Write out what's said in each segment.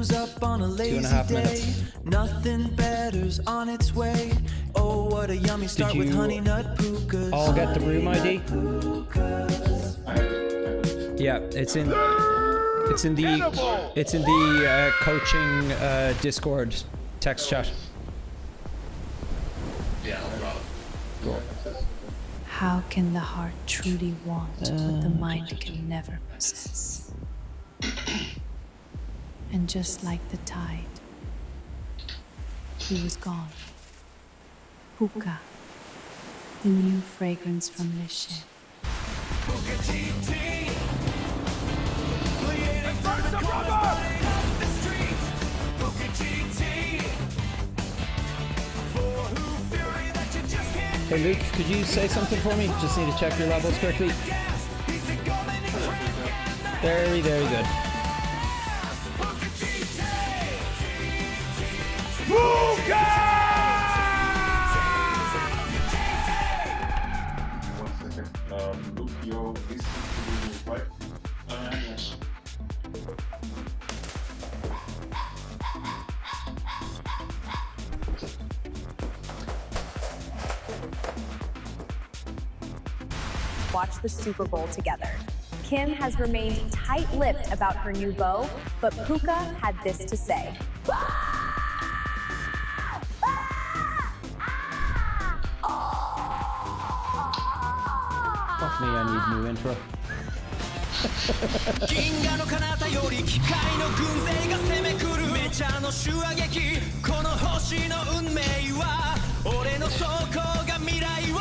Who's up on a lazy 2.5 day? minutes. Nothing better's on its way. Oh, what a yummy start with honey nut pukas. All get the room ID? Yeah, it's in the coaching Discord text chat. Yeah, Cool. How can the heart truly want what the mind can never possess? And just like the tide, he was gone. Hookah, the new fragrance from this ship. Hey Luke, could you say something for me? Just need to check your levels quickly. Very, very good. Look, your list to right? Yes. Watch the Super Bowl together. Kim has remained tight-lipped about her new beau, but Puka had this to say. Fuck me, I need new intro. 銀河の彼方より機械の軍勢が攻め来るメジャーの手話劇この星の運命は俺の走行が未来を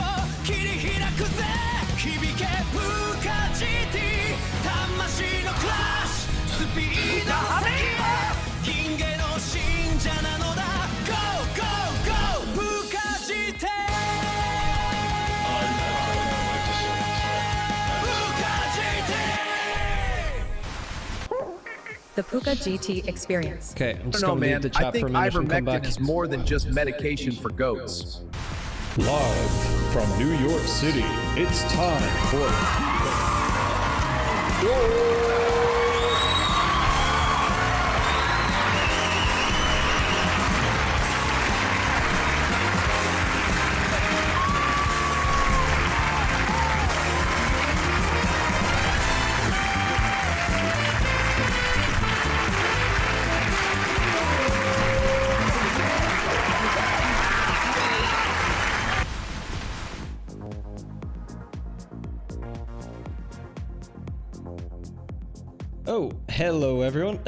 切り開くぜ響けブーカ GT 魂のクラッシュスピードの先へ銀河の信者なのだ Go Go Go ブーカ GT The Puka GT experience. Okay, I'm just I don't gonna know, leave the man. I chat think for a minute and come back. ivermectin is more than just medication for goats. Live from New York City, it's time for... Oh, hello everyone.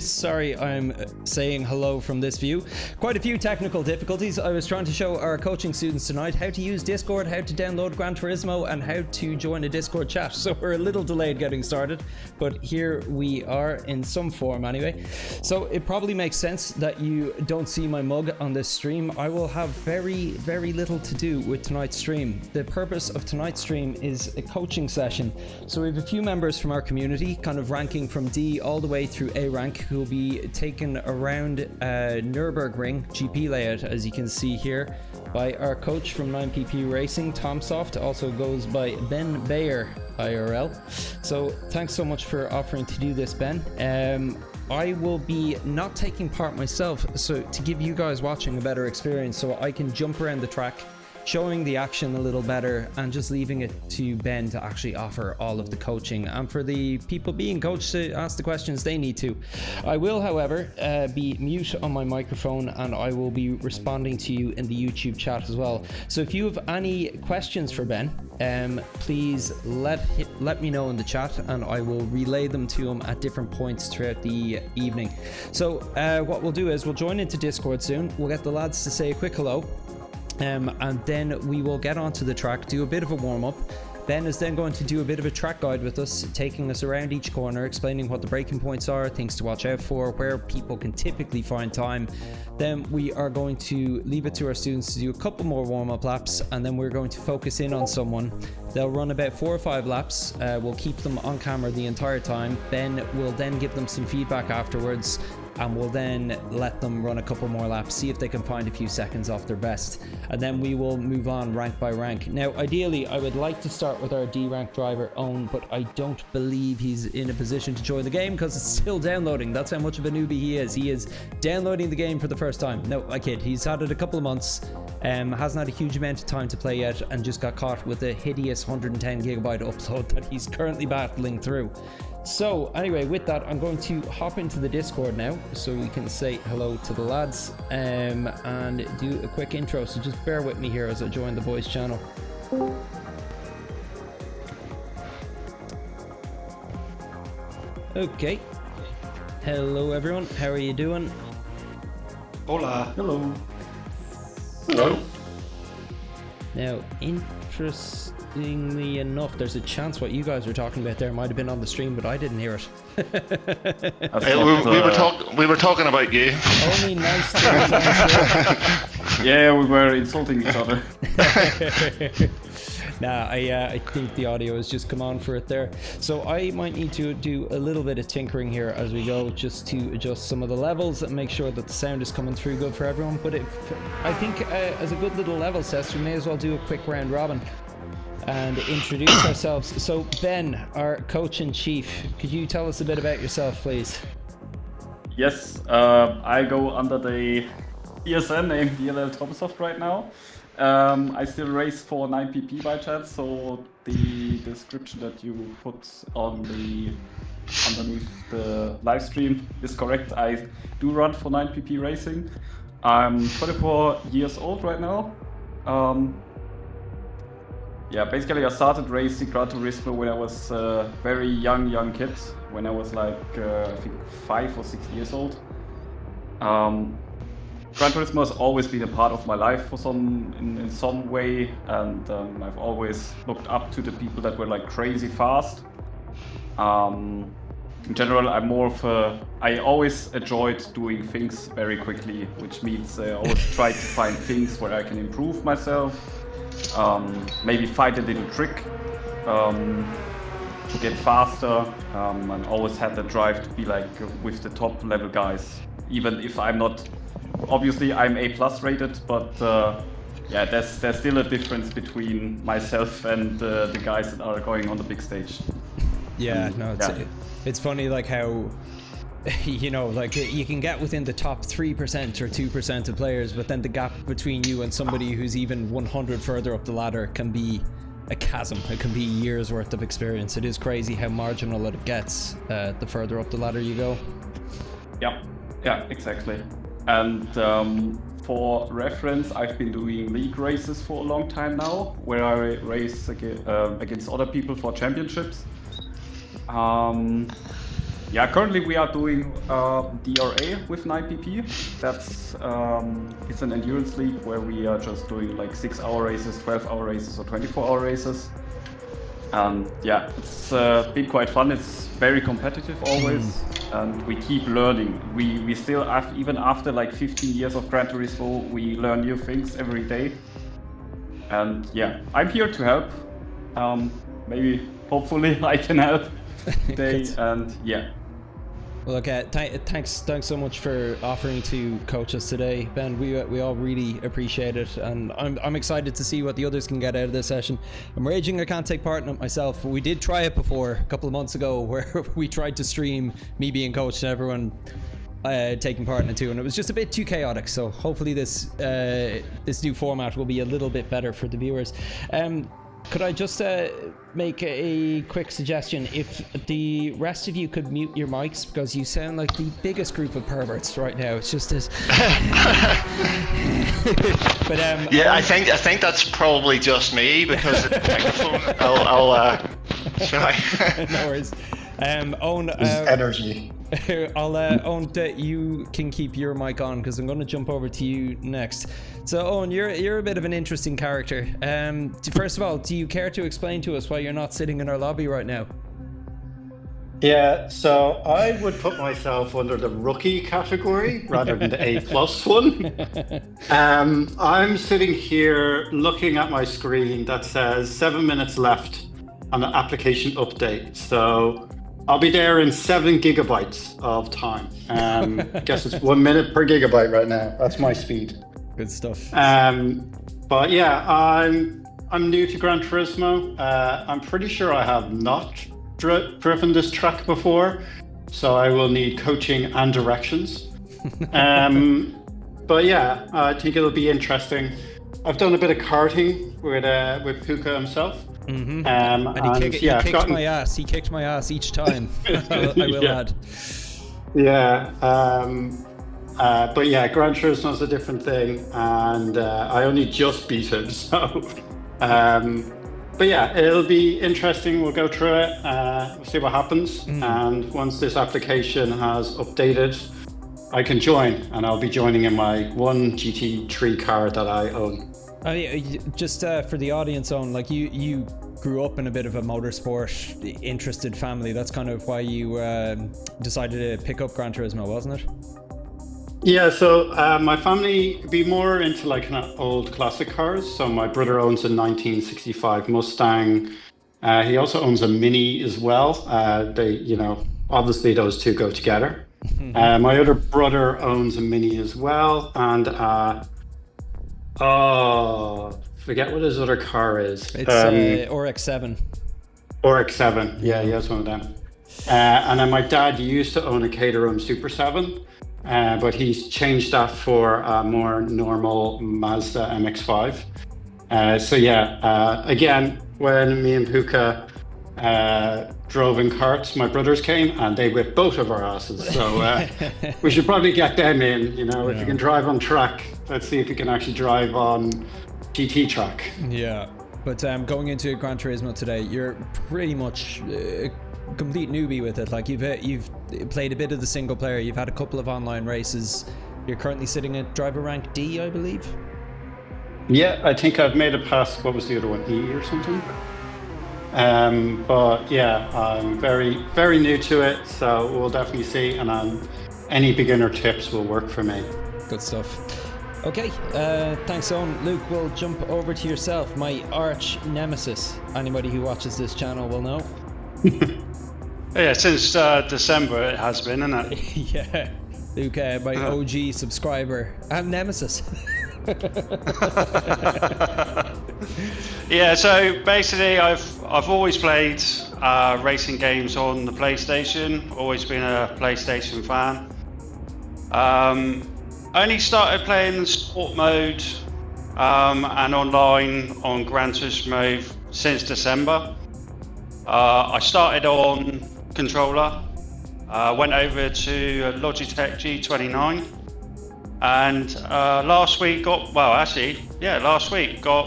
Sorry, I'm saying hello from this view. Quite a few technical difficulties. I was trying to show our coaching students tonight how to use Discord, how to download Gran Turismo, and how to join a Discord chat. So we're a little delayed getting started, but here we are in some form anyway. So it probably makes sense that you don't see my mug on this stream. I will have very, very little to do with tonight's stream. The purpose of tonight's stream is a coaching session. So we have a few members from our community, kind of ranking from D all the way through A rank, who will be taken around Nurburgring GP layout, as you can see here, by our coach from FFB Racing, TomSoft, also goes by Ben Bayer IRL. So thanks so much for offering to do this, Ben. I will be not taking part myself, so to give you guys watching a better experience, so I can jump around the track, showing the action a little better, and just leaving it to Ben to actually offer all of the coaching, and for the people being coached to ask the questions they need to. I will, however, be mute on my microphone, and I will be responding to you in the YouTube chat as well. So if you have any questions for Ben, please let me know in the chat, and I will relay them to him at different points throughout the evening. So what we'll do is we'll join into Discord soon. We'll get the lads to say a quick hello. And then we will get onto the track, do a bit of a warm-up. Ben is then going to do a bit of a track guide with us, taking us around each corner, explaining what the braking points are, things to watch out for, where people can typically find time. Then we are going to leave it to our students to do a couple more warm-up laps, and then we're going to focus in on someone They'll run about 4 or 5 laps. We'll keep them on camera the entire time. Ben will then give them some feedback afterwards, and we'll then let them run a couple more laps, see if they can find a few seconds off their best, and then we will move on rank by rank. Now, ideally, I would like to start with our D rank driver, Owen, but I don't believe he's in a position to join the game because it's still downloading. That's how much of a newbie he is. He is downloading the game for the first time. No, I kid. He's had it a couple of months, hasn't had a huge amount of time to play yet, and just got caught with a hideous 110 gigabyte upload that he's currently battling through. So anyway, with that, I'm going to hop into the Discord now so we can say hello to the lads and do a quick intro. So just bear with me here as I join the boys channel. Okay. Hello everyone, how are you doing? Hola. Hello. Hello. Now, interestingly enough, there's a chance what you guys were talking about there might have been on the stream, but I didn't hear it. We were talking about you. Only nice things, I'm sure. Yeah, we were insulting each other. Nah, I think the audio has just come on for it there. So I might need to do a little bit of tinkering here as we go, just to adjust some of the levels and make sure that the sound is coming through good for everyone. But I think as a good little level test, we may as well do a quick round robin and introduce ourselves. So Ben, our coach in chief, could you tell us a bit about yourself, please? Yes, I go under the ESN name DLL TomSoft right now. I still race for 9PP by chat, so the description that you put on underneath the live stream is correct. I do run for 9PP Racing. I'm 24 years old right now. Yeah, basically I started racing Gran Turismo when I was a very young kid, when I was like I think 5 or 6 years old. Gran Turismo has always been a part of my life in some way, and I've always looked up to the people that were like crazy fast. In general, I'm more of I always enjoyed doing things very quickly, which means I always try to find things where I can improve myself, maybe find a little trick to get faster, and always had the drive to be like with the top level guys, even if I'm not. Obviously, I'm A+ rated, but yeah, there's still a difference between myself and the guys that are going on the big stage. Yeah, no, it's funny like how, you know, like you can get within the top 3% or 2% of players, but then the gap between you and somebody who's even 100 further up the ladder can be a chasm. It can be years worth of experience. It is crazy how marginal it gets the further up the ladder you go. Yeah, exactly. And for reference, I've been doing league races for a long time now, where I race against other people for championships. Yeah, currently we are doing DR.A with 9PP. That's it's an endurance league where we are just doing like 6-hour races, 12-hour races, or 24-hour races. And yeah, it's been quite fun. It's very competitive always, and we keep learning. We still have, even after like 15 years of Gran Turismo, we learn new things every day. And yeah, I'm here to help. Maybe, hopefully, I can help today. And yeah. Well, okay, thanks so much for offering to coach us today, Ben. We all really appreciate it, and I'm excited to see what the others can get out of this session. I'm raging I can't take part in it myself, but we did try it before a couple of months ago, where we tried to stream me being coached and everyone taking part in it too, and it was just a bit too chaotic. So hopefully this new format will be a little bit better for the viewers. Could I just make a quick suggestion? If the rest of you could mute your mics, because you sound like the biggest group of perverts right now. It's just as. But yeah, I think that's probably just me because the microphone. I'll shall I? No worries. Owen, energy. I'll Owen, you can keep your mic on because I'm going to jump over to you next. So Owen, you're a bit of an interesting character. First of all, do you care to explain to us why you're not sitting in our lobby right now? Yeah, so I would put myself under the rookie category rather than the A+ one. I'm sitting here looking at my screen that says 7 minutes left on the application update. So I'll be there in 7 gigabytes of time. Guess it's 1 minute per gigabyte right now. That's my speed. Good stuff. But yeah, I'm new to Gran Turismo. I'm pretty sure I have not driven this track before, so I will need coaching and directions. But yeah, I think it'll be interesting. I've done a bit of karting with Puka himself. Mm-hmm. And he kicked my ass. He kicked my ass each time. I will add. Yeah. But yeah, Gran Turismo is a different thing, and I only just beat him, so. But yeah, it'll be interesting. We'll go through it, we'll see what happens. And once this application has updated, I can join, and I'll be joining in my one GT3 car that I own. Just for the audience on, like you grew up in a bit of a motorsport interested family. That's kind of why you decided to pick up Gran Turismo, wasn't it? Yeah, so my family be more into like kind of old classic cars. So my brother owns a 1965 Mustang. He also owns a Mini as well. Obviously those two go together. My other brother owns a Mini as well, and forget what his other car is. It's RX-7. RX-7, yeah, he has one of them. And then my dad used to own a Caterham Super 7. But he's changed that for a more normal Mazda MX-5. So yeah, again, when me and Puka drove in karts, my brothers came and they whipped both of our asses. So we should probably get them in. If you can drive on track, let's see if you can actually drive on GT track. Yeah, but going into Gran Turismo today, you're pretty much complete newbie with it. Like you've played a bit of the single player, you've had a couple of online races, you're currently sitting at driver rank D, I believe. Yeah, I think I've made it past, what was the other one, E or something. But yeah, I'm very, very new to it, so we'll definitely see, and any beginner tips will work for me. Good stuff. Okay, thanks Owen. Luke, we'll jump over to yourself, my arch nemesis. Anybody who watches this channel will know. Yeah, since December it has been, isn't it? Yeah, Luke, my OG subscriber and nemesis. Yeah, so basically I've always played racing games on the PlayStation, always been a PlayStation fan. Only started playing sport mode and online on Gran Turismo since December. I started on controller, went over to Logitech G29, and last week got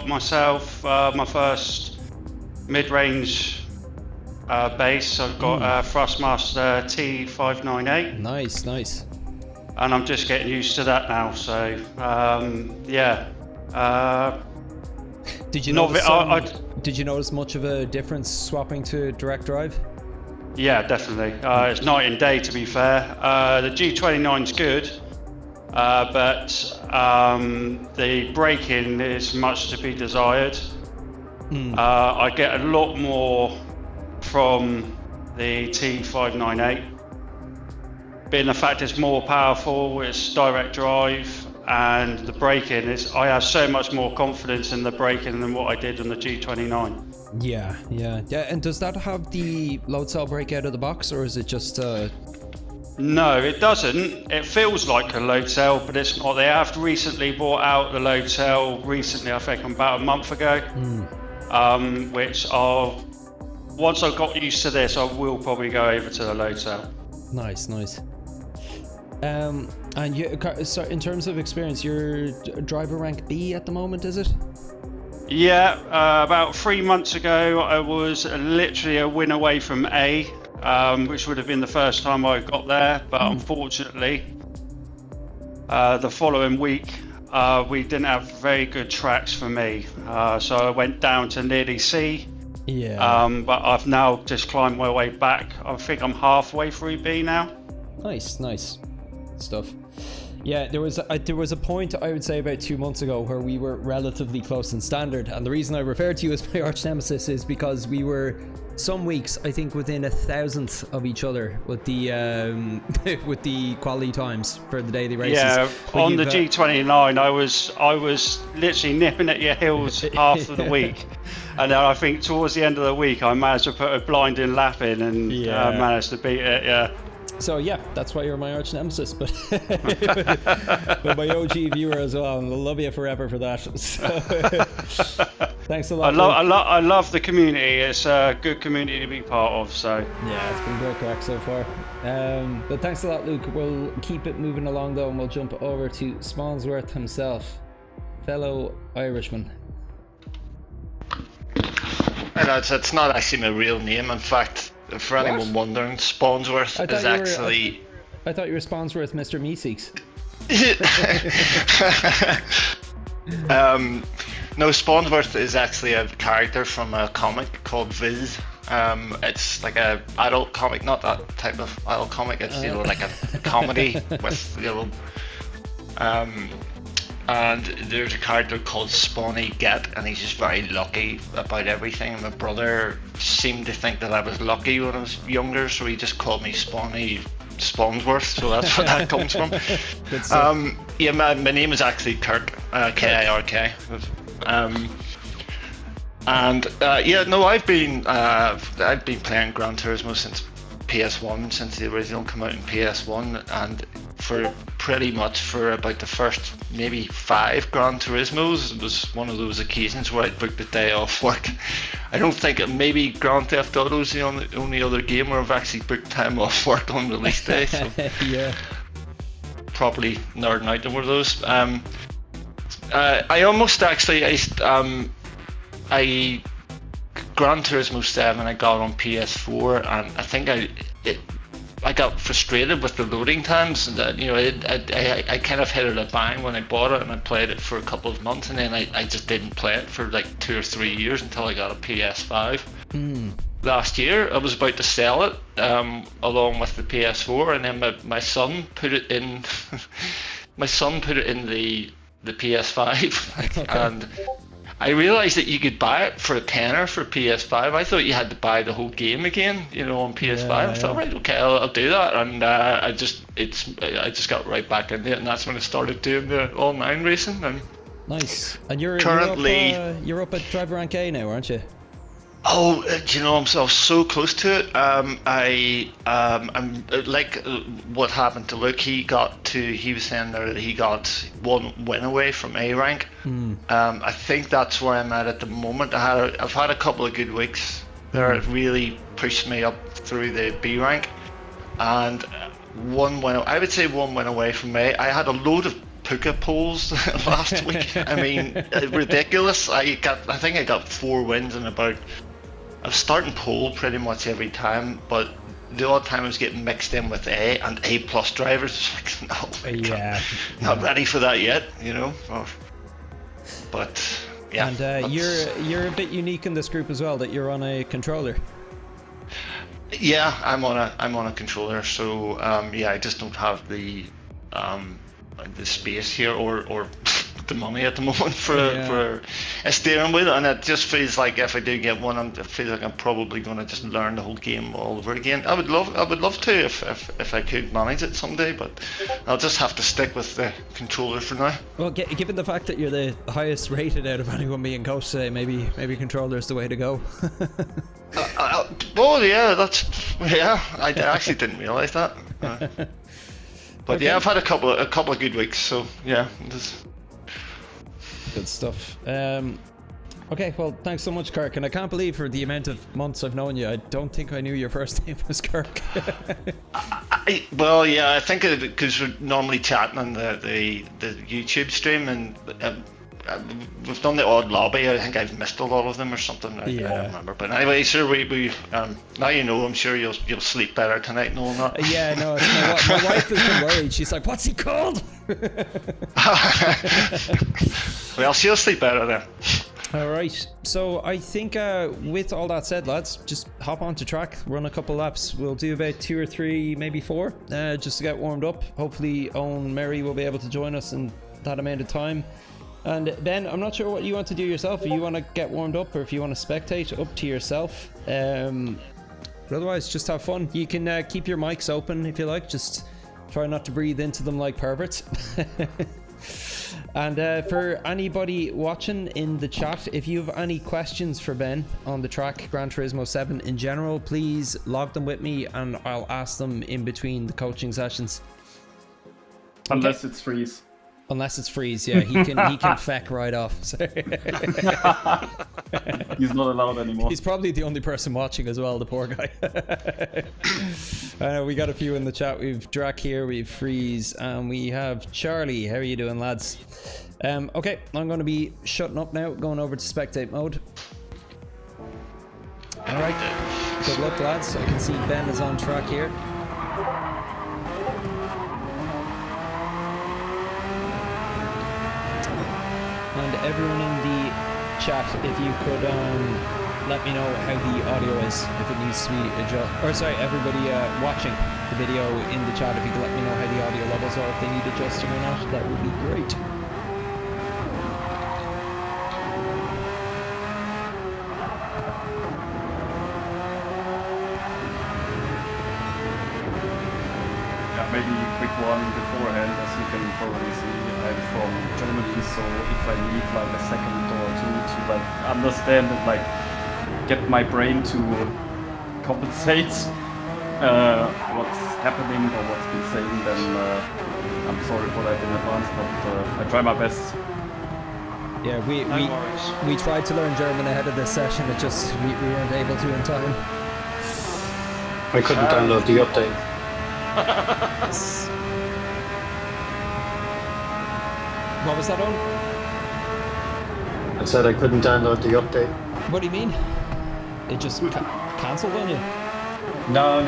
myself my first mid-range base. I've got a Thrustmaster T598. Nice. And I'm just getting used to that now, so yeah. Did you notice much of a difference swapping to direct drive? Yeah, definitely. It's night and day, to be fair. The G29's good, but the braking is much to be desired. I get a lot more from the T598. Being the fact it's more powerful, it's direct drive, and the braking is, I have so much more confidence in the braking than what I did on the G29. Yeah. And does that have the load cell brake out of the box, or is it just No, it doesn't. It feels like a load cell, but it's not. They have recently brought out the load cell recently, I think about a month ago. Which once I've got used to this, I will probably go over to the load cell. Nice. And so in terms of experience, you're driver rank B at the moment, is it? Yeah, about 3 months ago, I was literally a win away from A, which would have been the first time I got there. But unfortunately, the following week, we didn't have very good tracks for me. So I went down to nearly C, Yeah. But I've now just climbed my way back. I think I'm halfway through B now. Nice stuff. Yeah, there was a point, I would say, about 2 months ago where we were relatively close in standard, and the reason I refer to you as my arch nemesis is because we were some weeks, I think, within 1,000th of each other with the with the quality times for the daily races. Yeah, But on the you've, G29, I was literally nipping at your heels after the week, and then I think towards the end of the week I managed to put a blinding lap in and managed to beat it. Yeah. So yeah, that's why you're my arch nemesis, but but my OG viewer as well, and I'll love you forever for that. So, thanks a lot. I love the community. It's a good community to be part of. So yeah, it's been great crack so far. But thanks a lot, Luke. We'll keep it moving along though, and we'll jump over to Spawnsworth himself, fellow Irishman. And it's not actually my real name. In fact, for anyone wondering, Spawnsworth is actually. I thought you were Spawnsworth, Mr. Meeseeks. No, Spawnsworth is actually a character from a comic called Viz. It's like a adult comic, not that type of adult comic. It's like a comedy with and there's a character called Spawny Get, and he's just very lucky about everything. My brother seemed to think that I was lucky when I was younger, so he just called me Spawnsworth, so that's where that comes from. Yeah, my name is actually Kirk, Kirk. I've been playing Gran Turismo since PS1, since the original came out in PS1, and for pretty much for about the first maybe 5 Gran Turismos, it was one of those occasions where I booked a day off work. I don't think maybe Grand Theft Auto is the only other game where I've actually booked time off work on release day. So yeah, properly nerding out over those. I almost actually I Gran Turismo 7 I got on PS4, and I think I got frustrated with the loading times, and that I kind of hit it a bang when I bought it, and I played it for a couple of months, and then I just didn't play it for like 2 or 3 years until I got a PS5. Last year I was about to sell it along with the PS4, and then my son put it in my son put it in the PS5 and I realised that you could buy it for a tenner for PS5. I thought you had to buy the whole game again, on PS5. I thought, right, okay, I'll do that, and I just got right back into it, and that's when I started doing the online racing. And nice. And you're currently you're up at Driver Rank A now, aren't you? Oh, I'm so close to it. I'm like what happened to Luke. He was saying there that he got 1 win away from A rank. I think that's where I'm at the moment. I've had a couple of good weeks there. It really pushed me up through the B rank, and I would say 1 win away from A. I had a load of Puka polls last week. I mean, ridiculous. I think I got 4 wins in about. I was starting pole pretty much every time, but the odd time I was getting mixed in with A and A plus drivers. Like, no, not ready for that yet, But yeah. And you're a bit unique in this group as well, that you're on a controller. Yeah, I'm on a controller, so I just don't have the space here or the money at the moment for a steering wheel, and it just feels like if I do get one, I feel like I'm probably going to just learn the whole game all over again. I would love to if I could manage it someday, but I'll just have to stick with the controller for now. Well, given the fact that you're the highest rated out of anyone being coached today, maybe controller is the way to go. I actually didn't realise that. But okay. Yeah, I've had a couple of good weeks, so yeah. Good stuff. Okay, well, thanks so much, Kirk. And I can't believe for the amount of months I've known you, I don't think I knew your first name was Kirk. I think because we're normally chatting on the YouTube stream, and we've done the odd lobby. I think I've missed a lot of them or something. I don't remember. But anyway, sure, we now I'm sure you'll sleep better tonight knowing that. Yeah, no, my wife has been worried. She's like, "What's he called?" Well, she'll sleep better then. All right, so I think with all that said, lads, just hop onto track, run a couple laps. We'll do about 2 or 3, maybe 4, just to get warmed up. Hopefully Owen Mary will be able to join us in that amount of time. And Ben, I'm not sure what you want to do yourself. If you want to get warmed up or if you want to spectate, up to yourself. But otherwise, just have fun. You can keep your mics open if you like. Just try not to breathe into them like perverts. And for anybody watching in the chat, if you have any questions for Ben on the track, Gran Turismo 7 in general, please log them with me and I'll ask them in between the coaching sessions. Unless it's freeze. Unless it's freeze, yeah, he can feck right off. He's not allowed anymore. He's probably the only person watching as well, the poor guy. We got a few in the chat. We've Drac here, we've Freeze, and we have Charlie. How are you doing, lads? Okay, I'm going to be shutting up now, going over to spectate mode. All right, good luck, lads. I can see Ben is on track here. And everyone in the chat, if you could let me know how the audio is, if it needs to be adjusted. Or sorry, everybody watching the video in the chat, if you could let me know how the audio levels are, if they need adjusting or not, that would be great. Yeah, maybe a quick one beforehand, as you can probably see. I'm from Germany, so if I need like a second or two to like understand and like get my brain to compensate what's happening or what's been saying, then I'm sorry for that in advance, but I try my best. Yeah, we tried to learn German ahead of this session, it just we weren't able to in time. I couldn't download the update. What was that on? I said I couldn't download the update. What do you mean? It just cancelled on you? No.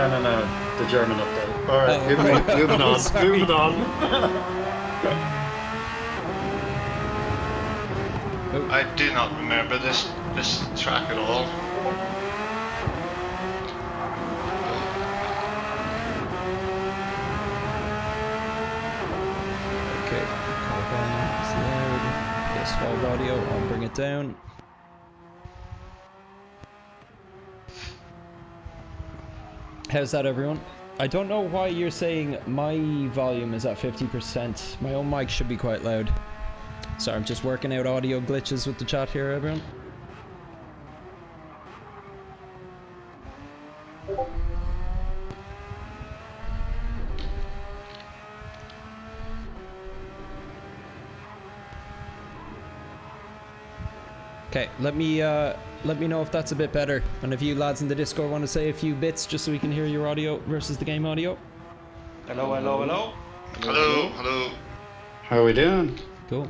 The German update. Alright, moving on. Sorry. Moving on. I do not remember this track at all. PS5 audio, I'll bring it down. How's that, everyone? I don't know why you're saying my volume is at 50%. My own mic should be quite loud. Sorry, I'm just working out audio glitches with the chat here, everyone. Okay, let me know if that's a bit better, and if you lads in the Discord want to say a few bits just so we can hear your audio versus the game audio. Hello. How are we doing? Cool.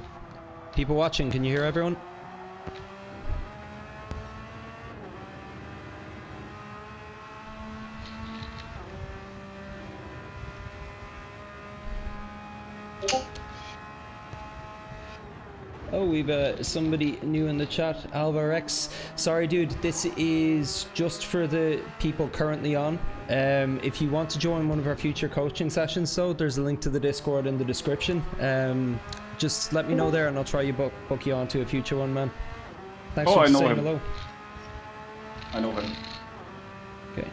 People watching, can you hear everyone? Oh, we've somebody new in the chat, Alvarex. Sorry, dude, this is just for the people currently on. If you want to join one of our future coaching sessions, though, there's a link to the Discord in the description. Just let me know there, and I'll try you book you onto a future one, man. Thanks for saying hello. I know him. Okay.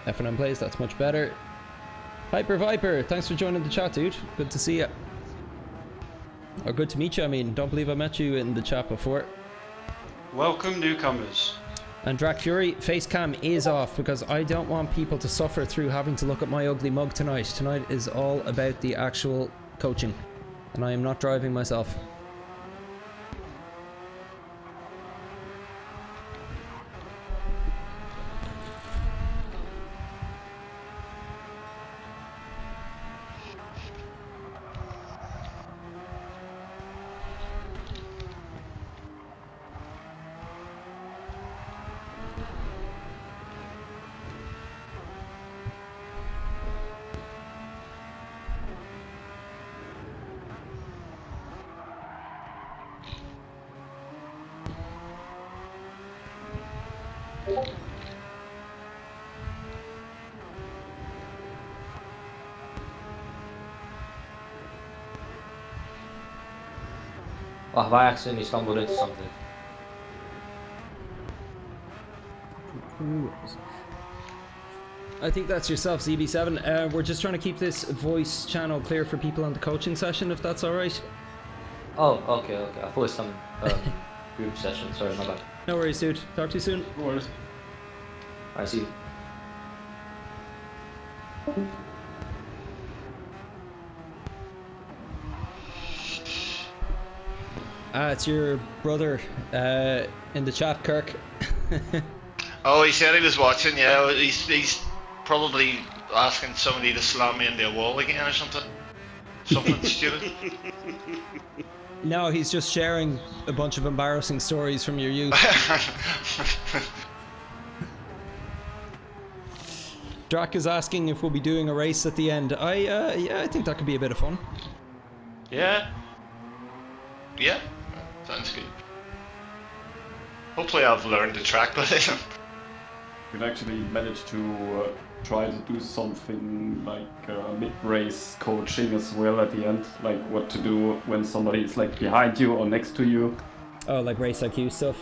F&M plays, that's much better. Hyper Viper, thanks for joining the chat, dude. Good to see you. Or good to meet you, I mean. Don't believe I met you in the chat before. Welcome, newcomers. And Drac Fury, face cam is off because I don't want people to suffer through having to look at my ugly mug tonight. Tonight is all about the actual coaching, and I am not driving myself. Oh, have I accidentally stumbled into something? I think that's yourself, ZB7. We're just trying to keep this voice channel clear for people on the coaching session, if that's alright. Oh, okay. I thought it was some group session. Sorry, my bad. No worries, dude. Talk to you soon. No worries. I see you. It's your brother in the chat, Kirk. Oh, he said he was watching. Yeah, he's probably asking somebody to slam me into a wall again or something. Something stupid. No, he's just sharing a bunch of embarrassing stories from your youth. Drac is asking if we'll be doing a race at the end. Yeah, I think that could be a bit of fun. Yeah. Yeah, sounds good. Hopefully I've learned the track by then. We've actually managed to try to do something like mid-race coaching as well at the end, like what to do when somebody is like behind you or next to you. Oh, like race IQ stuff?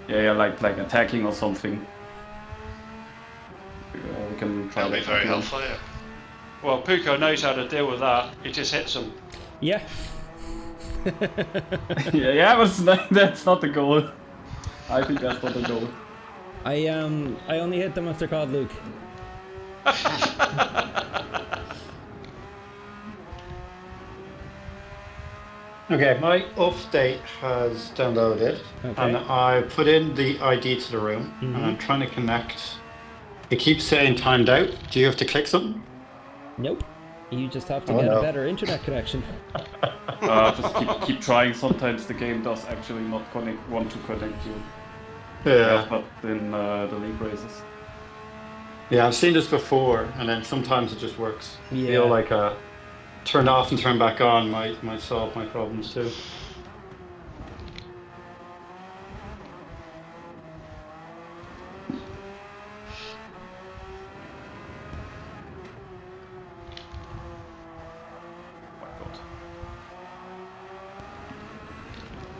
Yeah, like attacking or something. We can try That'll be very helpful, yeah. Well, Puko knows how to deal with that. He just hits them. Yeah. yeah, but that's not the goal. I think that's not the goal. I only hit them if they're called Luke. Okay, my update has downloaded, and I put in the ID to the room, and I'm trying to connect. It keeps saying timed out. Do you have to click something? Nope. You just have to get a better internet connection. Just keep trying. Sometimes the game does actually not want to connect you. Yeah. But in the league races. Yeah, I've seen this before, and then sometimes it just works. Yeah. I feel like turn off and turn back on might solve my problems too.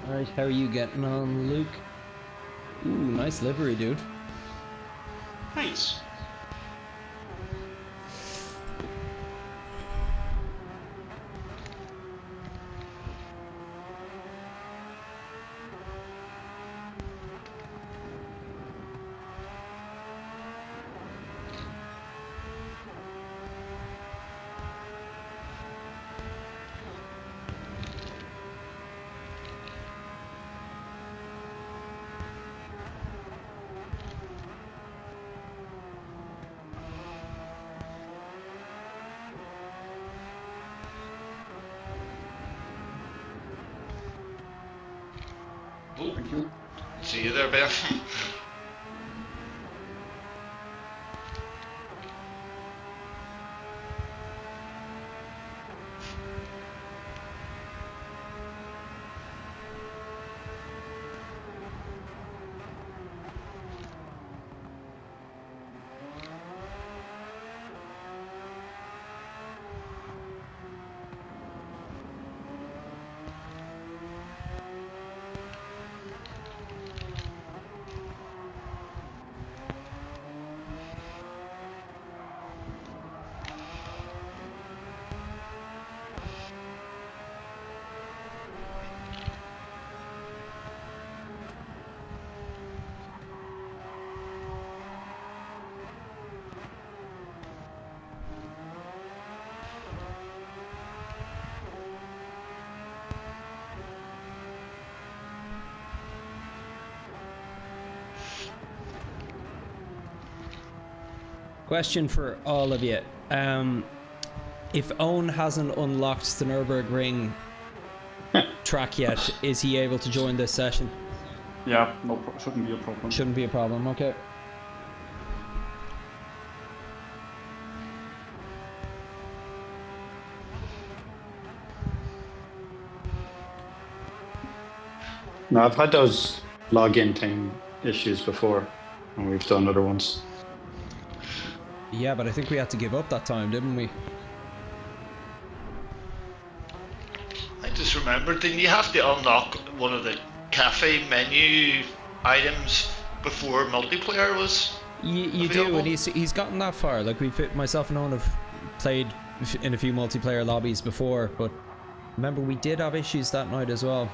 Alright, how are you getting on, Luke? Ooh, nice livery, dude. Thanks. Thank you. See you there, Ben. Question for all of you. If Owen hasn't unlocked the Nurburgring track yet, is he able to join this session? Yeah, shouldn't be a problem. Shouldn't be a problem, okay. No, I've had those login thing issues before. and we've done other ones. Yeah, but I think we had to give up that time, didn't we? I just remembered, didn't you have to unlock one of the cafe menu items before multiplayer was You do, and he's gotten that far. Like, myself and Owen have played in a few multiplayer lobbies before, but remember we did have issues that night as well.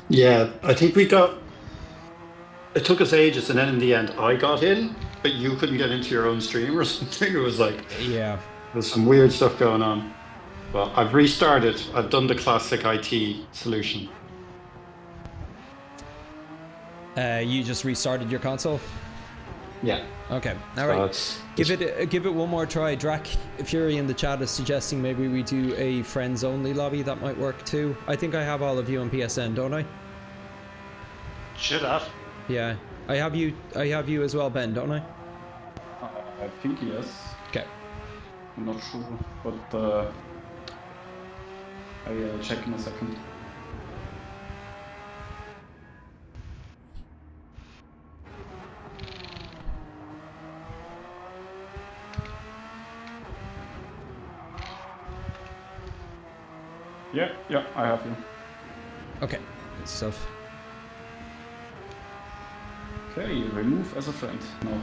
Yeah, I think it took us ages, and then in the end I got in, but you couldn't get into your own stream or something. It was like, yeah, there's some weird stuff going on. Well, I've restarted. I've done the classic IT solution. You just restarted your console? Yeah. Okay. All right. Give it one more try. Drac Fury in the chat is suggesting maybe we do a friends only lobby. That might work too. I think I have all of you on PSN, don't I? Should have. Yeah. I have you as well, Ben, don't I? I think yes. Okay. I'm not sure, but I'll check in a second. Yeah, I have you. Okay, good stuff. Okay, remove as a friend. No.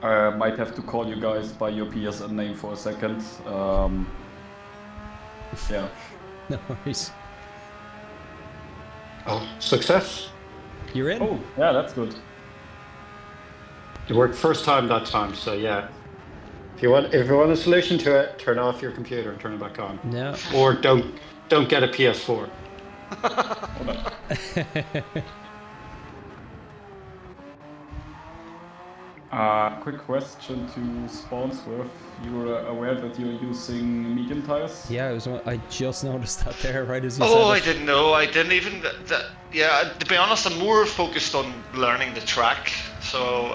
I might have to call you guys by your PSN name for a second. Yeah. No worries. Oh, success. You're in? Oh, yeah, that's good. It worked first time that time, so yeah. If you want a solution to it, turn off your computer and turn it back on. No. Or don't get a PS4. Quick question to Spawnsworth. You're aware that you're using medium tires? Yeah, I just noticed that there, right as you said Oh, it. I didn't know. I didn't even. Yeah, to be honest, I'm more focused on learning the track, so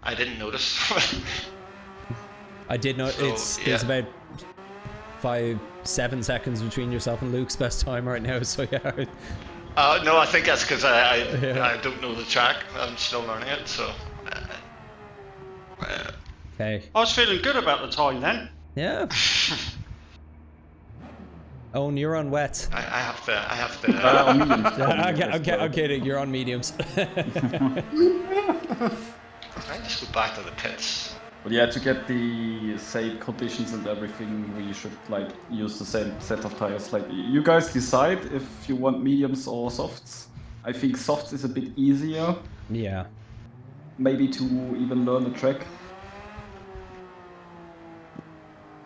I didn't notice. I did know. So, there's about 5-7 seconds between yourself and Luke's best time right now. So yeah. No, I think that's because I don't know the track. I'm still learning it, so. Okay. I was feeling good about the time then. Yeah. Owen, you're on wet. I have to. I'm kidding. You're on mediums. I just go back to the pits. But yeah, to get the same conditions and everything, we should like use the same set of tires. Like, you guys decide if you want mediums or softs. I think softs is a bit easier. Yeah. Maybe to even learn the track.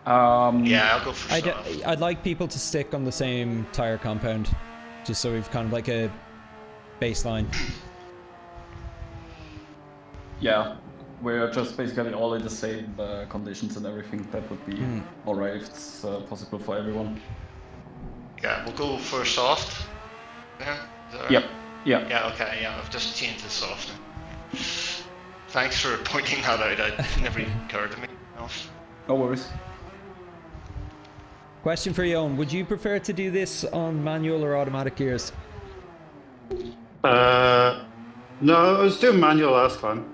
Yeah, I'll go for soft. I'd like people to stick on the same tire compound, just so we've kind of like a baseline. Yeah. We're just basically all in the same conditions and everything. That would be alright if it's possible for everyone. Yeah, we'll go for soft. Yeah. Yep. Yeah. Yeah. Okay. Yeah, I've just changed to soft. Thanks for pointing that out. It never even occurred to me. No worries. Question for you, Owen. Would you prefer to do this on manual or automatic gears? No, I was doing manual last time.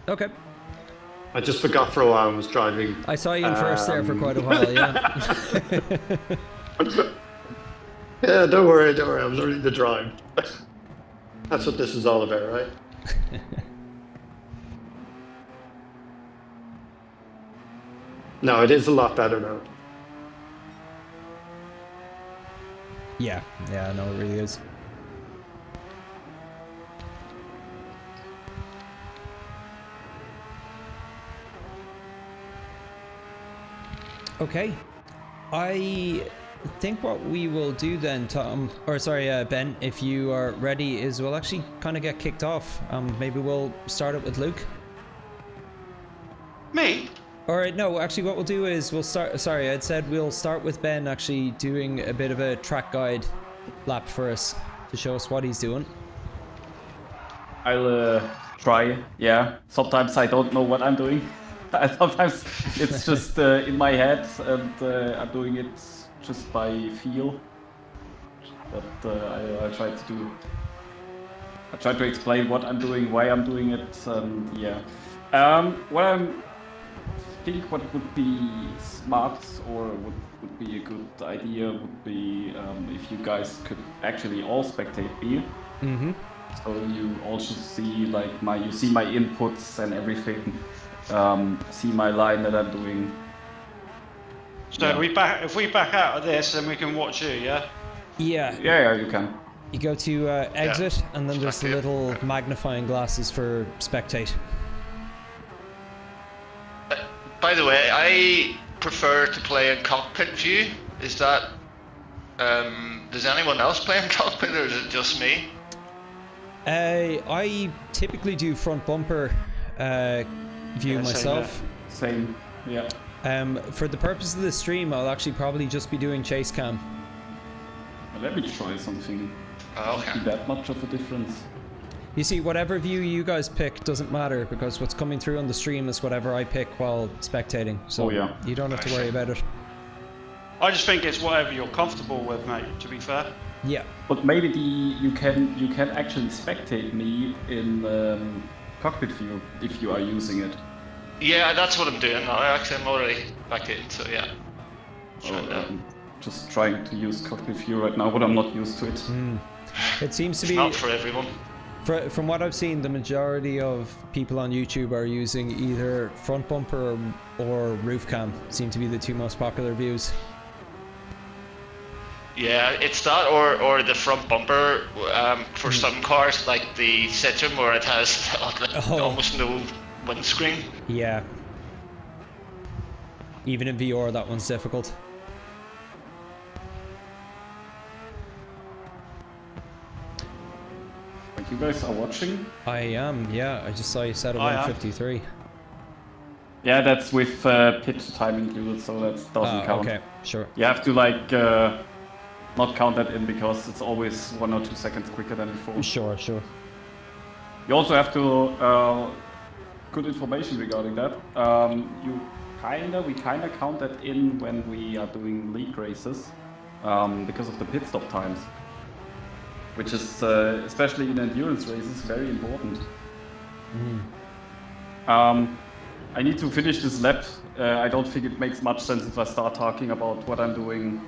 Okay. I just forgot for a while and was driving. I saw you in first there for quite a while, yeah. Yeah, don't worry, I was learning to drive. That's what this is all about, right? No, it is a lot better now. Yeah, no, it really is. Okay, I think what we will do then, Ben, if you are ready, is we'll actually kind of get kicked off. Maybe we'll start it with Luke. Me? All right, no, actually what we'll do is we'll start, sorry, I'd said we'll start with Ben actually doing a bit of a track guide lap for us to show us what he's doing. I'll try, yeah. Sometimes I don't know what I'm doing. Sometimes it's just in my head and I'm doing it just by feel. But I try to do... I try to explain what I'm doing, why I'm doing it, and yeah. What I think what would be smart or would be a good idea would be if you guys could actually all spectate me. Mm-hmm. So you also see like you see my inputs and everything. See my line that I'm doing. So if we back out of this, then we can watch you, yeah? Yeah. Yeah, you can. You go to exit, and then there's the little magnifying glasses for spectate. By the way, I prefer to play in cockpit view. Is that... does anyone else play in cockpit, or is it just me? I typically do front bumper view myself. Same, yeah. For the purpose of the stream, I'll actually probably just be doing chase cam. Well, let me try something. Okay. Not that much of a difference. You see, whatever view you guys pick doesn't matter, because what's coming through on the stream is whatever I pick while spectating. So you don't have to worry about it. I just think it's whatever you're comfortable with, mate, to be fair. Yeah. But maybe you can actually spectate me in cockpit view if you are using it. Yeah, that's what I'm doing now. Actually, I'm already back in, so yeah. I'm just trying to use cockpit view right now, but I'm not used to it. It seems to be not for everyone. From what I've seen, the majority of people on YouTube are using either front bumper or roof cam. Seem to be the two most popular views. Yeah, it's that or the front bumper for some cars, like the Citroen, where it has almost no windscreen. Yeah. Even in VR, that one's difficult. You guys are watching? I am, yeah. I just saw you set at 153. Yeah, that's with pitch time included, so that doesn't count. Okay, sure. You have to like not count that in because it's always 1 or 2 seconds quicker than before. Sure. You also have to good information regarding that. We kinda count that in when we are doing league races because of the pit stop times. Which is, especially in endurance races, very important. I need to finish this lap. I don't think it makes much sense if I start talking about what I'm doing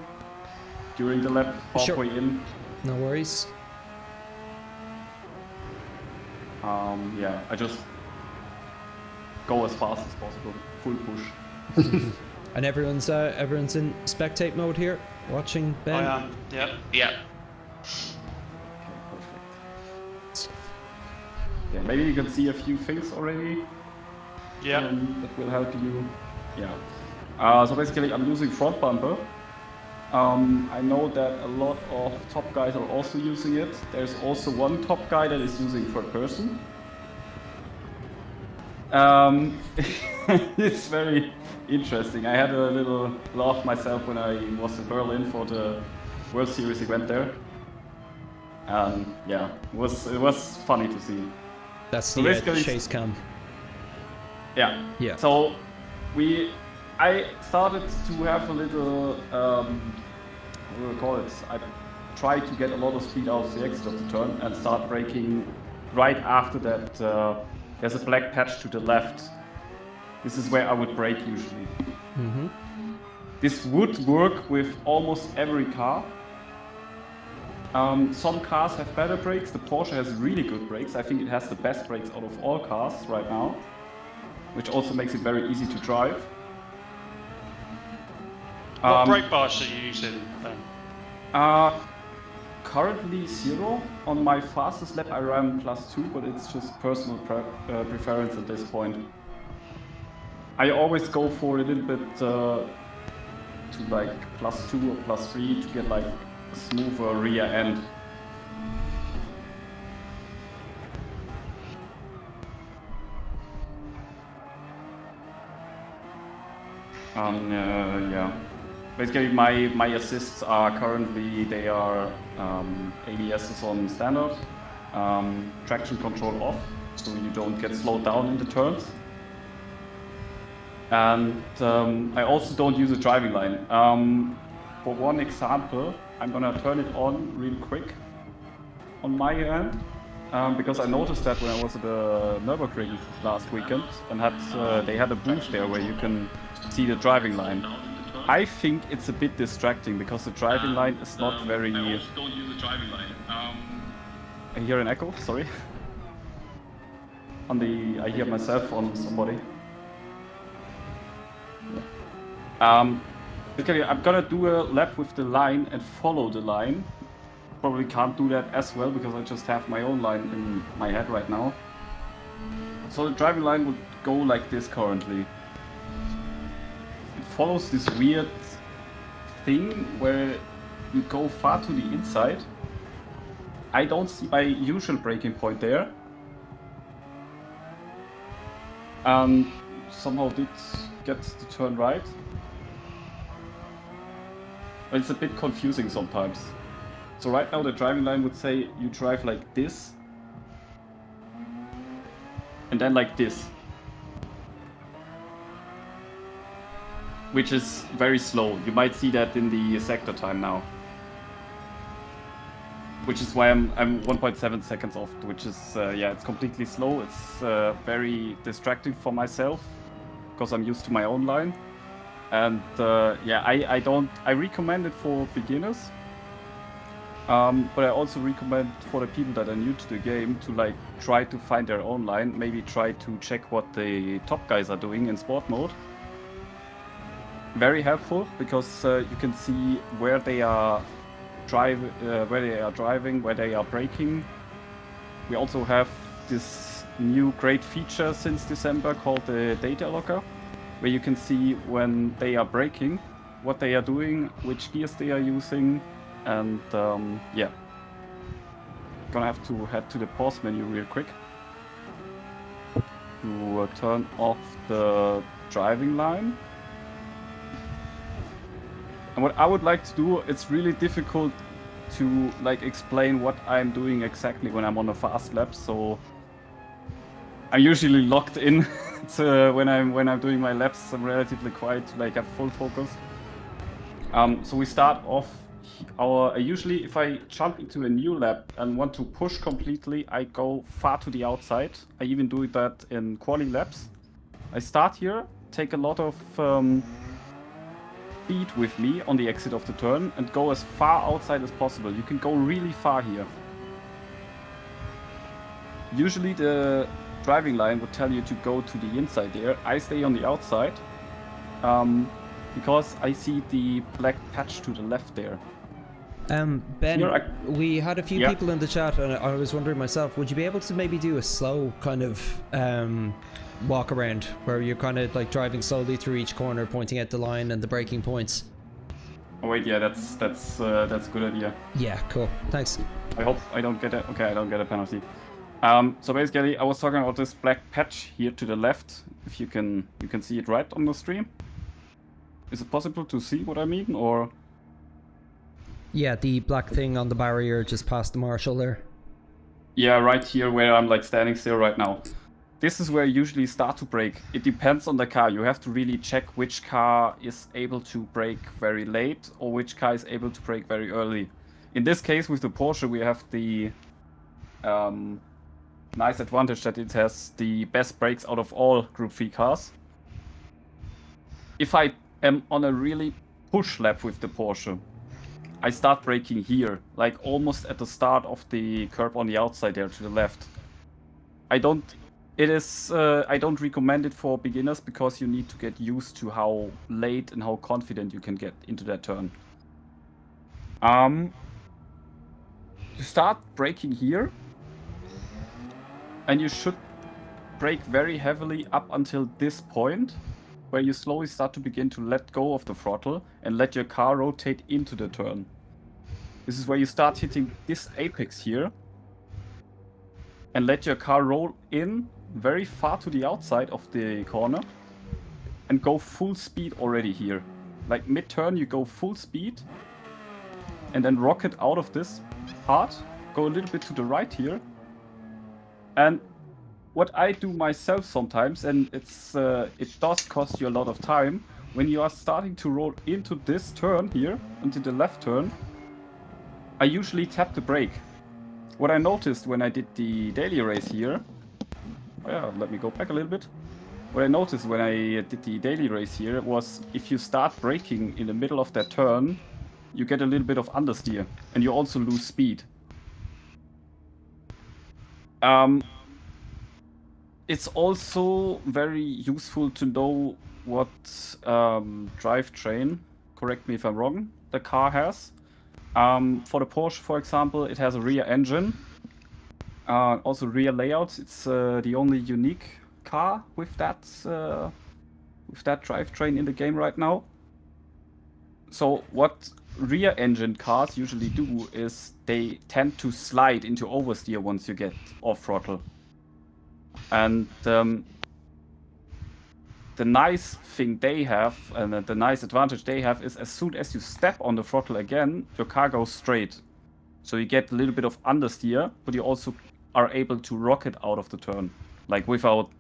during the lap, halfway in. No worries. Yeah, I just go as fast as possible, full push. And everyone's in spectate mode here, watching Ben. I am. Yep. Yeah. Yeah, maybe you can see a few things already. Yeah. That will help you. Yeah. So basically, I'm using front bumper. I know that a lot of top guys are also using it. There's also one top guy that is using third person. It's very interesting. I had a little laugh myself when I was in Berlin for the World Series event there. Yeah, it was funny to see. That's so the chase cam. Yeah. So I started to have a little, what do we call it? I tried to get a lot of speed out of the exit of the turn and start braking right after that. There's a black patch to the left. This is where I would brake usually. This would work with almost every car. Some cars have better brakes. The Porsche has really good brakes. I think it has the best brakes out of all cars right now, which also makes it very easy to drive. What brake bars are you using then? Currently 0. On my fastest lap I ran +2, but it's just personal preference at this point. I always go for a little bit to like +2 or +3 to get like a smoother rear end. Yeah. Basically, my assists are currently, they are ABS is on standard, traction control off, so you don't get slowed down in the turns. And I also don't use a driving line. For one example, I'm gonna turn it on real quick on my end, because I noticed that when I was at the Nurburgring last weekend and they had a booth there where you can see the driving line. I think it's a bit distracting because the driving line is not very... I also don't use the driving line. I hear an echo, sorry. I hear myself on somebody. Okay, I'm gonna do a lap with the line and follow the line. Probably can't do that as well because I just have my own line in my head right now. So the driving line would go like this currently. It follows this weird thing where you go far to the inside. I don't see my usual braking point there. And somehow did get the turn right. But it's a bit confusing sometimes. So right now the driving line would say you drive like this. And then like this. Which is very slow. You might see that in the sector time now. Which is why I'm 1.7 seconds off, which is, yeah, it's completely slow. It's very distracting for myself, because I'm used to my own line. And yeah, I recommend it for beginners. But I also recommend for the people that are new to the game to like try to find their own line, maybe try to check what the top guys are doing in sport mode. Very helpful because you can see where they are driving, where they are braking. We also have this new great feature since December called the data logger, where you can see when they are braking, what they are doing, which gears they are using, and yeah. Gonna have to head to the pause menu real quick to turn off the driving line. And what I would like to do, it's really difficult to like explain what I'm doing exactly when I'm on a fast lap. So I'm usually locked in to when I'm doing my laps. I'm relatively quiet, like have full focus. So we start off usually if I jump into a new lap and want to push completely, I go far to the outside. I even do that in quali laps. I start here, take a lot of speed with me on the exit of the turn and go as far outside as possible. You can go really far here. Usually the driving line would tell you to go to the inside there. I stay on the outside because I see the black patch to the left there. Ben, here we had a few people in the chat and I was wondering myself, would you be able to maybe do a slow kind of walk around where you're kind of like driving slowly through each corner, pointing out the line and the braking points? Oh wait, yeah, that's a good idea. Yeah, cool. Thanks. I hope I don't get a I don't get a penalty. So basically, I was talking about this black patch here to the left. If you can see it right on the stream. Is it possible to see what I mean, or? Yeah, the black thing on the barrier just past the marshal there. Yeah, right here where I'm like standing still right now. This is where I usually start to brake. It depends on the car. You have to really check which car is able to brake very late or which car is able to brake very early. In this case with the Porsche we have the nice advantage that it has the best brakes out of all Group 3 cars. If I am on a really push lap with the Porsche, I start braking here, like almost at the start of the curb on the outside there to the left. I don't recommend it for beginners because you need to get used to how late and how confident you can get into that turn. You start braking here, and you should brake very heavily up until this point, where you slowly start to begin to let go of the throttle and let your car rotate into the turn. This is where you start hitting this apex here and let your car roll in very far to the outside of the corner and go full speed already here. Like mid-turn, you go full speed, and then rocket out of this part, go a little bit to the right here. And what I do myself sometimes, and it does cost you a lot of time, when you are starting to roll into this turn here, into the left turn, I usually tap the brake. What I noticed when I did the daily race here, yeah, let me go back a little bit. What I noticed when I did the daily race here was if you start braking in the middle of that turn, you get a little bit of understeer, and you also lose speed. It's also very useful to know what drivetrain, correct me if I'm wrong, the car has. For the Porsche, for example, it has a rear engine, also rear layout. It's the only unique car with that drivetrain in the game right now. So what rear engine cars usually do is they tend to slide into oversteer once you get off throttle. And the nice thing they have, and the nice advantage they have, is as soon as you step on the throttle again, your car goes straight. So you get a little bit of understeer, but you also are able to rocket out of the turn. Like without,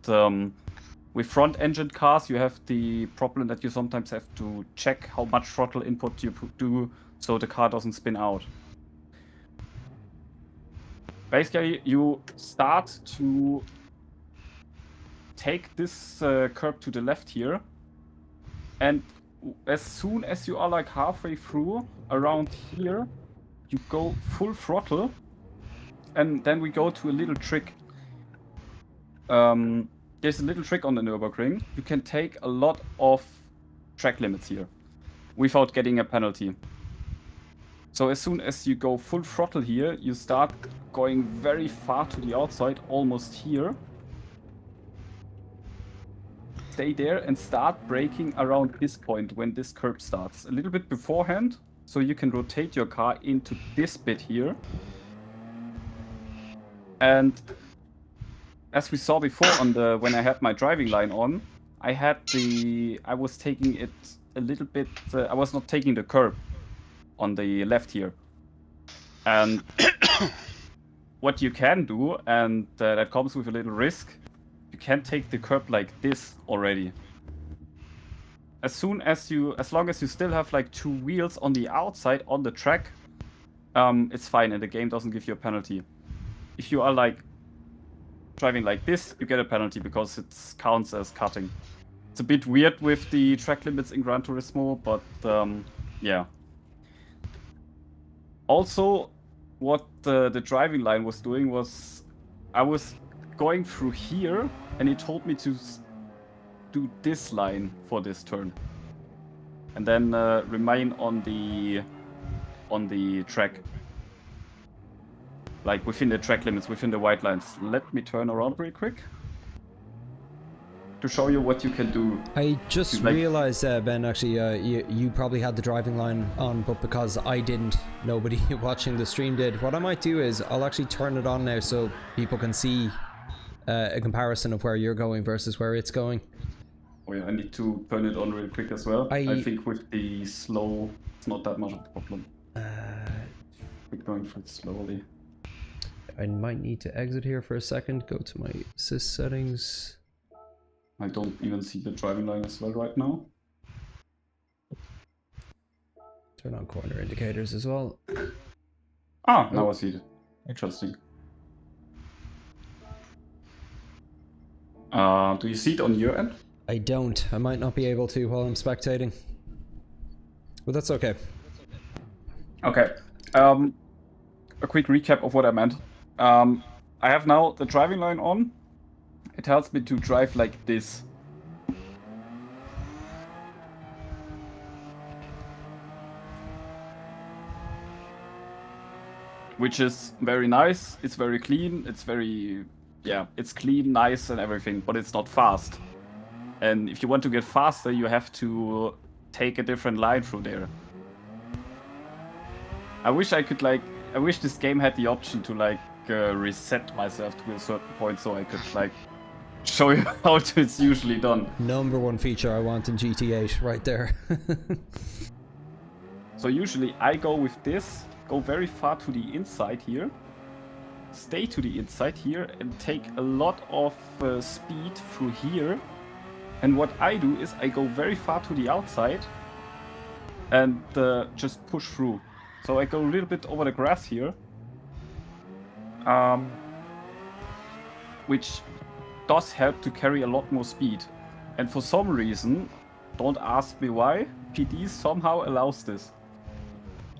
with front-engine cars, you have the problem that you sometimes have to check how much throttle input you do, so the car doesn't spin out. Basically, you start to take this curb to the left here, and as soon as you are like halfway through, around here, you go full throttle, and then we go to a little trick. There's a little trick on the Nurburgring. You can take a lot of track limits here without getting a penalty. So as soon as you go full throttle here, you start going very far to the outside, almost here. Stay there and start braking around this point when this curb starts. A little bit beforehand, so you can rotate your car into this bit here. And as we saw before on the when I had my driving line on, I was taking it a little bit, I was not taking the curb on the left here. And what you can do, and that comes with a little risk, you can take the curb like this already. As long as you still have like 2 wheels on the outside on the track, it's fine and the game doesn't give you a penalty. If you are like driving like this, you get a penalty because it counts as cutting. It's a bit weird with the track limits in Gran Turismo, but yeah. Also, what the driving line was doing was, I was going through here, and it told me to do this line for this turn, and then remain on the track, like within the track limits, within the white lines. Let me turn around real quick to show you what you can do. I just realized, Ben, actually, you probably had the driving line on, but because I didn't, nobody watching the stream did. What I might do is I'll actually turn it on now so people can see a comparison of where you're going versus where it's going. Oh yeah, I need to turn it on real quick as well. I think with the slow, it's not that much of a problem. We're going for it slowly. I might need to exit here for a second, go to my sys settings. I don't even see the driving line as well right now. Turn on corner indicators as well. Ah, now I see it. Interesting. Do you see it on your end? I don't. I might not be able to while I'm spectating. But that's okay. Okay. A quick recap of what I meant. I have now the driving line on. It tells me to drive like this. Which is very nice. It's very clean. It's very... yeah, it's clean, nice and everything, but it's not fast. And if you want to get faster, you have to take a different line through there. I wish I could like... I wish this game had the option to like reset myself to a certain point so I could like show you how it's usually done. Number one feature I want in GT8, right there. So usually I go with this, go very far to the inside here, stay to the inside here, and take a lot of speed through here. And what I do is I go very far to the outside and just push through. So I go a little bit over the grass here, which does help to carry a lot more speed. And for some reason, don't ask me why, PD somehow allows this.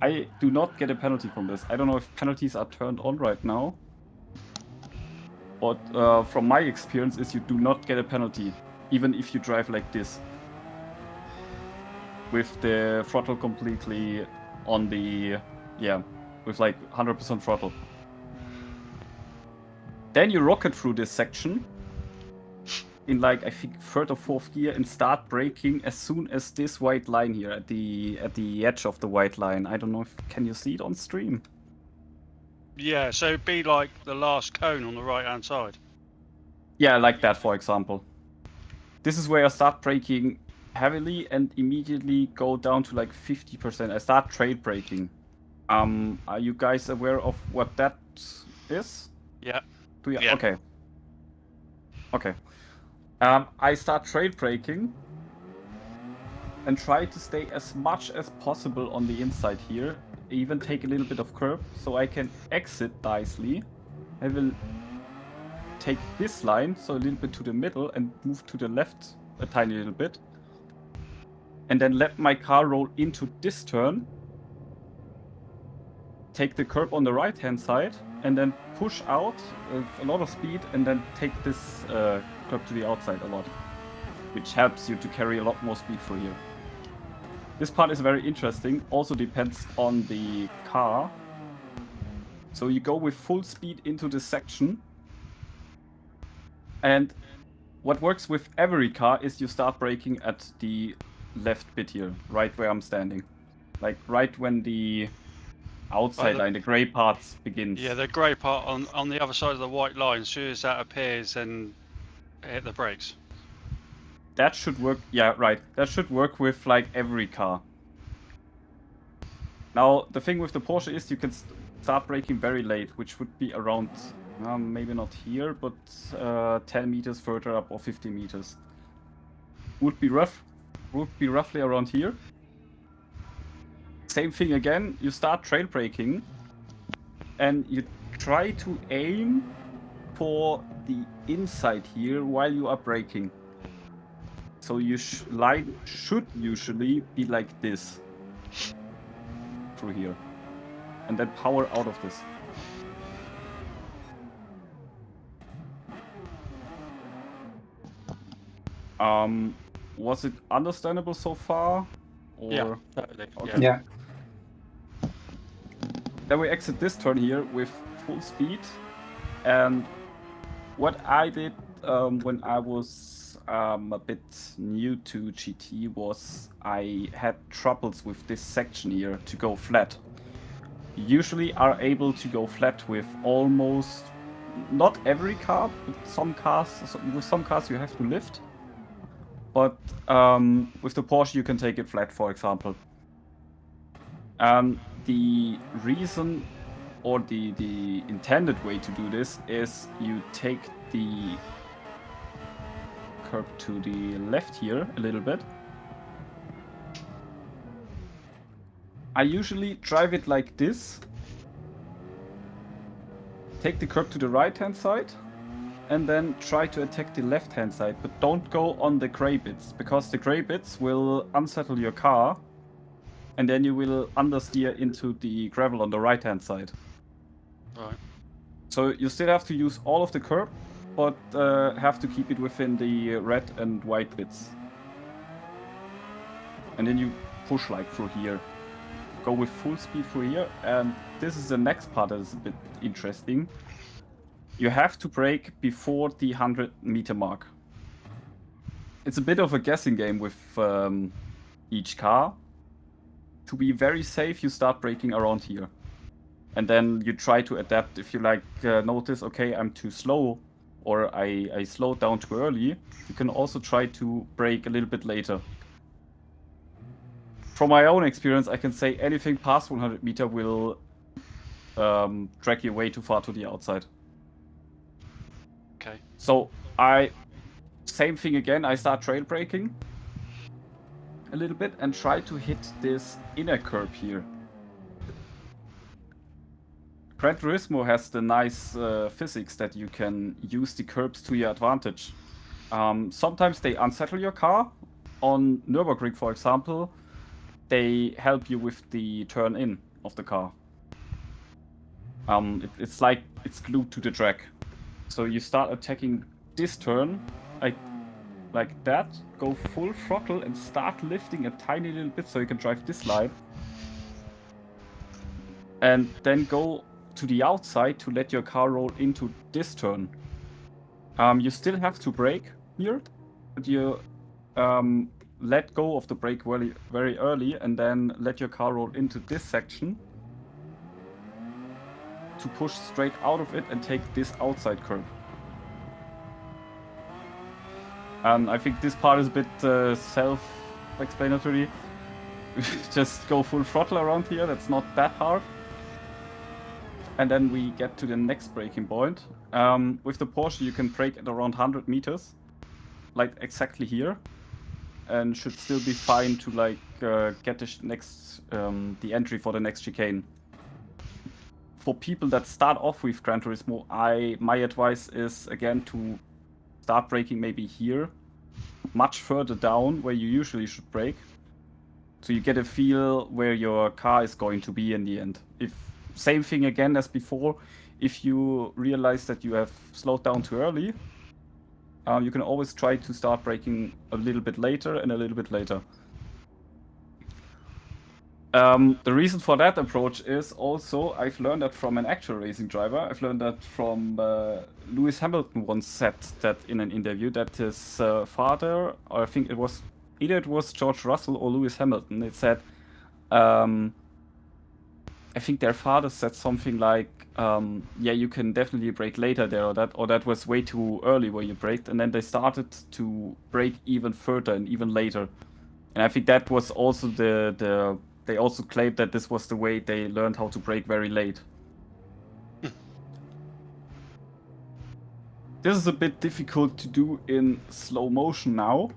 I do not get a penalty from this. I don't know if penalties are turned on right now. But from my experience is you do not get a penalty, even if you drive like this. With the throttle completely on the, with like 100% throttle. Then you rocket through this section in like, I think, 3rd or 4th gear and start braking as soon as this white line here at the edge of the white line. I don't know if, can you see it on stream? Yeah, so it'd be like the last cone on the right hand side. Yeah, like that, for example. This is where I start braking heavily and immediately go down to like 50%. I start trade braking. Are you guys aware of what that is? Yeah. Yeah. Okay. Okay. I start trade braking and try to stay as much as possible on the inside here. Even take a little bit of curb so I can exit nicely. I will take this line, so a little bit to the middle, and move to the left a tiny little bit. And then let my car roll into this turn. Take the curb on the right hand side and then push out with a lot of speed and then take this curb to the outside a lot, which helps you to carry a lot more speed through here. This part is very interesting, also depends on the car. So you go with full speed into this section, and what works with every car is you start braking at the left bit here, right where I'm standing. Like right when the outside line, the grey part begins. Yeah, the grey part on the other side of the white line, as soon as that appears, then hit the brakes. That should work, yeah, right. That should work with like every car. Now, the thing with the Porsche is you can start braking very late, which would be around, maybe not here, but 10 meters further up or 50 meters. Would be roughly around here. Same thing again, you start trail braking and you try to aim for the inside here while you are braking. So your line should usually be like this through here, and then power out of this. Was it understandable so far? Or... Yeah, totally. Okay. Yeah. Then we exit this turn here with full speed, and what I did when I was a bit new to GT was I had troubles with this section here to go flat. You usually are able to go flat with almost, not every car, but some cars. With some cars you have to lift, but with the Porsche you can take it flat, for example. The reason or the intended way to do this is you take the curb to the left here a little bit. I usually drive it like this. Take the curb to the right hand side and then try to attack the left hand side, but don't go on the grey bits, because the grey bits will unsettle your car and then you will understeer into the gravel on the right hand side. Right. So you still have to use all of the curb, but have to keep it within the red and white bits. And then you push like through here. Go with full speed through here, and this is the next part that is a bit interesting. You have to brake before the 100-meter mark. It's a bit of a guessing game with each car. To be very safe, you start braking around here. And then you try to adapt if you like notice, okay, I'm too slow or I slowed down too early, you can also try to brake a little bit later. From my own experience, I can say anything past 100 meter will drag you way too far to the outside. Okay. So same thing again, I start trail braking a little bit and try to hit this inner curb here. Gran Turismo has the nice physics that you can use the curbs to your advantage. Sometimes they unsettle your car. On Nurburgring, for example, they help you with the turn in of the car. It's like it's glued to the track. So you start attacking this turn, like that, go full throttle and start lifting a tiny little bit so you can drive this line. And then go to the outside to let your car roll into this turn. You still have to brake here, but you let go of the brake very, very early and then let your car roll into this section to push straight out of it and take this outside curb. I think this part is a bit self-explanatory. Just go full throttle around here, that's not that hard. And then we get to the next braking point. With the Porsche you can brake at around 100 meters, like exactly here, and should still be fine to like get the entry for the next chicane. For people that start off with Gran Turismo, my advice is again to start braking maybe here, much further down where you usually should brake, so you get a feel where your car is going to be in the end. Same thing again as before, if you realize that you have slowed down too early, you can always try to start braking a little bit later and a little bit later. The reason for that approach is also, I've learned that from an actual racing driver. I've learned that from Lewis Hamilton once said that in an interview that his father, or I think either it was George Russell or Lewis Hamilton, it said, I think their father said something like, yeah, you can definitely brake later there, or that was way too early where you braked, and then they started to brake even further and even later. And I think that was also they also claimed that this was the way they learned how to brake very late. This is a bit difficult to do in slow motion now.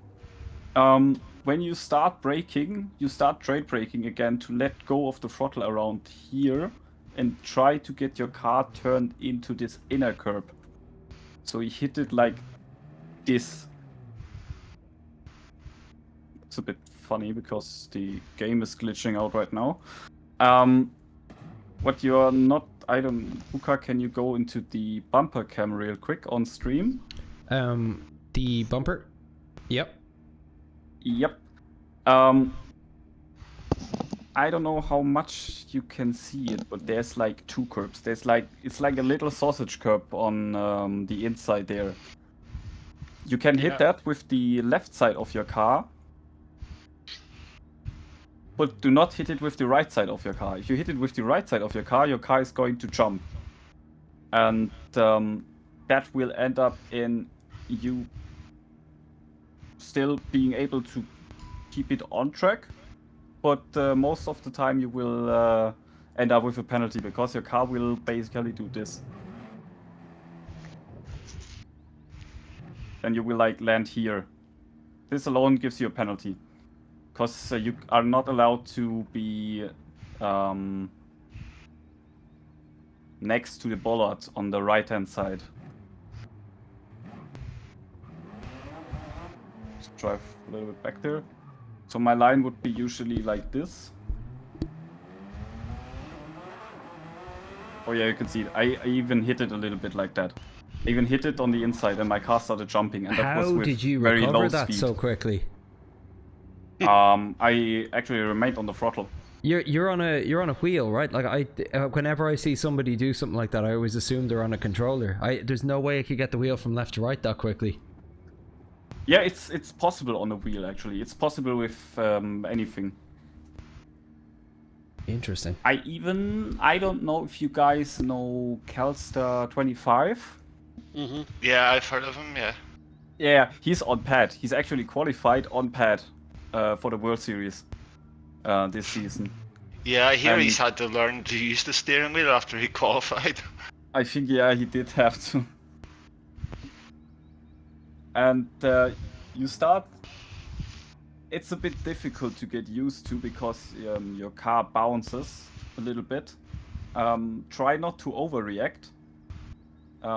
When you start braking, you start trail braking again to let go of the throttle around here and try to get your car turned into this inner curb. So you hit it like this. It's a bit funny because the game is glitching out right now. What you're not, Buka, can you go into the bumper cam real quick on stream? The bumper? Yep. Yep. I don't know how much you can see it, but there's like two curbs. It's like a little sausage curb on the inside there. You can hit that with the left side of your car, but do not hit it with the right side of your car. If you hit it with the right side of your car is going to jump. And that will end up in you still being able to keep it on track, but most of the time you will end up with a penalty because your car will basically do this. And you will like land here. This alone gives you a penalty because you are not allowed to be next to the bollard on the right hand side. Let's drive a little bit back there. So my line would be usually like this. Oh yeah, you can see it. I even hit it a little bit like that. I even hit it on the inside and my car started jumping, and that was with did you very recover low that speed. so quickly? I actually remained on the throttle. You're on a wheel, right? Like whenever I see somebody do something like that, I always assume they're on a controller. There's no way I could get the wheel from left to right that quickly. Yeah, it's possible on the wheel actually. It's possible with anything. Interesting. I don't know if you guys know Calstar 25. Yeah, I've heard of him. Yeah. Yeah, he's on pad. He's actually qualified on pad for the World Series this season. Yeah, I hear And he's had to learn to use the steering wheel after he qualified. I think, yeah, he did have to. And you start... It's a bit difficult to get used to because your car bounces a little bit. Try not to overreact.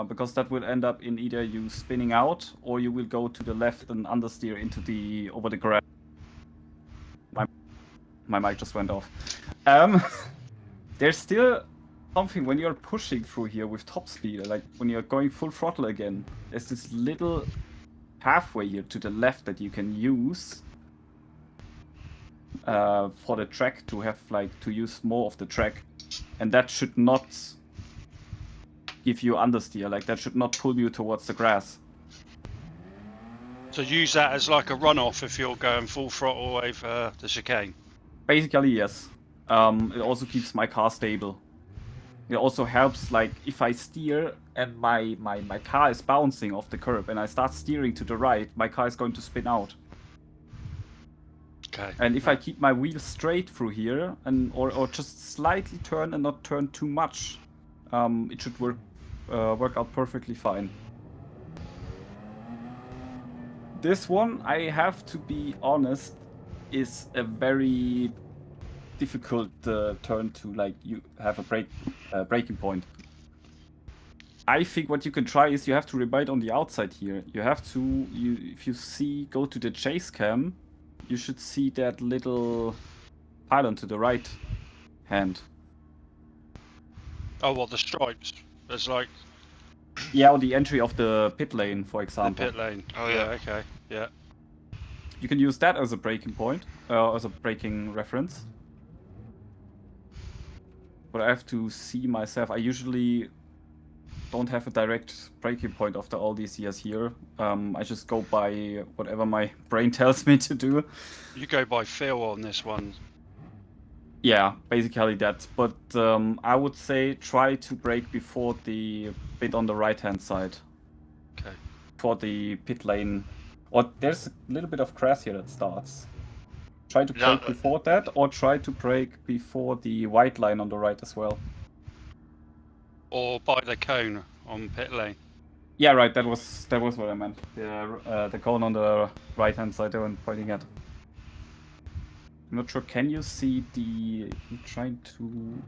Because that will end up in either you spinning out or you will go to the left and understeer into over the grass. My mic just went off. There's still something when you're pushing through here with top speed, like when you're going full throttle again. There's this little pathway here to the left that you can use for the track to have to use more of the track, and that should not give you understeer, like that should not pull you towards the grass. So use that as like a runoff if you're going full throttle over the chicane. Basically, yes. It also keeps my car stable. It also helps, like, if I steer and my car is bouncing off the curb and I start steering to the right, my car is going to spin out. Okay. And if I keep my wheel straight through here and or just slightly turn and not turn too much, it should work out perfectly fine. This one, I have to be honest, is a very difficult turn to, like, you have a braking point. I think what you can try is you have to remind on the outside here. You have to, if you go to the chase cam, you should see that little pylon to the right hand. Oh, what, the stripes? There's like... Yeah, on the entry of the pit lane, for example. The pit lane. Oh yeah. Okay. Yeah. You can use that as a braking point, as a braking reference. But I have to see myself. I usually don't have a direct braking point after all these years here. I just go by whatever my brain tells me to do. You go by feel on this one. Yeah, basically that. But I would say try to brake before the bit on the right-hand side. Okay. For the pit lane. Or there's a little bit of grass here that starts. Try to brake before that, or try to brake before the white line on the right as well. Or by the cone on pit lane. Yeah, right. That was what I meant. The cone on the right-hand side that I'm pointing at. I'm not sure. Can you see the? I'm trying to.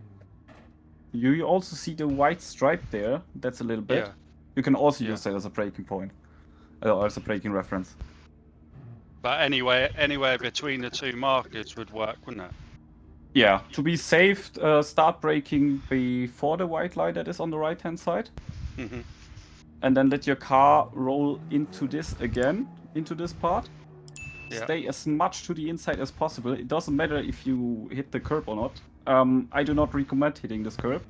You also see the white stripe there. That's a little bit. Yeah. You can also use that as a braking point, or as a braking reference. But anywhere between the two markers would work, wouldn't it? Yeah. To be safe, start braking before the white line that is on the right-hand side. Mm-hmm. And then let your car roll into this again, into this part. Yeah. Stay as much to the inside as possible. It doesn't matter if you hit the curb or not. I do not recommend hitting this curb,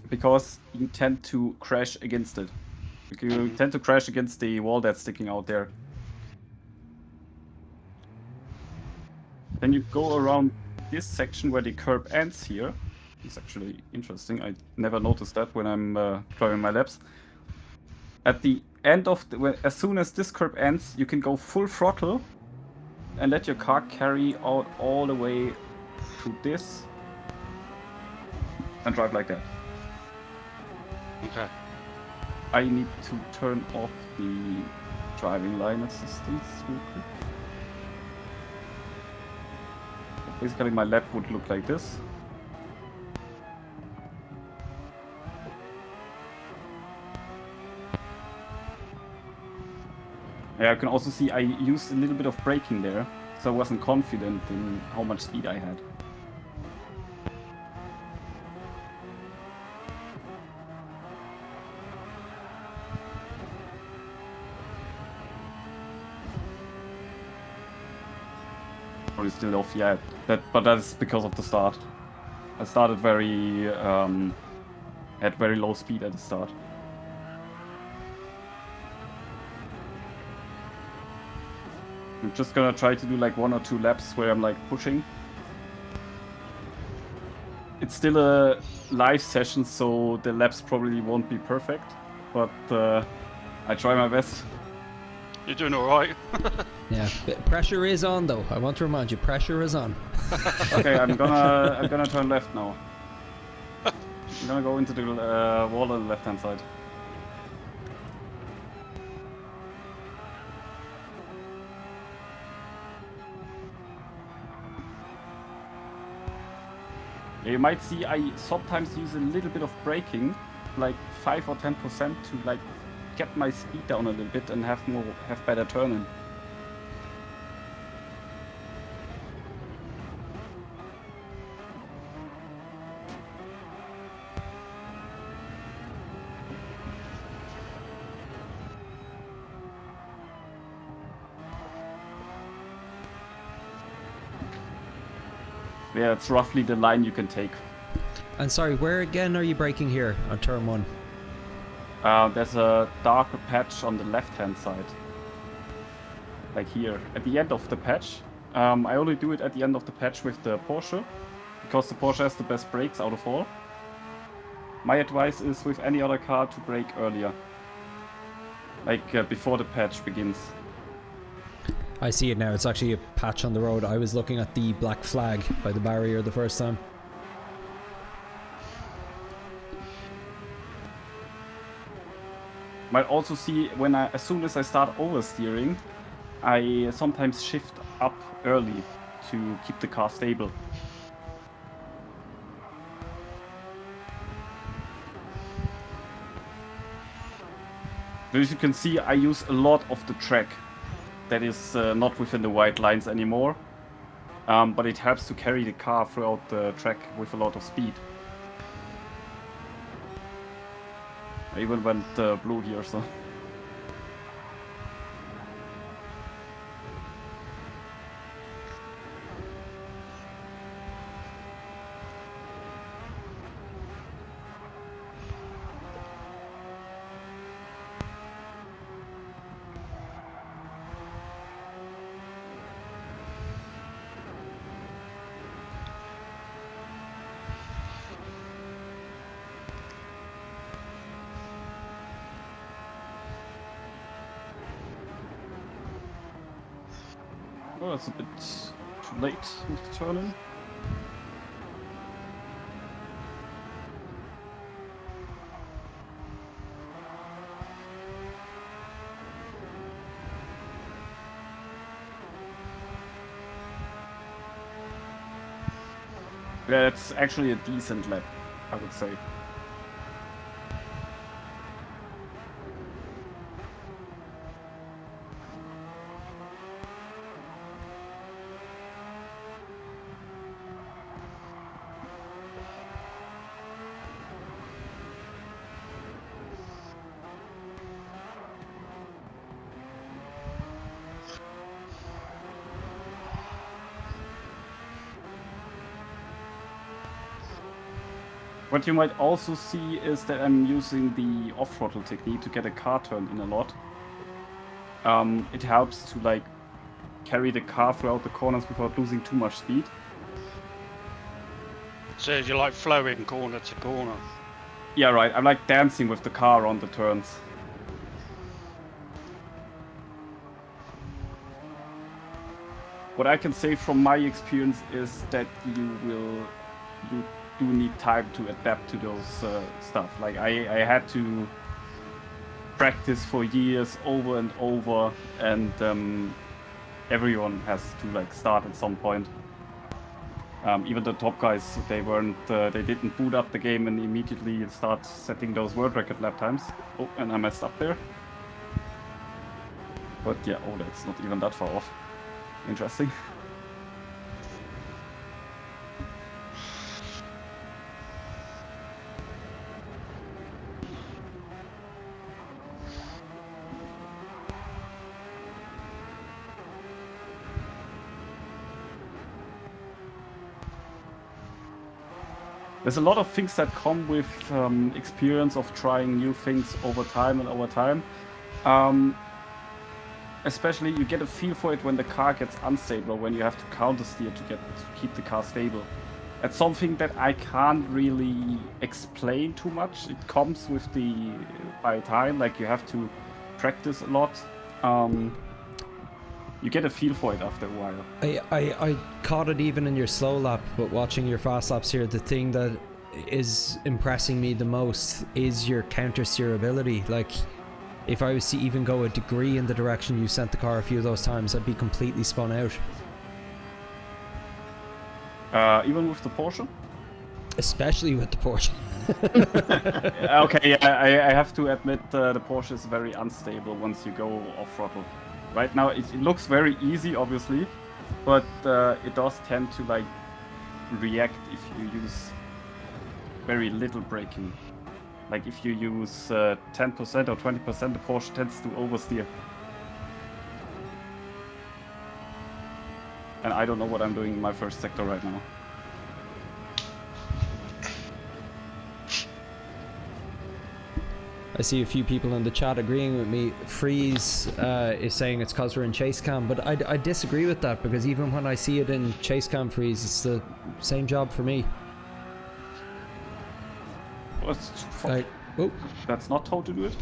because you tend to crash against it. You tend to crash against the wall that's sticking out there. Then you go around this section where the curb ends here. It's actually interesting. I never noticed that when I'm driving my laps. At the end of as soon as this curb ends, you can go full throttle and let your car carry out all the way to this and drive like that. Okay. I need to turn off the driving line assistance real quick. Basically, my lap would look like this. Yeah, you can also see I used a little bit of braking there, so I wasn't confident in how much speed I had. Probably still off, yeah. But that's because of the start. I started had very low speed at the start. I'm just gonna try to do like 1 or 2 laps where I'm like pushing. it's still a live session, so the laps probably won't be perfect, but I try my best. You're doing all right. Yeah, pressure is on though. I want to remind you, pressure is on. Okay, I'm gonna turn left now. I'm gonna go into the wall on the left-hand side. You might see I sometimes use a little bit of braking, like 5 or 10% to like get my speed down a little bit and have better turning. Yeah, it's roughly the line you can take. And sorry, where again are you braking here on turn 1? There's a darker patch on the left-hand side. Like here, at the end of the patch. I only do it at the end of the patch with the Porsche, because the Porsche has the best brakes out of all. My advice is with any other car to brake earlier. Like before the patch begins. I see it now. It's actually a patch on the road. I was looking at the black flag by the barrier the first time. Might also see when as soon as I start oversteering, I sometimes shift up early to keep the car stable. But as you can see, I use a lot of the track that is not within the white lines anymore, but it helps to carry the car throughout the track with a lot of speed. I even went blue here, so. Oh, that's a bit too late with the turn-in. Yeah, it's actually a decent lap, I would say. What you might also see is that I'm using the off-throttle technique to get a car turned in a lot. It helps to like carry the car throughout the corners without losing too much speed. So you're like flowing corner to corner. Yeah, right. I'm like dancing with the car on the turns. What I can say from my experience is that you do need time to adapt to those stuff. Like I had to practice for years over and over, and everyone has to like start at some point. Even the top guys, they didn't boot up the game and immediately start setting those world record lap times. Oh, and I messed up there. But yeah, oh, that's not even that far off. Interesting. There's a lot of things that come with experience of trying new things over time and over time. Especially you get a feel for it when the car gets unstable, or when you have to counter steer to keep the car stable. That's something that I can't really explain too much. It comes with by time, like you have to practice a lot. You get a feel for it after a while. I caught it even in your slow lap, but watching your fast laps here, the thing that is impressing me the most is your counter steer ability. Like, if I was to even go a degree in the direction you sent the car a few of those times, I'd be completely spun out. Even with the Porsche? Especially with the Porsche. Okay, yeah, I have to admit the Porsche is very unstable once you go off throttle. Right now it looks very easy, obviously, but it does tend to like react if you use very little braking. Like if you use 10% or 20%, the Porsche tends to oversteer. And I don't know what I'm doing in my first sector right now. I see a few people in the chat agreeing with me. Freeze is saying it's because we're in chase cam, but I disagree with that, because even when I see it in chase cam freeze, it's the same job for me. That's not how to do it.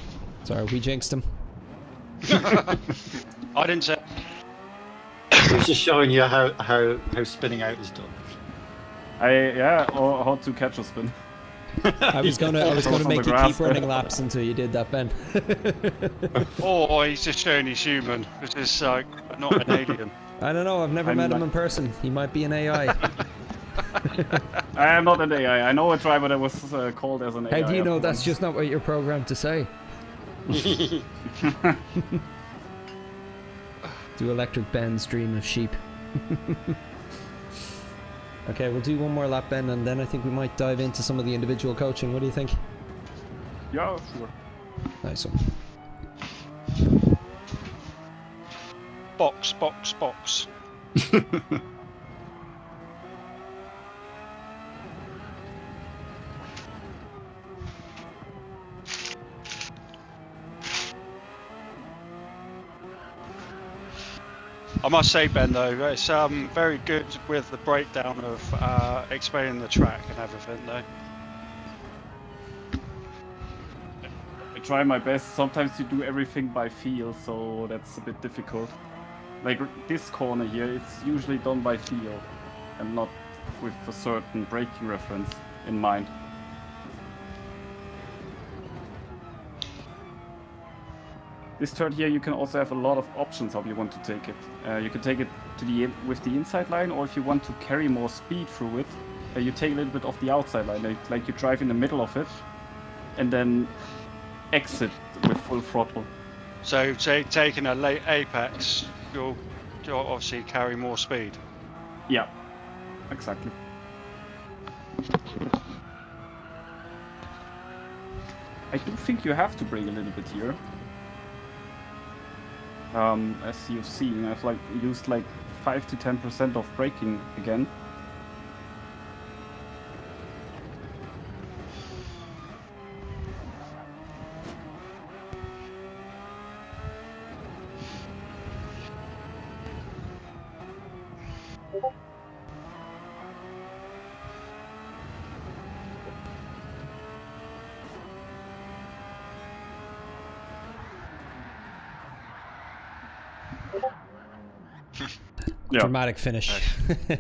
Sorry, we jinxed him. I didn't say. I was just showing you how spinning out is done. Or how to catch a spin. I was gonna make you keep running laps until you did that, Ben. Or he's just showing he's human, which is not an alien. I don't know, I've never met him in person. He might be an AI. I am not an AI. I know a driver that was called as an AI. How do you know that's just not what you're programmed to say? Do Electric Ben's dream of sheep. Okay, we'll do one more lap, Ben, and then I think we might dive into some of the individual coaching. What do you think? Yeah, sure. Nice one. Box. I must say, Ben, though, it's very good with the breakdown of explaining the track and everything, though. I try my best. Sometimes you do everything by feel, so that's a bit difficult. Like this corner here, it's usually done by feel and not with a certain braking reference in mind. This turn here, you can also have a lot of options how you want to take it. You can take it to with the inside line, or if you want to carry more speed through it, you take a little bit off the outside line. Like you drive in the middle of it, and then exit with full throttle. So, taking a late apex, you'll obviously carry more speed. Yeah, exactly. I do think you have to brake a little bit here. As you've seen, I've used 5 to 10% of braking again. Yeah. Dramatic finish.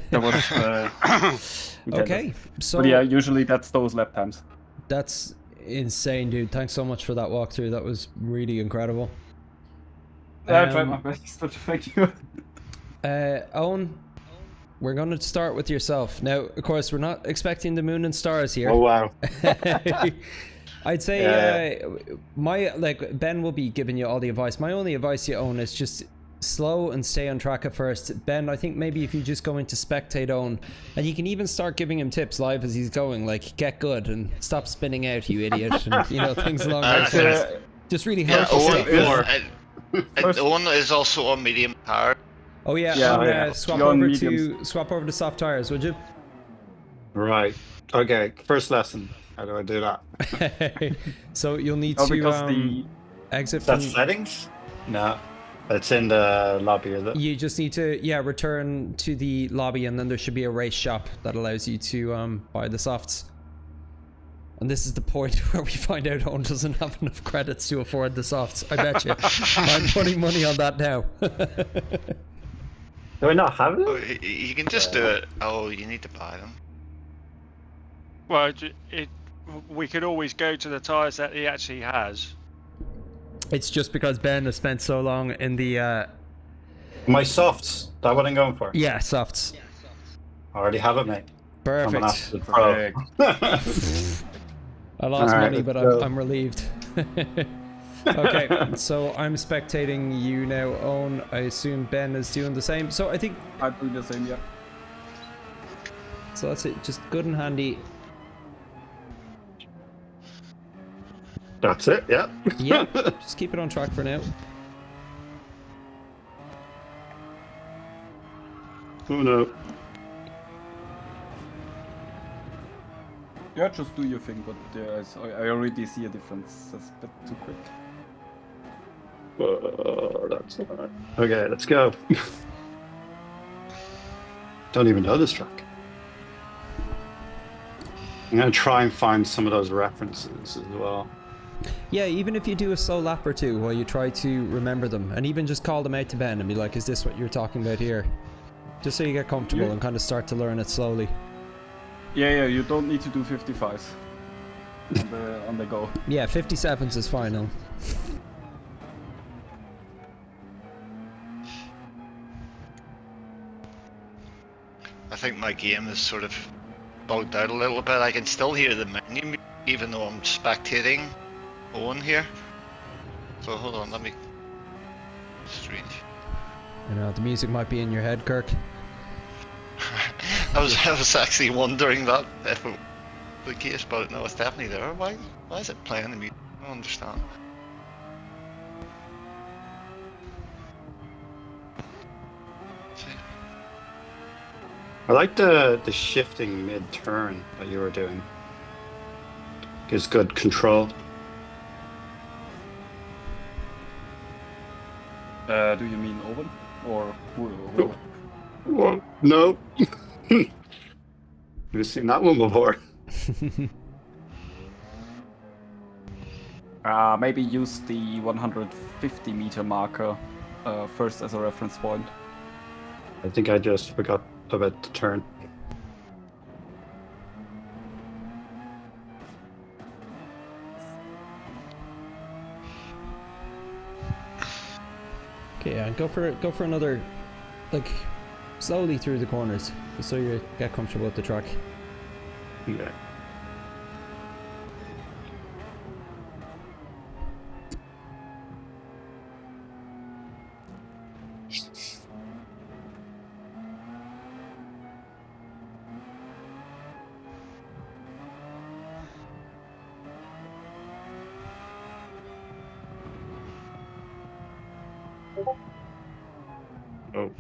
That was okay. So but yeah, usually that's those lap times. That's insane, dude. Thanks so much for that walkthrough. That was really incredible. I tried my best. Thank you. Owen, we're going to start with yourself. Now, of course, we're not expecting the moon and stars here. Oh wow. I'd say Ben will be giving you all the advice. My only advice to you, Owen, is just slow and stay on track at first. Ben, I think maybe if you just go into spectate Owen, and you can even start giving him tips live as he's going, like get good and stop spinning out, you idiot, and things along those lines. Just really help yourself. Owen is also on medium power. Oh yeah. Swap over to soft tires, would you? Right. Okay. First lesson. How do I do that? So you'll need to exit from from settings. No. It's in the lobby, is it? You just need to, return to the lobby, and then there should be a race shop that allows you to buy the softs. And this is the point where we find out Owen doesn't have enough credits to afford the softs. I bet you. I'm putting money on that now. Do I not have them? Oh, you can just do it. Oh, you need to buy them. Well, we could always go to the tyres that he actually has. It's just because Ben has spent so long in the... My softs. That what I'm going for? Yeah, softs. I already have it, mate. Perfect. I'm an absolute pro. I lost All right, money, but let's go. I'm relieved. Okay, so I'm spectating you now, Owen. I assume Ben is doing the same. So I think... I do the same, yeah. So that's it. Just good and handy. That's it, yeah. Yeah, just keep it on track for now. Oh no. Yeah, just do your thing, but I already see a difference. That's a bit too quick. That's alright. Okay, let's go. Don't even know this truck. I'm gonna try and find some of those references as well. Yeah, even if you do a slow lap or two while you try to remember them, and even just call them out to Ben and be like, is this what you're talking about here? Just so you get comfortable and kind of start to learn it slowly. Yeah, you don't need to do 55s on the go. Yeah, 57s is final. I think my game is sort of bugged out a little bit. I can still hear the menu even though I'm spectating Owen here. So hold on, let me... Strange. I know, the music might be in your head, Kirk. I was actually wondering that if it was the case, but no, it's definitely there. Why is it playing the music? I don't understand. I like the shifting mid-turn that you were doing. Gives good control. Do you mean Owen? Or who? What? No. You've seen that one before. Maybe use the 150 meter marker first as a reference point. I think I just forgot about the turn. Okay, yeah, go for another, like, slowly through the corners, just so you get comfortable with the track. Yeah. Oh.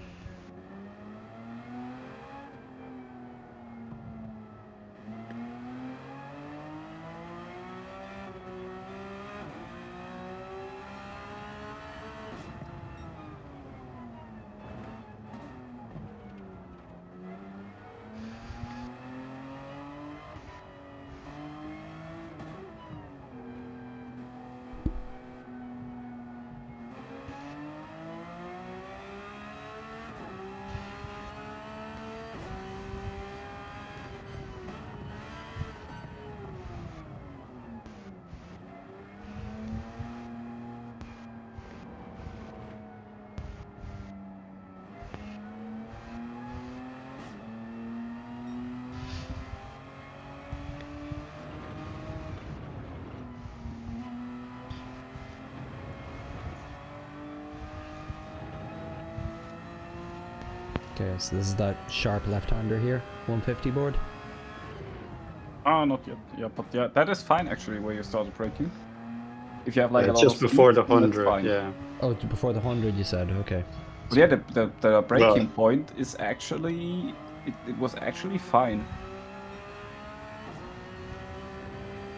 Okay, so this is that sharp left-hander here, 150 board. Oh, not yet. Yeah, but yeah, that is fine actually where you started braking. If you have like a lot just of before speed, the 100, yeah. Oh, before the 100 you said, okay. But yeah, the braking point is actually... It was actually fine.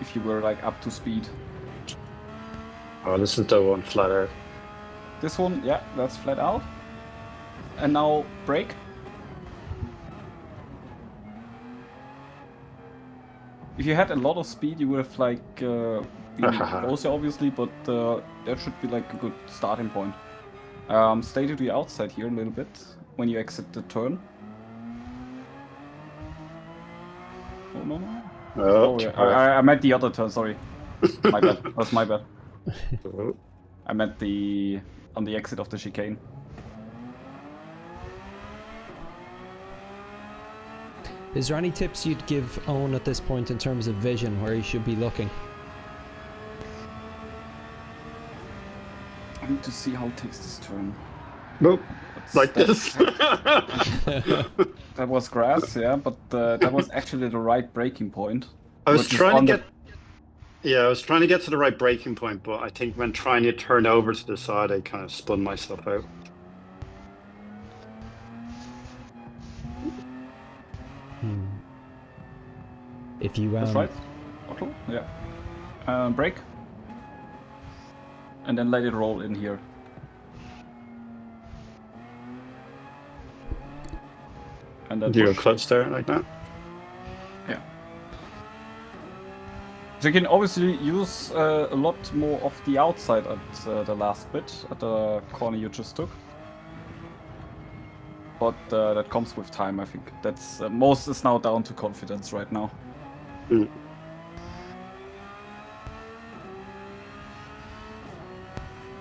If you were like up to speed. Oh, this is the one flat out. This one, yeah, that's flat out. And now brake. If you had a lot of speed, you would have like been closer, obviously, but that should be like a good starting point. Stay to the outside here a little bit when you exit the turn. Oh no no! Oh, yeah. I meant the other turn. Sorry, my bad. That's my bad. I meant on the exit of the chicane. Is there any tips you'd give Owen at this point in terms of vision, where he should be looking? I need to see how it takes this turn. Nope. Like this. That was grass, yeah, but that was actually the right braking point. I was trying to get... Yeah, I was trying to get to the right braking point, but I think when trying to turn over to the side, I kind of spun myself out. If you That's right. Auto, yeah. Brake. And then let it roll in here. And then do a clutch there like that. Yeah. So you can obviously use a lot more of the outside at the last bit, at the corner you just took. But that comes with time, I think. That's most is now down to confidence right now. Mm.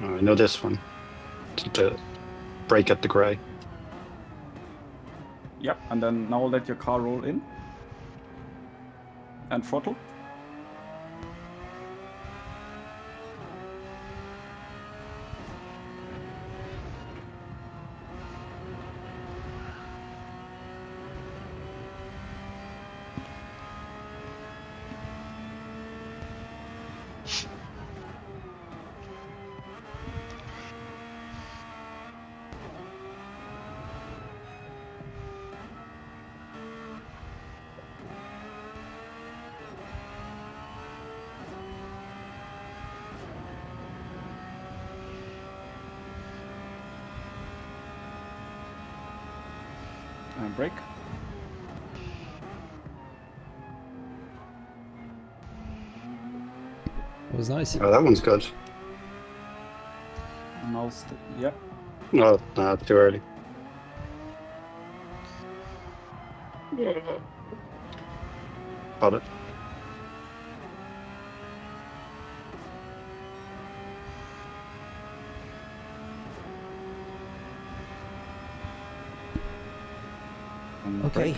Oh, I know this one. To brake at the grey. Yep, and then now let your car roll in. And throttle. And brake. It was nice. Oh, that one's good. Now, yeah. No, no, too early. Got it. Okay,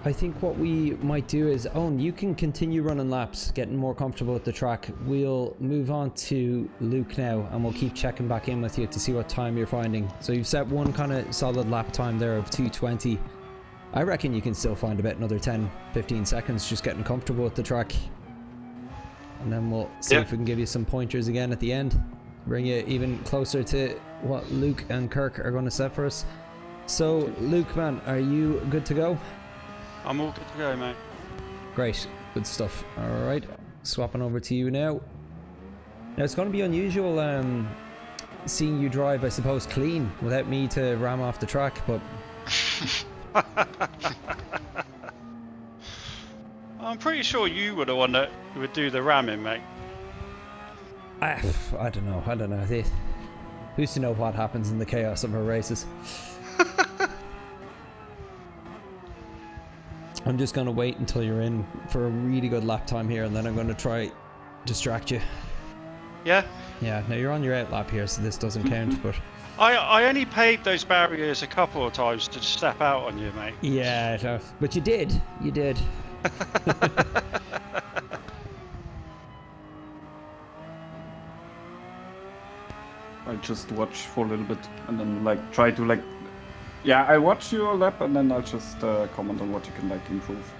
I think what we might do is, Owen, you can continue running laps, getting more comfortable with the track. We'll move on to Luke now, and we'll keep checking back in with you to see what time you're finding. So you've set one kind of solid lap time there of 2:20. I reckon you can still find about another 10-15 seconds just getting comfortable with the track. And then we'll see if we can give you some pointers again at the end. Bring you even closer to what Luke and Kirk are going to set for us. So, Luke, man, are you good to go? I'm all good to go, mate. Great, good stuff. All right, swapping over to you now. Now, it's going to be unusual seeing you drive, I suppose, clean without me to ram off the track, but... I'm pretty sure you were the one that would do the ramming, mate. I don't know. Who's to know what happens in the chaos of our races? I'm just going to wait until you're in for a really good lap time here, and then I'm going to try distract you. Yeah? Yeah, now you're on your out lap here, so this doesn't count, but... I only paid those barriers a couple of times to step out on you, mate. Yeah, but you did. You did. I just watch for a little bit and then like try to like... Yeah, I watch your lap and then I'll just comment on what you can like improve.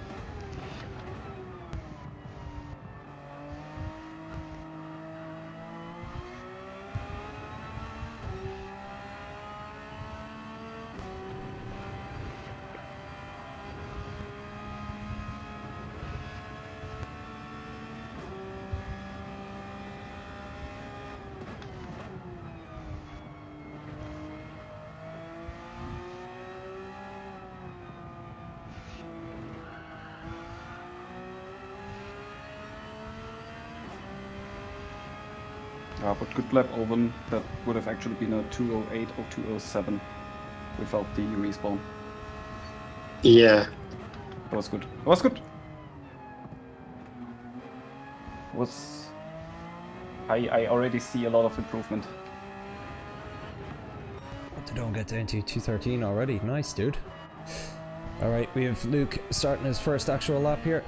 But good lap Owen, that would have actually been a 208 or 207 without the respawn. Yeah. That was good. That was good. I already see a lot of improvement. They don't get down to 213 already. Nice, dude. Alright, we have Luke starting his first actual lap here.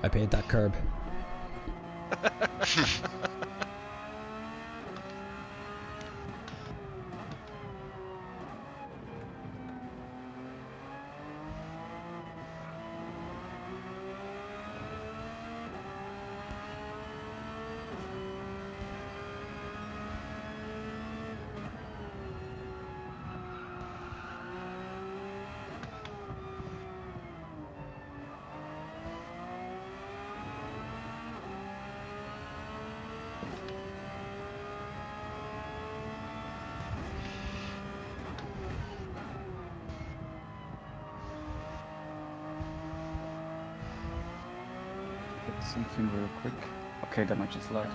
I paid that curb. Something real quick. Okay, then I just lied.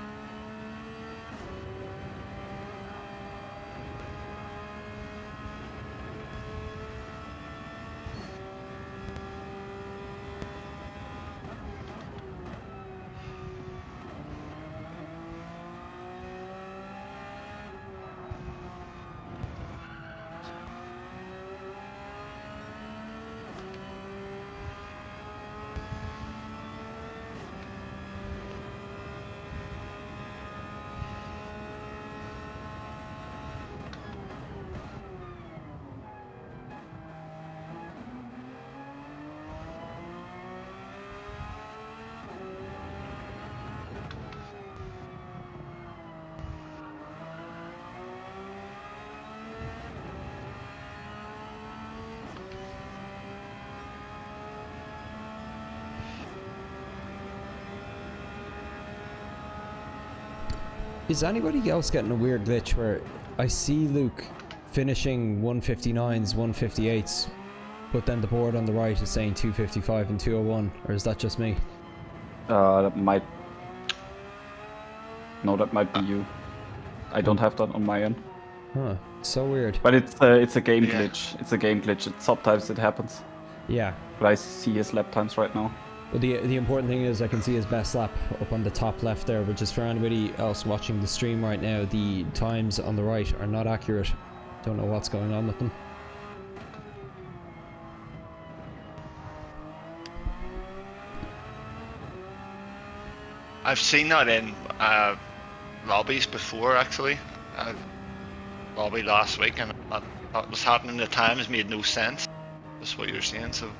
Is anybody else getting a weird glitch where I see Luke finishing 159s, 158s, but then the board on the right is saying 255 and 201, or is that just me? That might... No, that might be you. I don't have that on my end. Huh, so weird. But it's a game glitch. It's a game glitch. Sometimes it happens. Yeah. But I see his lap times right now. But the important thing is I can see his best lap up on the top left there, which is for anybody else watching the stream right now, the times on the right are not accurate. Don't know what's going on with them. I've seen that in lobbies before, actually. Lobby last week, and what was happening at the times made no sense. That's what you're saying, so.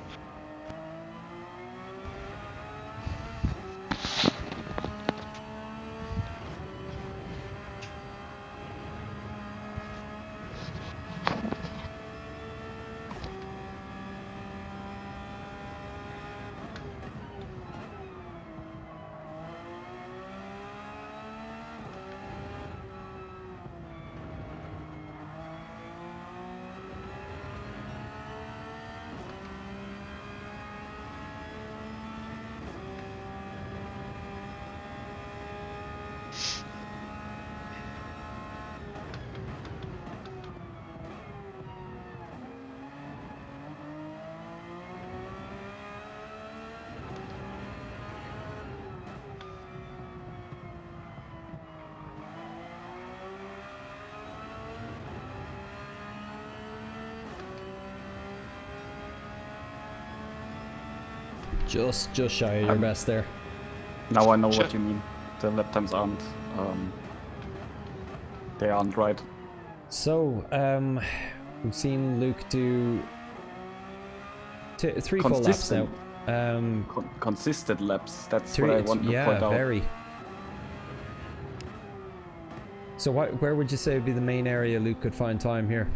Just shy of your best there. Now I know what you mean. The lap times aren't, they aren't right. So, we've seen Luke do 3 full laps now. Consistent laps, that's what I want to point out. Yeah, very. So where would you say would be the main area Luke could find time here?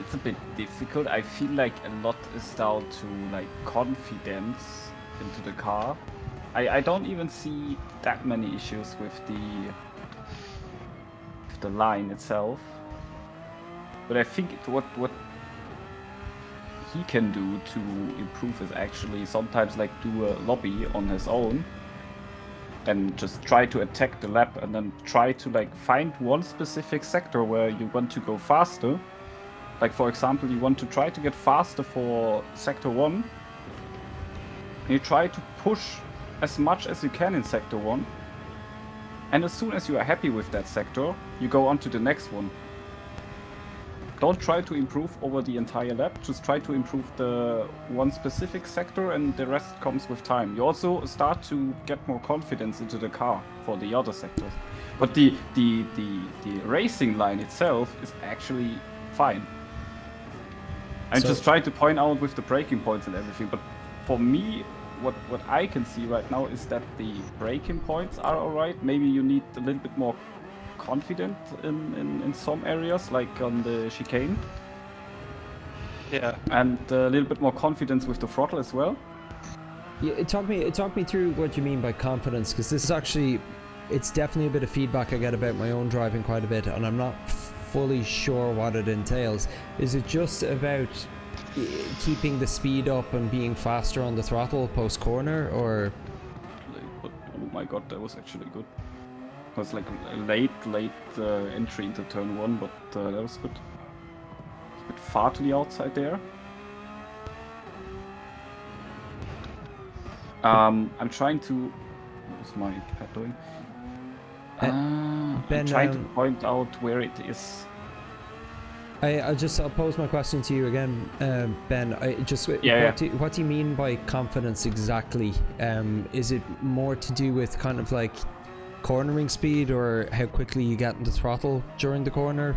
It's a bit difficult. I feel like a lot is down to like confidence into the car. I don't even see that many issues with the line itself. But I think what he can do to improve is actually sometimes like do a lobby on his own and just try to attack the lap and then try to like find one specific sector where you want to go faster. Like for example, you want to try to get faster for sector 1. And you try to push as much as you can in sector 1. And as soon as you are happy with that sector, you go on to the next one. Don't try to improve over the entire lap, just try to improve the one specific sector and the rest comes with time. You also start to get more confidence into the car for the other sectors. But the racing line itself is actually fine. I'm just trying to point out with the braking points and everything, but for me, what I can see right now is that the braking points are alright. Maybe you need a little bit more confident in some areas, like on the chicane. Yeah. And a little bit more confidence with the throttle as well. Yeah, talk me through what you mean by confidence, because this is actually, it's definitely a bit of feedback I get about my own driving quite a bit, and I'm not fully sure what it entails. Is it just about keeping the speed up and being faster on the throttle post corner, or? Oh my god, that was actually good. It was like a late entry into turn 1, but that was good. It's a bit far to the outside there. I'm trying to. What's my pad doing? Ben, I'm trying to point out where it is. I'll pose my question to you again, Ben. What do you mean by confidence exactly? Is it more to do with kind of like cornering speed, or how quickly you get in the throttle during the corner?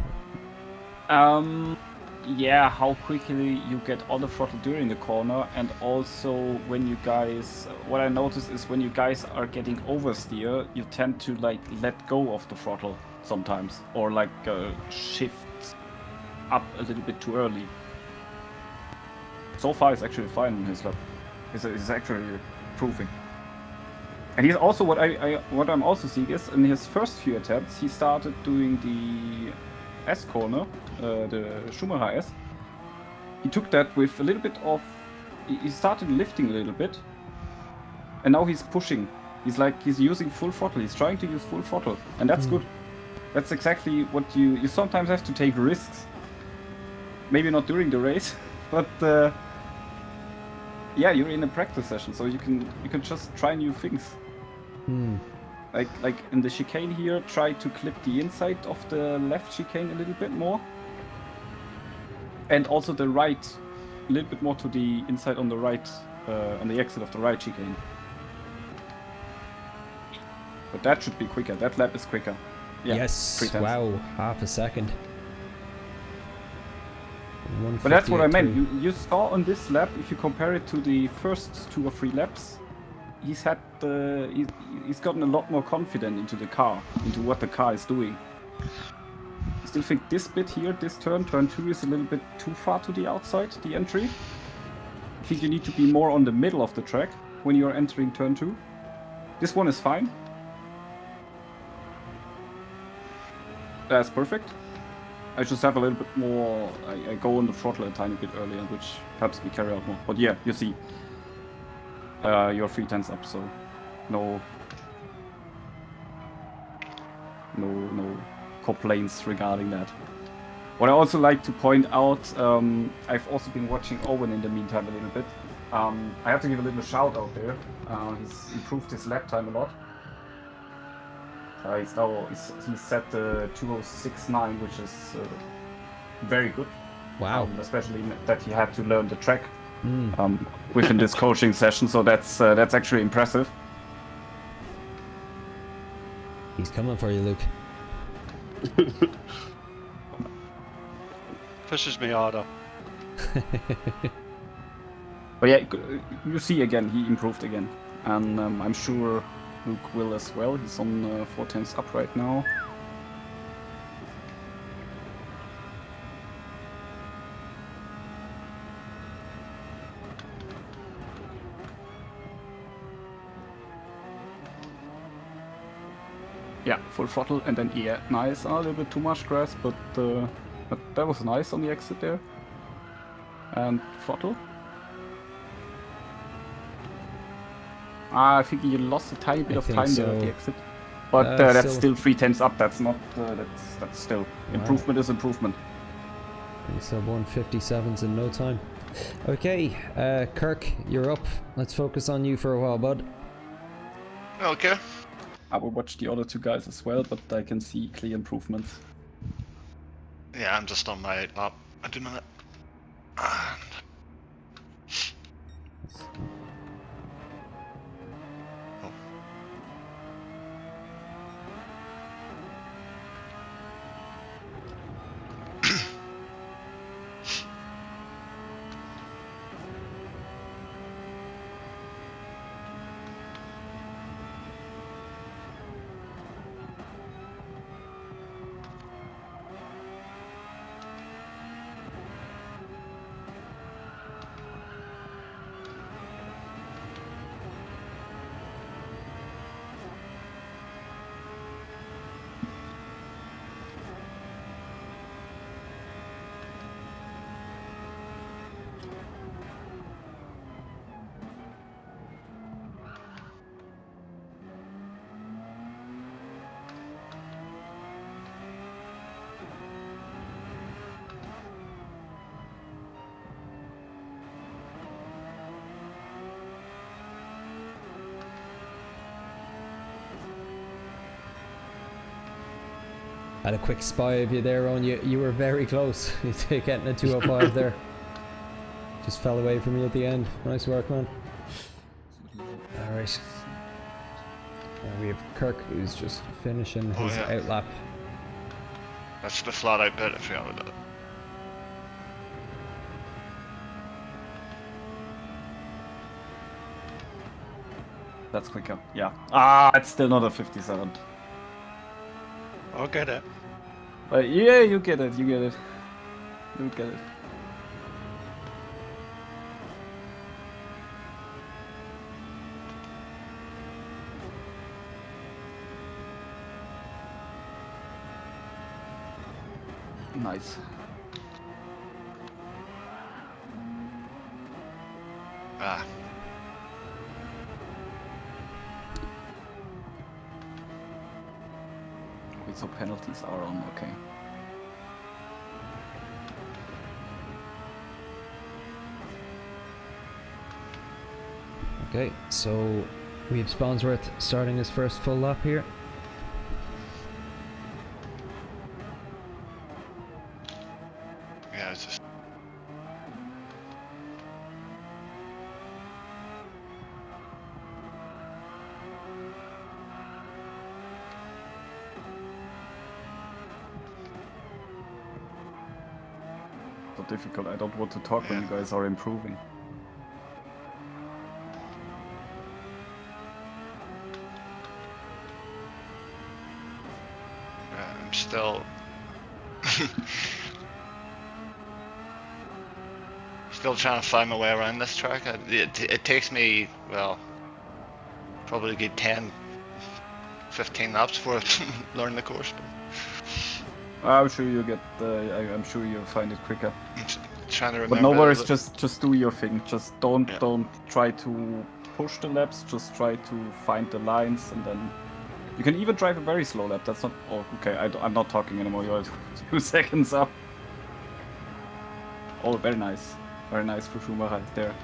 Yeah, how quickly you get on the throttle during the corner, and also when you guys, what I noticed is when you guys are getting oversteer, you tend to like let go of the throttle sometimes, or like shift up a little bit too early. So far it's actually fine in his lap. It's actually improving. And he's also, what I'm also seeing is, in his first few attempts, he started doing the S corner, the Schumacher S. He took that with a little bit of, he started lifting a little bit, and now he's pushing. He's using full throttle. He's trying to use full throttle, and that's good. That's exactly what you sometimes have to take risks. maybe not during the race, but yeah, you're in a practice session, so you can just try new things. Like in the chicane here, try to clip the inside of the left chicane a little bit more, and also the right, a little bit more to the inside on the right, on the exit of the right chicane. But that should be quicker. That lap is quicker. Yeah, yes. Wow, half a second. But that's what I meant. You saw on this lap, if you compare it to the first 2 or 3 laps, he's gotten a lot more confident into the car, into what the car is doing. I still think this bit here, this turn 2, is a little bit too far to the outside, the entry. I think you need to be more on the middle of the track when you're entering turn 2. This one is fine. That's perfect. I just have a little bit more, I go on the throttle a tiny bit earlier, which helps me carry out more. But yeah, you see, you're 3 tenths up, so no complaints regarding that. What I also like to point out, I've also been watching Owen in the meantime a little bit. I have to give a little shout out there. He's improved his lap time a lot. He's set 2:06.9, which is very good. Wow! Especially that he had to learn the track within this coaching session, so that's actually impressive. He's coming for you, Luke. Pushes me harder. But yeah, you see again, he improved again, and I'm sure Luke will as well. He's on 4 tenths up right now. Yeah, full throttle, and then yeah, nice. A little bit too much grass, but that was nice on the exit there. And throttle. I think you lost a tiny bit of time there at the exit, but that's still 3 tenths up. That's not. That's still improvement is improvement. So 157's in no time. Okay, Kirk, you're up. Let's focus on you for a while, bud. Okay. I will watch the other 2 guys as well, but I can see clear improvements. Yeah, I'm just on my lap at the minute. Had a quick spy of you there, Owen. You were very close to getting a 205 there. Just fell away from you at the end. Nice work, man. Alright. We have Kirk, who's just finishing his outlap. That's the flat out bit, I forgot about that. That's quicker, yeah. It's still not a 57. I'll get it. Yeah, you get it, you get it. You get it. Nice. Wait, so penalties are on, okay. Okay, so we have Spawnsworth starting his first full lap here. Yeah, it's just. So difficult. I don't want to talk when you guys are improving. I'm still. Still trying to find my way around this track. It takes me, well, probably a good 10, 15 laps before I learn the course. But I'm sure you get. I'm sure you'll find it quicker. I'm trying to remember. But no worries. Just do your thing. Just don't try to push the laps. Just try to find the lines, and then you can even drive a very slow lap. That's not. Oh, okay. I'm not talking anymore. You're 2 seconds up. Oh, very nice. Very nice for Schumacher right there.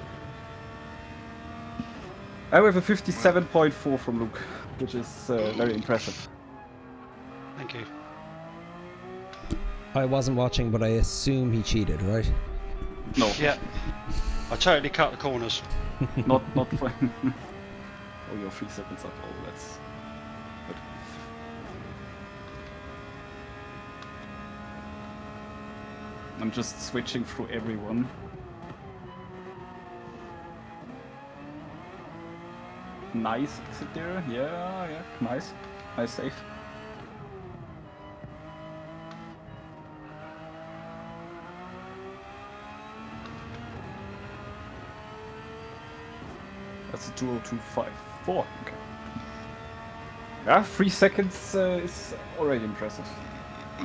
I have a 57.4 from Luke, which is very impressive. Thank you. I wasn't watching, but I assume he cheated, right? No. Yeah. I totally cut the corners. not for. Oh, you're 3 seconds up. Oh, that's good. I'm just switching through everyone. Nice exit there. Yeah, nice. Nice save. That's a 2:02.54. Okay. Yeah, 3 seconds is already impressive,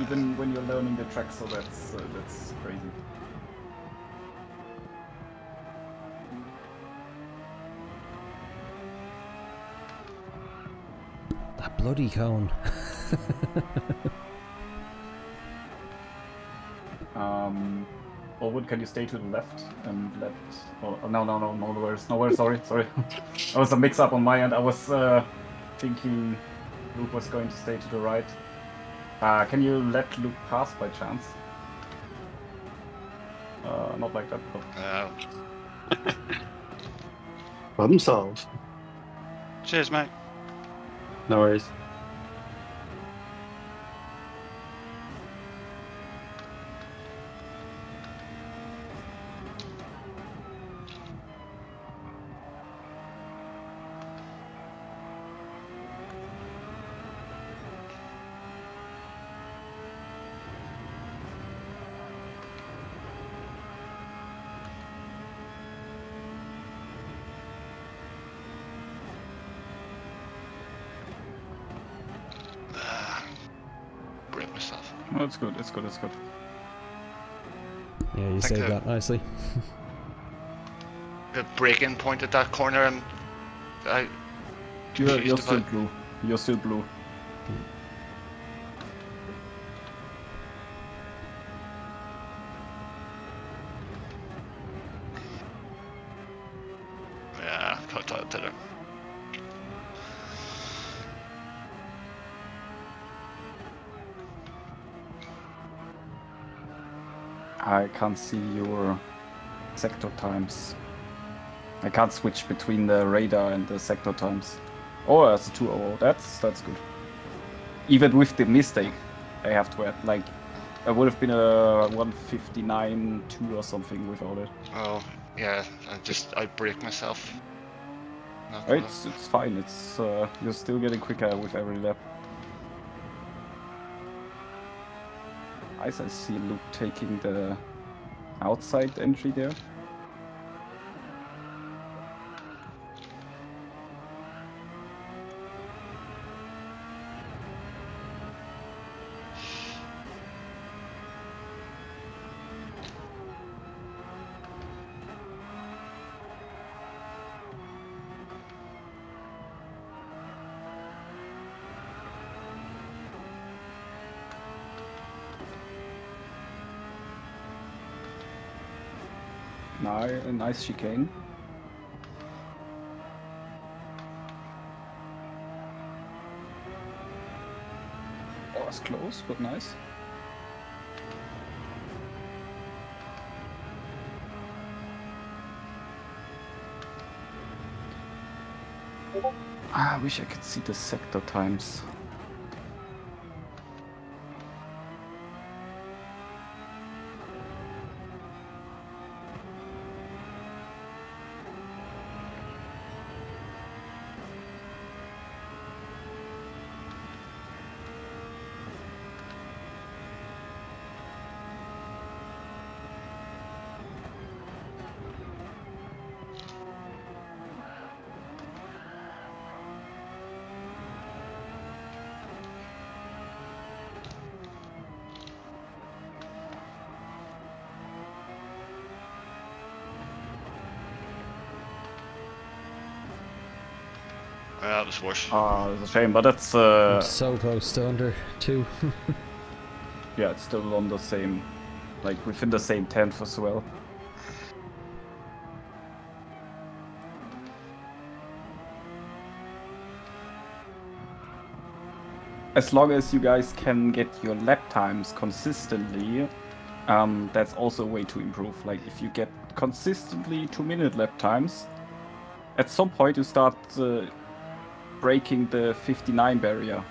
even when you're learning the track. So that's crazy. That bloody cone. Olwood, can you stay to the left and let... Oh, nowhere, sorry. That was a mix-up on my end. I was thinking Luke was going to stay to the right. Can you let Luke pass by chance? Not like that, but... Problem solved. Cheers, mate. No worries. Oh, it's good. Yeah, you saved that nicely. The break-in point at that corner, and you're still blue. You're still blue. Yeah, cut out to there. I can't see your sector times. I can't switch between the radar and the sector times. Oh, that's a 2:00. That's good. Even with the mistake, I have to add. Like, I would have been a 1:59.2 or something without it. Oh, yeah. I break myself. It's fine. It's you're still getting quicker with every lap. I see Luke taking the outside entry there. A nice chicane. was close, but nice. I wish I could see the sector times. That was worse. Ah, it's a shame, but that's I'm so close to under 2. yeah, it's still on the same, like within the same 10th as well. As long as you guys can get your lap times consistently, that's also a way to improve. Like if you get consistently 2-minute lap times, at some point you start breaking the 59 barrier.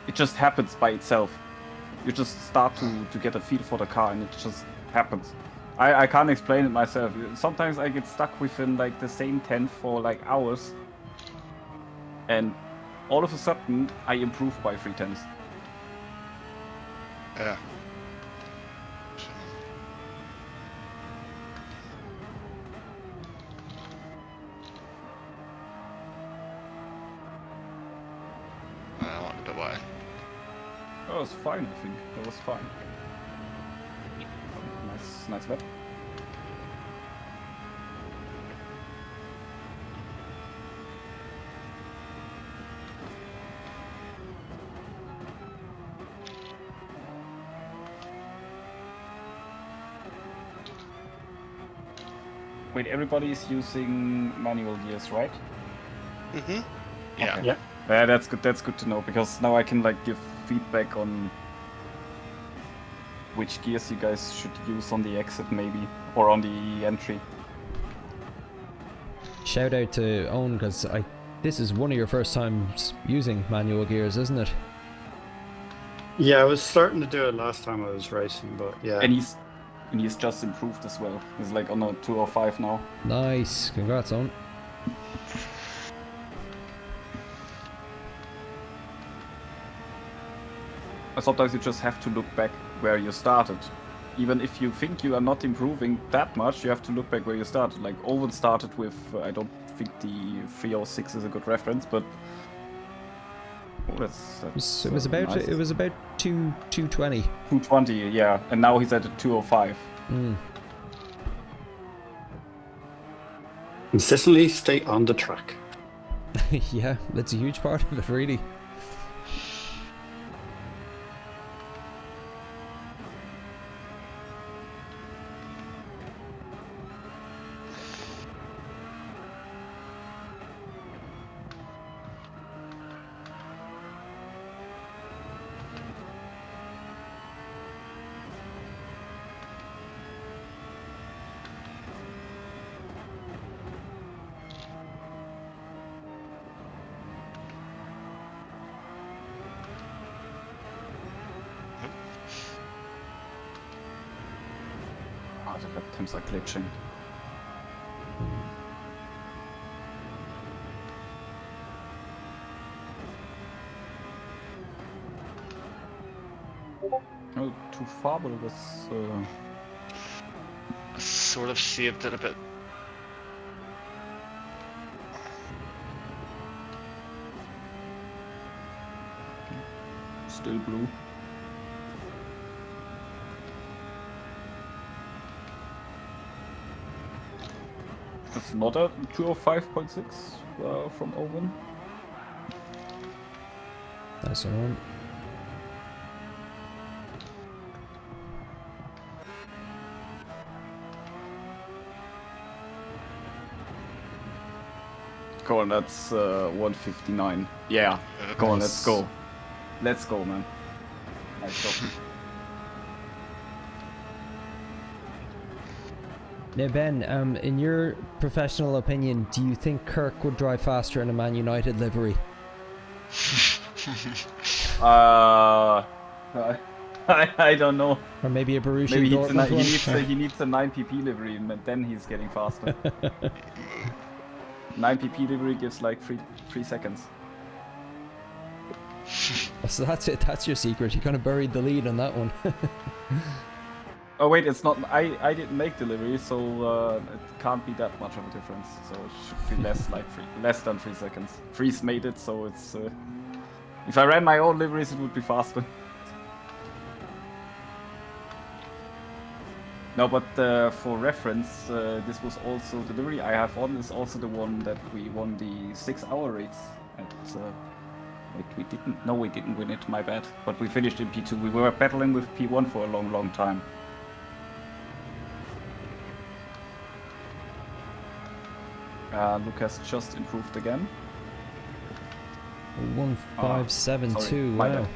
It just happens by itself. You just start to get a feel for the car and it just happens. I can't explain it myself. Sometimes I get stuck within like the same 10 for like hours and all of a sudden I improve by 3/10. Yeah. That was fine, I think. That was fine. Nice lap. Wait, everybody is using manual gears, right? Mm-hmm. Yeah. Okay. Yeah, that's good. That's good to know because now I can like give feedback on which gears you guys should use on the exit, maybe, or on the entry. Shout out to Owen because this is one of your first times using manual gears, isn't it? Yeah, I was starting to do it last time I was racing, but yeah. And he's just improved as well. He's like on a 205 now. Nice, congrats Owen. Sometimes you just have to look back where you started. Even if you think you are not improving that much, you have to look back where you started. Like Owen started with, I don't think the 306 is a good reference, but oh, that's it was about nice. it was about 220. 220, yeah, and now he's at a 205. Consistently stay on the track. Yeah, that's a huge part of it, really. Oh, the lap times are glitching. Oh, too far, but it was... Sort of saved it a bit. Still blue. It's not a 205.6 from Owen. Nice one. Go on, that's 159. Yeah, go on, let's go. Let's go, man. Nice job. Now, Ben, in your professional opinion, do you think Kirk would drive faster in a Man United livery? I don't know. Or maybe a Borussia Maybe Dortmund he needs a 9 pp livery, and then he's getting faster. 9 pp livery gives like 3 seconds. So that's it. That's your secret. You kind of buried the lead on that one. Oh wait, it's not. I didn't make delivery, so it can't be that much of a difference. So it should be less than 3 seconds. Freeze made it, so it's. If I ran my own liveries, it would be faster. No, but for reference, this was also the delivery I have on is also the one that we won the 6-hour race at. Wait, we didn't. No, we didn't win it. My bad. But we finished in P2. We were battling with P1 for a long time. Lucas just improved again. 1572. My Wow. bad.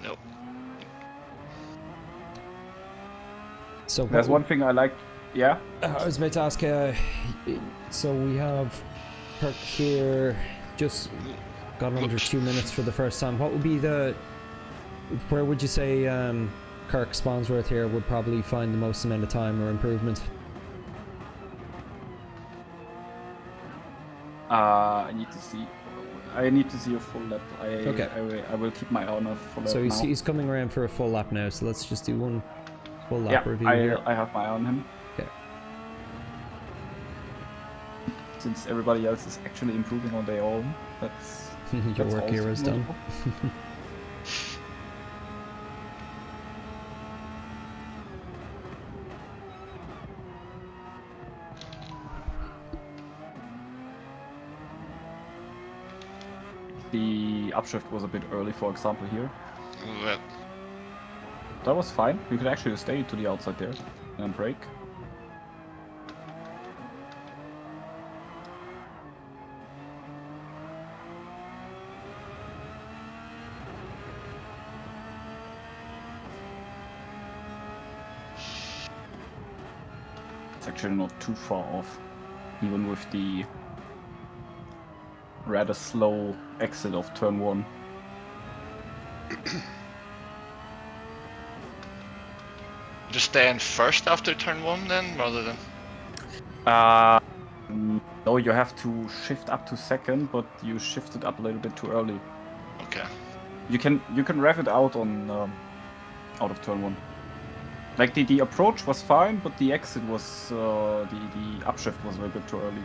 Nope. So There's one thing I like. Yeah. I was about to ask. So we have Kirk here, just got under 2 minutes for the first time. What would be where would you say Kirk Spawnsworth here would probably find the most amount of time or improvement? I need to see a full lap. Okay. I will keep my eye on a full lap. So now. he's coming around for a full lap now. So let's just do one full lap Yeah, review here. I have my eye on him. Okay. Since everybody else is actually improving on their own, that's your work here is done. The upshift was a bit early, for example, here. Well, That was fine. We could actually stay to the outside there and brake. It's actually not too far off, even with the rather slow exit of turn 1. just staying first after turn 1 then, rather than... No, you have to shift up to second, but you shifted up a little bit too early. Okay. You can rev it out on out of turn 1. Like the approach was fine, but the exit was the upshift was a little bit too early.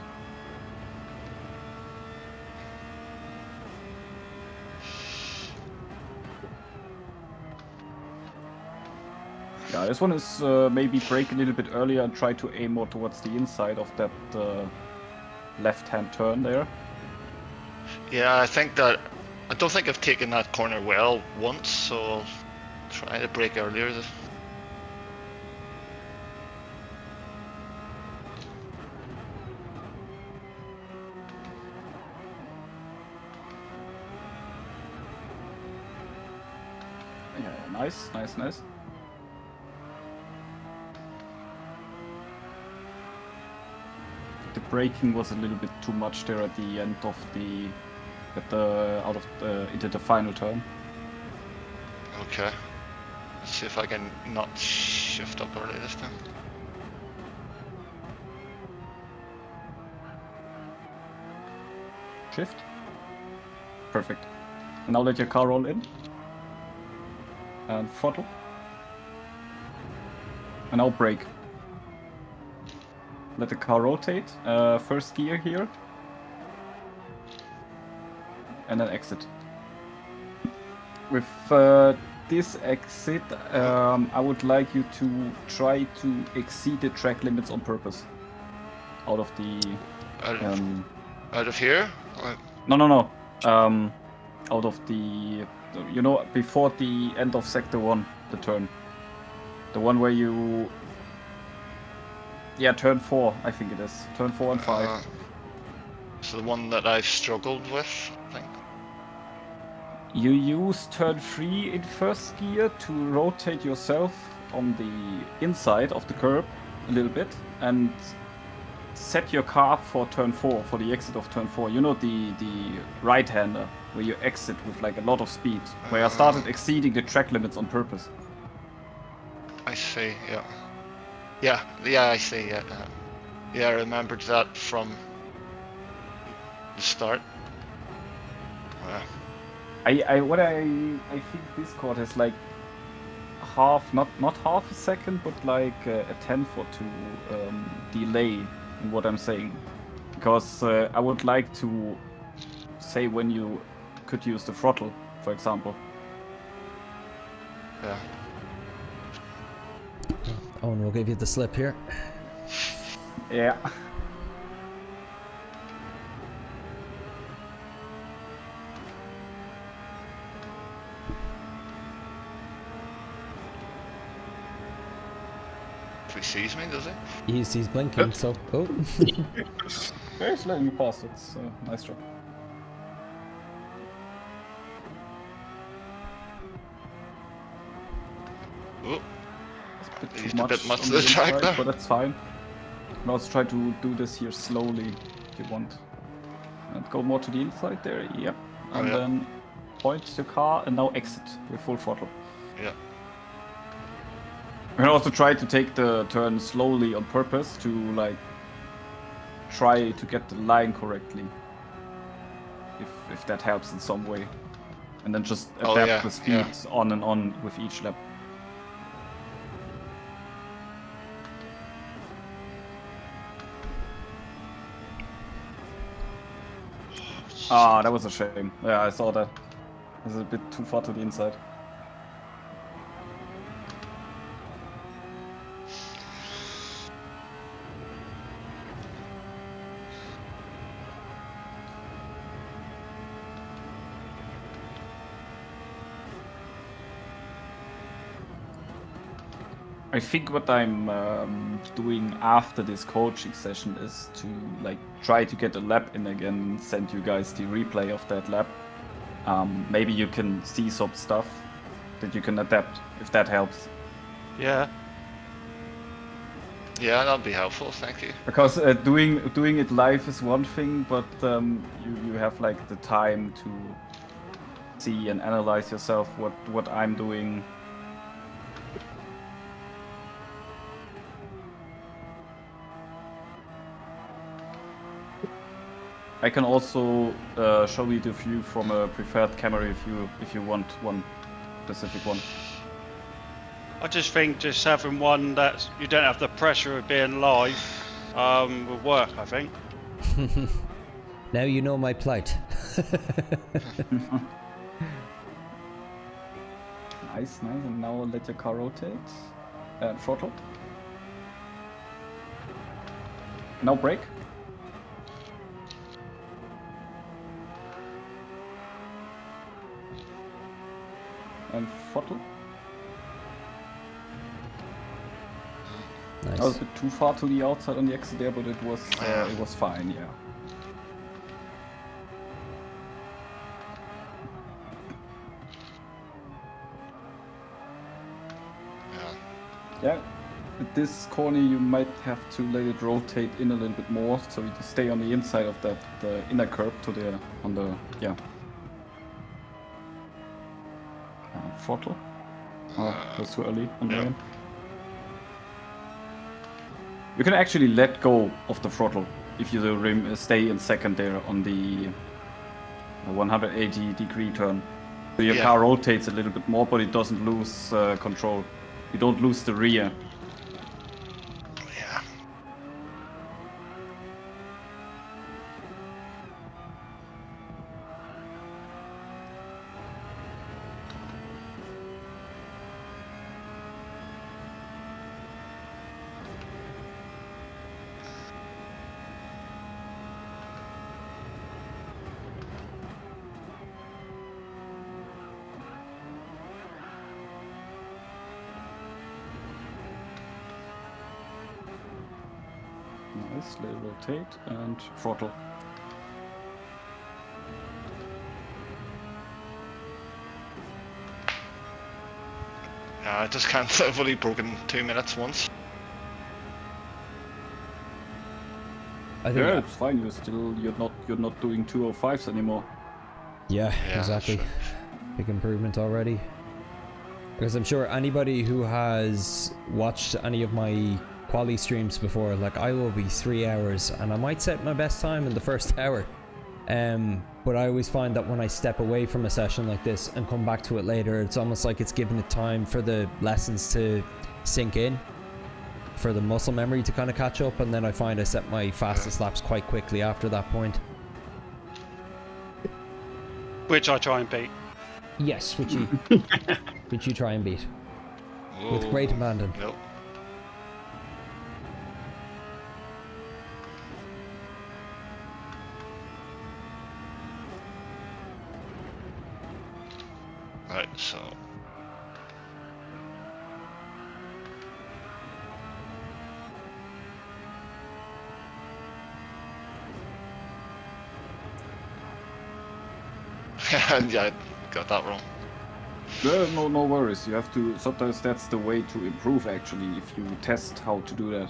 Yeah, this one is maybe brake a little bit earlier and try to aim more towards the inside of that left-hand turn there. Yeah, I think that... I don't think I've taken that corner well once, so I'll try to brake earlier. Yeah, nice. The braking was a little bit too much there at the end of into the final turn. Okay. Let's see if I can not shift up early this time. Shift. Perfect. And now let your car roll in. And throttle. And now brake. Let the car rotate. First gear here. And then exit. With this exit, I would like you to try to exceed the track limits on purpose. Out of the... out of here? Or... No. Out of the... You know, before the end of Sector 1, the turn. The one where you... Yeah, turn 4, I think it is. Turn 4 and 5. So the one that I've struggled with, I think. You use turn 3 in first gear to rotate yourself on the inside of the curb a little bit and set your car for turn 4, for the exit of turn 4. You know, the right-hander, where you exit with like a lot of speed, where I started exceeding the track limits on purpose. I see, yeah. Yeah, I see, yeah. Yeah, I remembered that from the start. Yeah. I think Discord has like half, not half a second, but like a tenth or two delay in what I'm saying, because I would like to say when you could use the throttle, for example. Yeah. Owen will give you the slip here. Yeah. If he sees me, does he? He's blinking, so... Oh. He's letting me pass, it's a nice job. Oh. It's a bit much to the track there. But that's fine. You can also try to do this here slowly if you want. And go more to the inside there, yep. And then point your car and now exit with full throttle. Yeah. You can also try to take the turn slowly on purpose to like try to get the line correctly. If that helps in some way. And then just adapt the speed on and on with each lap. Ah, that was a shame. Yeah, I saw that. It was a bit too far to the inside. I think what I'm doing after this coaching session is to like try to get a lap in again and send you guys the replay of that lap. Maybe you can see some stuff that you can adapt, if that helps. Yeah. Yeah, that'd be helpful, thank you. Because doing it live is one thing, but you have like the time to see and analyze yourself what I'm doing. I can also show you the view from a preferred camera if you want one specific one. I just think just having one that you don't have the pressure of being live will work, I think. Now you know my plight. Nice. And now let your car rotate. Throttle. Now brake. And throttle. Nice. I was a bit too far to the outside on the exit there, but it was fine, yeah. Yeah, at this corner you might have to let it rotate in a little bit more, so you stay on the inside of that inner curb to the throttle. Oh, that's too early on the end. You can actually let go of the throttle if you stay in second there on the 180 degree turn. So your car rotates a little bit more, but it doesn't lose control. You don't lose the rear. Yeah. Nice, let it rotate and throttle. I just can't. I've only broken 2 minutes once. I think Yeah, it's fine. You're not doing 205s anymore. Yeah, Yeah, exactly. sure. Big improvement already. Because I'm sure anybody who has watched any of my quali streams before, like I will be 3 hours and I might set my best time in the first hour. But I always find that when I step away from a session like this and come back to it later, it's almost like it's giving it time for the lessons to sink in, for the muscle memory to kind of catch up, and then I find I set my fastest laps quite quickly after that point. Which I try and beat. Yes, which you which you try and beat. With great abandon. Nope. Right, so yeah, I got that wrong. No worries. You have to. Sometimes that's the way to improve. Actually, if you test how to do that.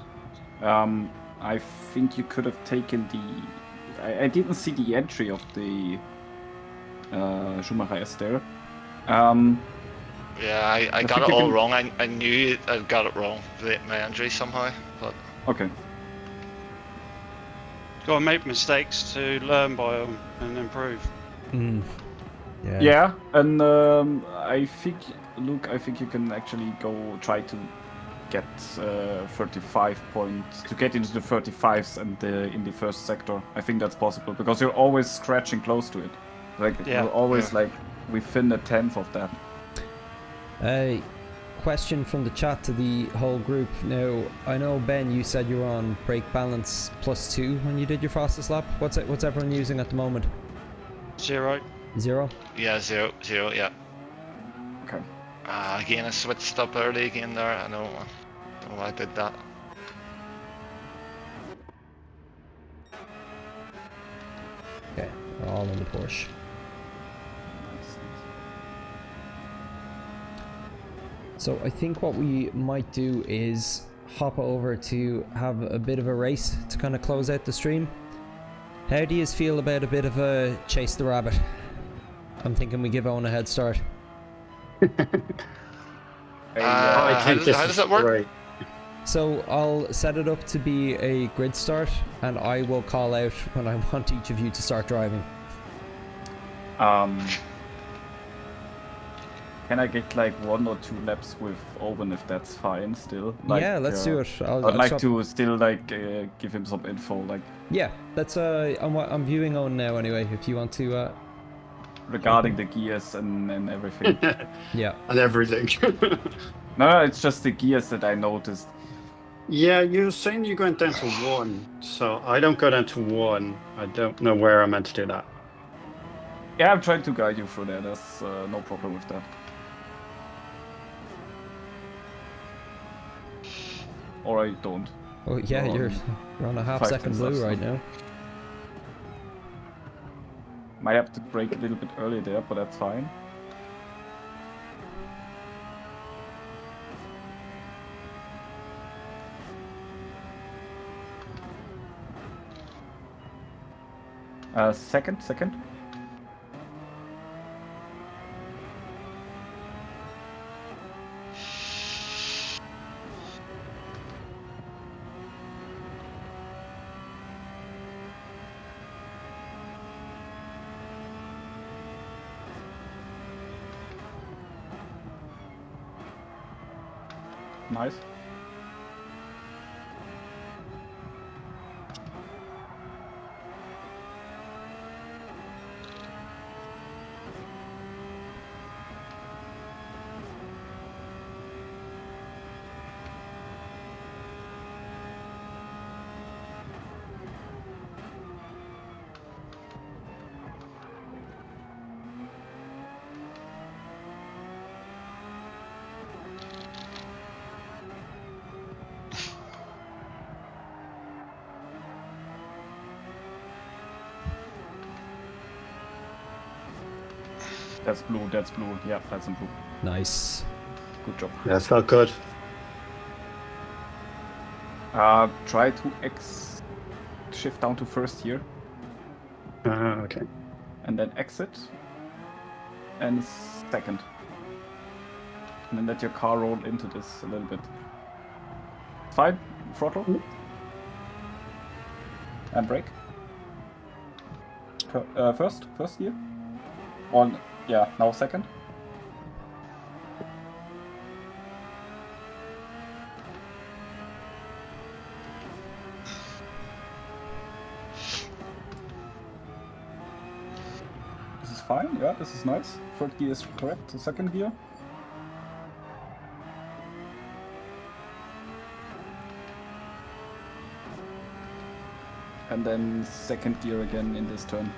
I think you could have taken the. I didn't see the entry of the Schumacher S there. Yeah, I got it all wrong. I knew I got it wrong. My entry somehow, but Okay. Got to make mistakes to learn by them and improve. Yeah. Yeah, and I think, Luke, I think you can actually go try to get 35 points, to get into the 35s and in the first sector. I think that's possible because you're always scratching close to it. Like you're always like within a tenth of that. A question from the chat to the whole group. Now, I know Ben, you said you were on brake balance +2 when you did your fastest lap. What's everyone using at the moment? 0. 0? yeah, zero, yeah. Okay. Again, I switched up early again there. I don't know why I did that. Okay, we're all in the Porsche. So I think what we might do is hop over to have a bit of a race to kind of close out the stream. How do you feel about a bit of a chase the rabbit? I'm thinking we give Owen a head start. How does it work? Right. So I'll set it up to be a grid start, and I will call out when I want each of you to start driving. Can I get like 1 or 2 laps with Owen if that's fine still? Like, yeah, let's do it. I'd like to still like give him some info, like. Yeah, that's I'm viewing Owen now anyway. If you want to. Regarding the gears and everything. Yeah. And everything. No, it's just the gears that I noticed. Yeah, you're saying you're going down to 1, so I don't go down to 1. I don't know where I'm meant to do that. Yeah, I'm trying to guide you through that. There's no problem with that. Or I don't. Oh yeah, you're on a half-second blue right now. Might have to brake a little bit early there, but that's fine. Second. Nice. That's blue. Yeah, that's improved. Nice. Good job. Yeah, it felt good. Try to shift down to first here. Okay. And then exit. And second. And then let your car roll into this a little bit. Fine. Throttle. And brake. First gear. On, yeah, now second. This is fine, yeah, this is nice. Third gear is correct, the second gear. And then second gear again in this turn.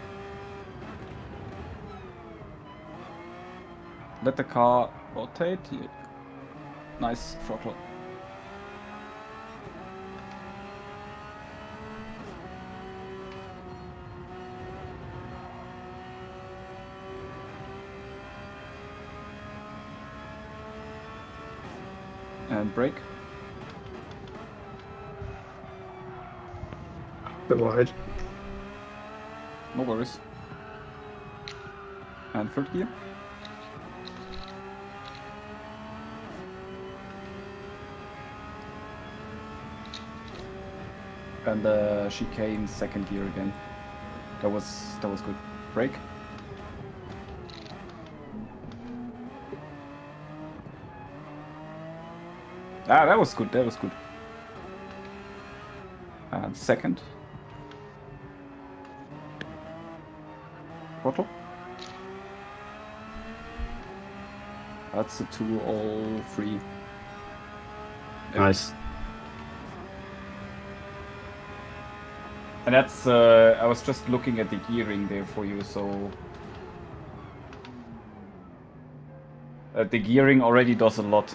Let the car rotate. Nice throttle. And brake. Bit wide. No worries. And third gear. And the chicane second gear again. That was good. Brake. Ah, that was good. That was good. And second. Throttle. That's a 203. Nice. And that's, I was just looking at the gearing there for you, so... the gearing already does a lot.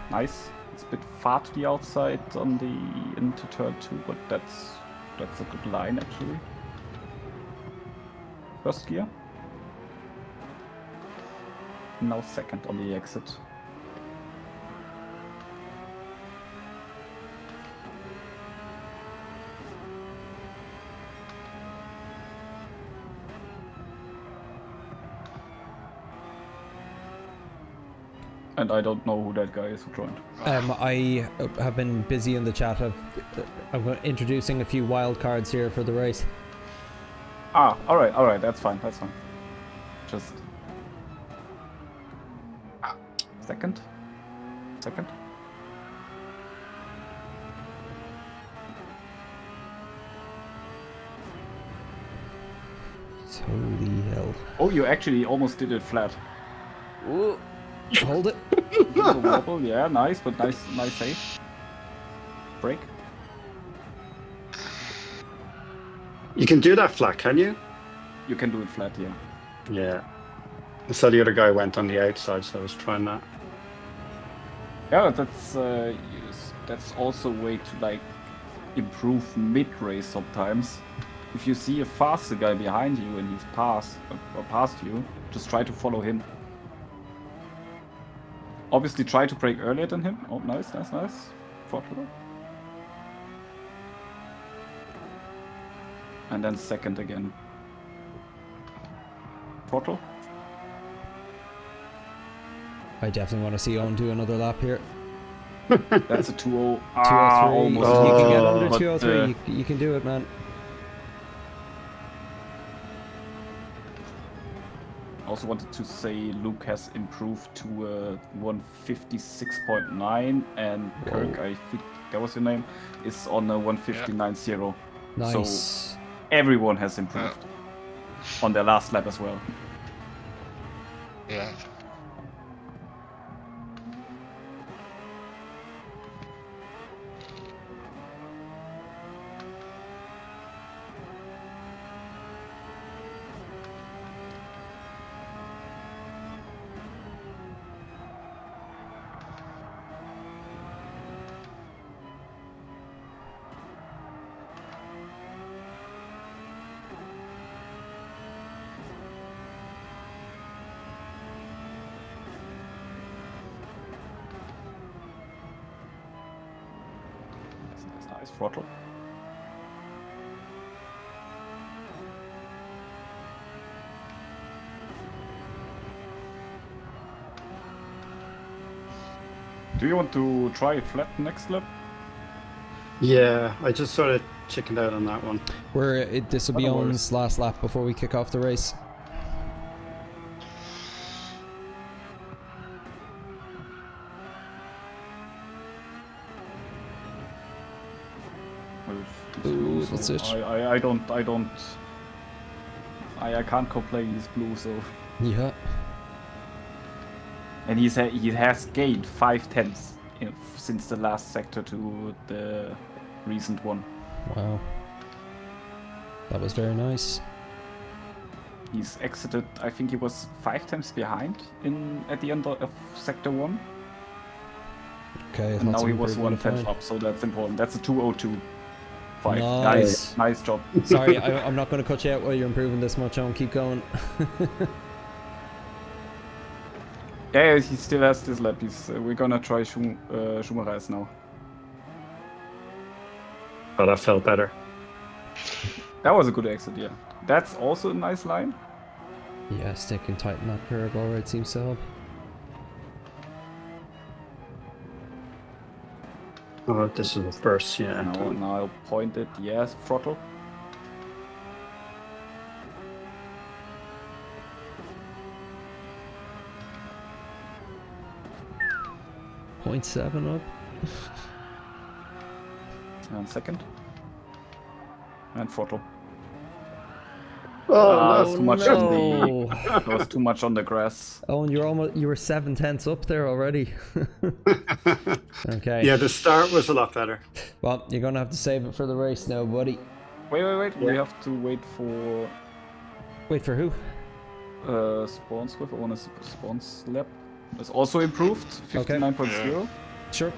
Nice. It's a bit far to the outside on the into turn 2, but that's a good line actually. First gear. Now second on the exit. And I don't know who that guy is who joined. I have been busy in the chat. I'm introducing a few wild cards here for the race. Ah, alright, that's fine. Just... Second. Holy hell. Oh, you actually almost did it flat. Ooh. Hold it. Wobble, yeah, nice, but nice save. Brake. You can do that flat, can you? You can do it flat, yeah. Yeah. I saw the other guy went on the outside, so I was trying that. Yeah, that's also a way to like improve mid-race sometimes. If you see a faster guy behind you and he's past you, just try to follow him. Obviously try to brake earlier than him. Oh, nice. Throttle. And then second again. Throttle. I definitely want to see Owen do another lap here. That's a 2-0. 203. Almost. You can get under 203. You can do it, man. I also wanted to say Luke has improved to 156.9 and Kirk, I think that was your name, is on a 159.0. Nice. So everyone has improved on their last lap as well. Yeah. Nice throttle. Do you want to try it flat next lap? Yeah, I just sort of chickened out on that one. This will be Owen's last lap before we kick off the race. Ooh, that's it. I can't complain. He's blue, so. Yeah. And he has gained 5/10 since the last sector to the recent one. Wow. That was very nice. He's exited. I think he was 5/10 behind at the end of sector 1. Okay. And now he was 1/10 up, so that's important. That's a 2:02.5. Nice job. Sorry, I'm not going to cut you out while you're improving this much. Owen, keep going. Yeah, he still has this lap. We're gonna try Schumacher's now. Oh, that felt better. That was a good exit, yeah. That's also a nice line. Yeah, sticking tight in that curve alright seems to help. Oh, this is the first, yeah. Now I'll point it, yes, throttle. .7 up. And second. And throttle. Oh, that's too much on the. That was too much on the grass. Oh, and you were 7/10 up there already. Okay. Yeah, the start was a lot better. Well, you're gonna have to save it for the race now, buddy. Wait. Yeah. We have to wait for. Wait for who? Spawns with. I want to spawns lap. It's also improved. 59.0. Okay. Sure.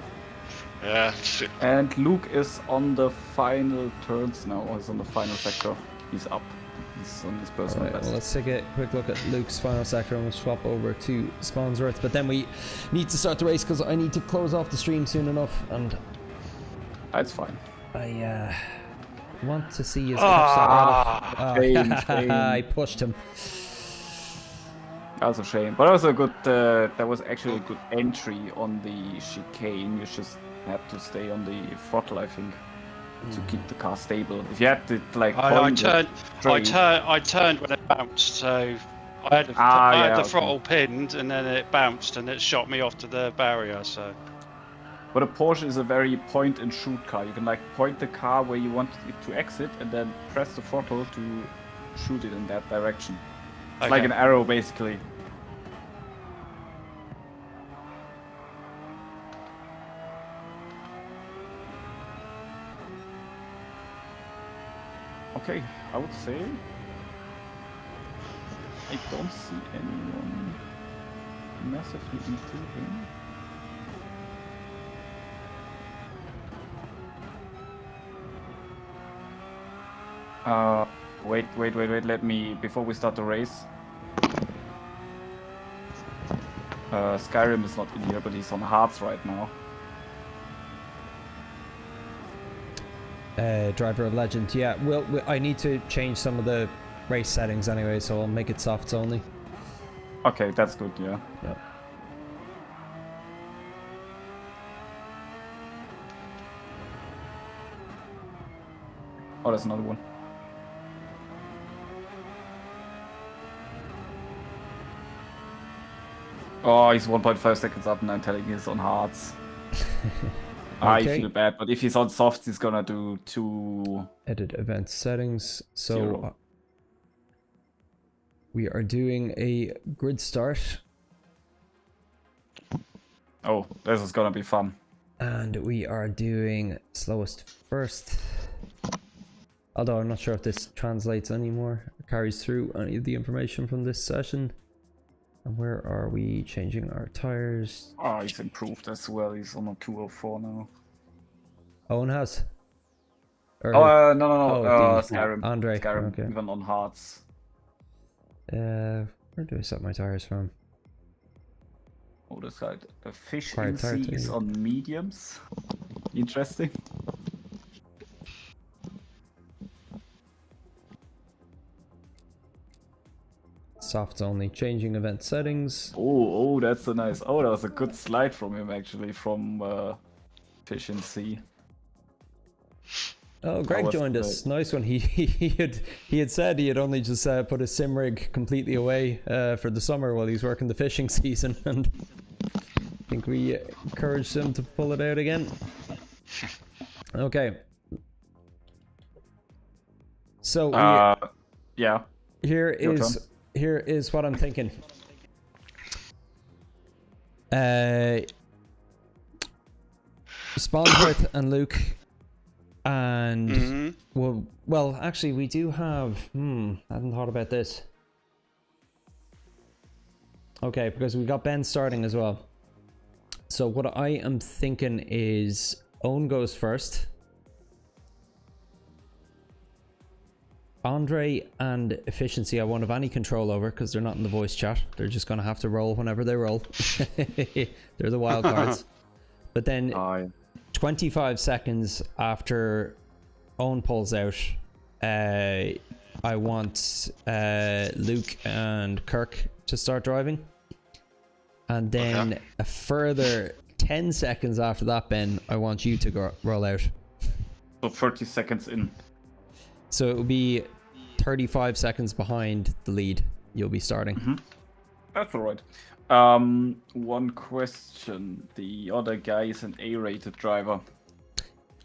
Yeah. And Luke is on the final turns now. Or he's on the final sector. He's up. He's on his personal best. Well, let's take a quick look at Luke's final sector and we'll swap over to Spawn's Earth. But then we need to start the race because I need to close off the stream soon enough. And that's fine. I want to see his I pushed him. That was a shame, but also a good. That was actually a good entry on the chicane. You just had to stay on the throttle, I think, to keep the car stable. If you had to like, I turned when it bounced, so I had the throttle pinned, and then it bounced, and it shot me off to the barrier. So. But a Porsche is a very point and shoot car. You can like point the car where you want it to exit, and then press the throttle to shoot it in that direction. It's like an arrow, basically. Okay, I would say I don't see anyone massively improving. Wait, let me, before we start the race. Skyrim is not in here, but he's on hards right now. Driver of Legend, yeah. Well, I need to change some of the race settings anyway, so I'll make it softs only. Okay, that's good, yeah. Yep. Oh, there's another one. Oh, he's 1.5 seconds up and I'm telling he's on hards. I feel bad, but if he's on softs, he's gonna do 2... Edit event settings. So we are doing a grid start. Oh, this is gonna be fun. And we are doing slowest first. Although I'm not sure if this translates anymore, or carries through any of the information from this session. And where are we changing our tires? Oh, he's improved as well. He's on a 204 now. Owen has? Or no. Skyrim. Andre. Skyrim, okay. even on hards. Where do I set my tires from? Oh, this side. The fish in sea is on mediums. Interesting. Softs only. Changing event settings. Oh, that's a nice. Oh, that was a good slide from him actually, from efficiency. Oh, Greg joined us. Nice one. He had said he had only just put his sim rig completely away for the summer while he's working the fishing season, and I think we encouraged him to pull it out again. Okay. So yeah. Here is what I'm thinking. Spawnsworth and Luke. And well, actually, we do have. I hadn't thought about this. Okay, because we got Ben starting as well. So what I am thinking is Owen goes first. Andre and Efficiency I won't have any control over because they're not in the voice chat. They're just going to have to roll whenever they roll. They're the wild cards. But then 25 seconds after Owen pulls out, I want Luke and Kirk to start driving. And then a further 10 seconds after that, Ben, I want you to roll out. So 30 seconds in. So it will be 35 seconds behind the lead. You'll be starting. That's all right. One question. The other guy is an A-rated driver.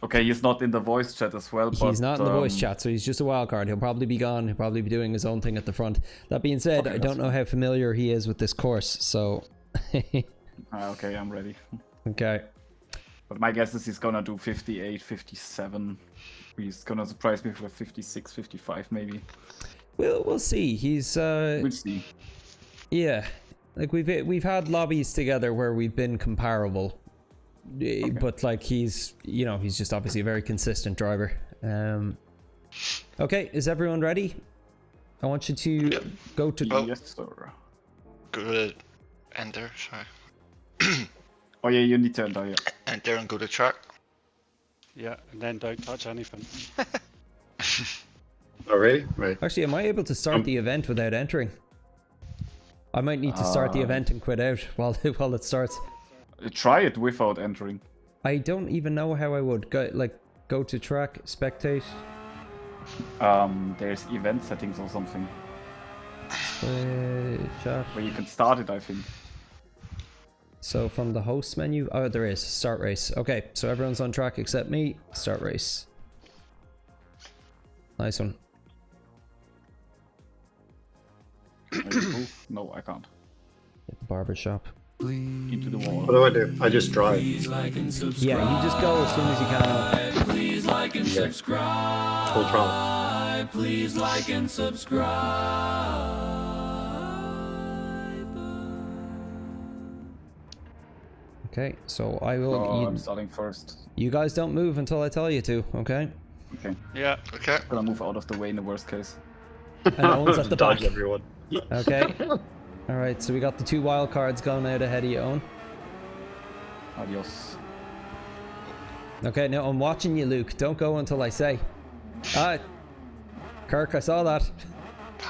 Okay, he's not in the voice chat as well. He's not in the voice chat, so he's just a wild card. He'll probably be gone. He'll probably be doing his own thing at the front. That being said, I don't know how familiar he is with this course, so... okay, I'm ready. Okay. But my guess is he's gonna do 58, 57. He's gonna surprise me for 56, 55 maybe. We'll see. He's we'll see. Yeah, like we've had lobbies together where we've been comparable, but like he's just obviously a very consistent driver. Okay, is everyone ready? I want you to go to. Yes, sir. Go to enter. Sorry. Oh yeah, you need to enter. Yeah. Enter and go to track. Yeah, and then don't touch anything. Oh, really? Right. Actually, am I able to start the event without entering? I might need to start the event and quit out while it starts. Try it without entering. I don't even know how I would go to track, spectate. There's event settings or something. Chat. Where you can start it, I think. So from the host menu, oh, there is start race. Okay, so everyone's on track except me. Start race. Nice one. No, I can't. Hit the barber shop. Into the wall. What do I do? I just drive. Yeah, you just go as soon as you can. Please like and subscribe. Full throttle. Please like and subscribe. Okay, so I will. I'm starting first. You guys don't move until I tell you to, okay? Okay. Yeah. Okay. I'm gonna move out of the way in the worst case. And Owen's at the back. Dodge everyone. Okay. Alright, so we got the two wild cards going out ahead of you, Owen. Adios. Okay, now I'm watching you, Luke. Don't go until I say. Kirk, I saw that.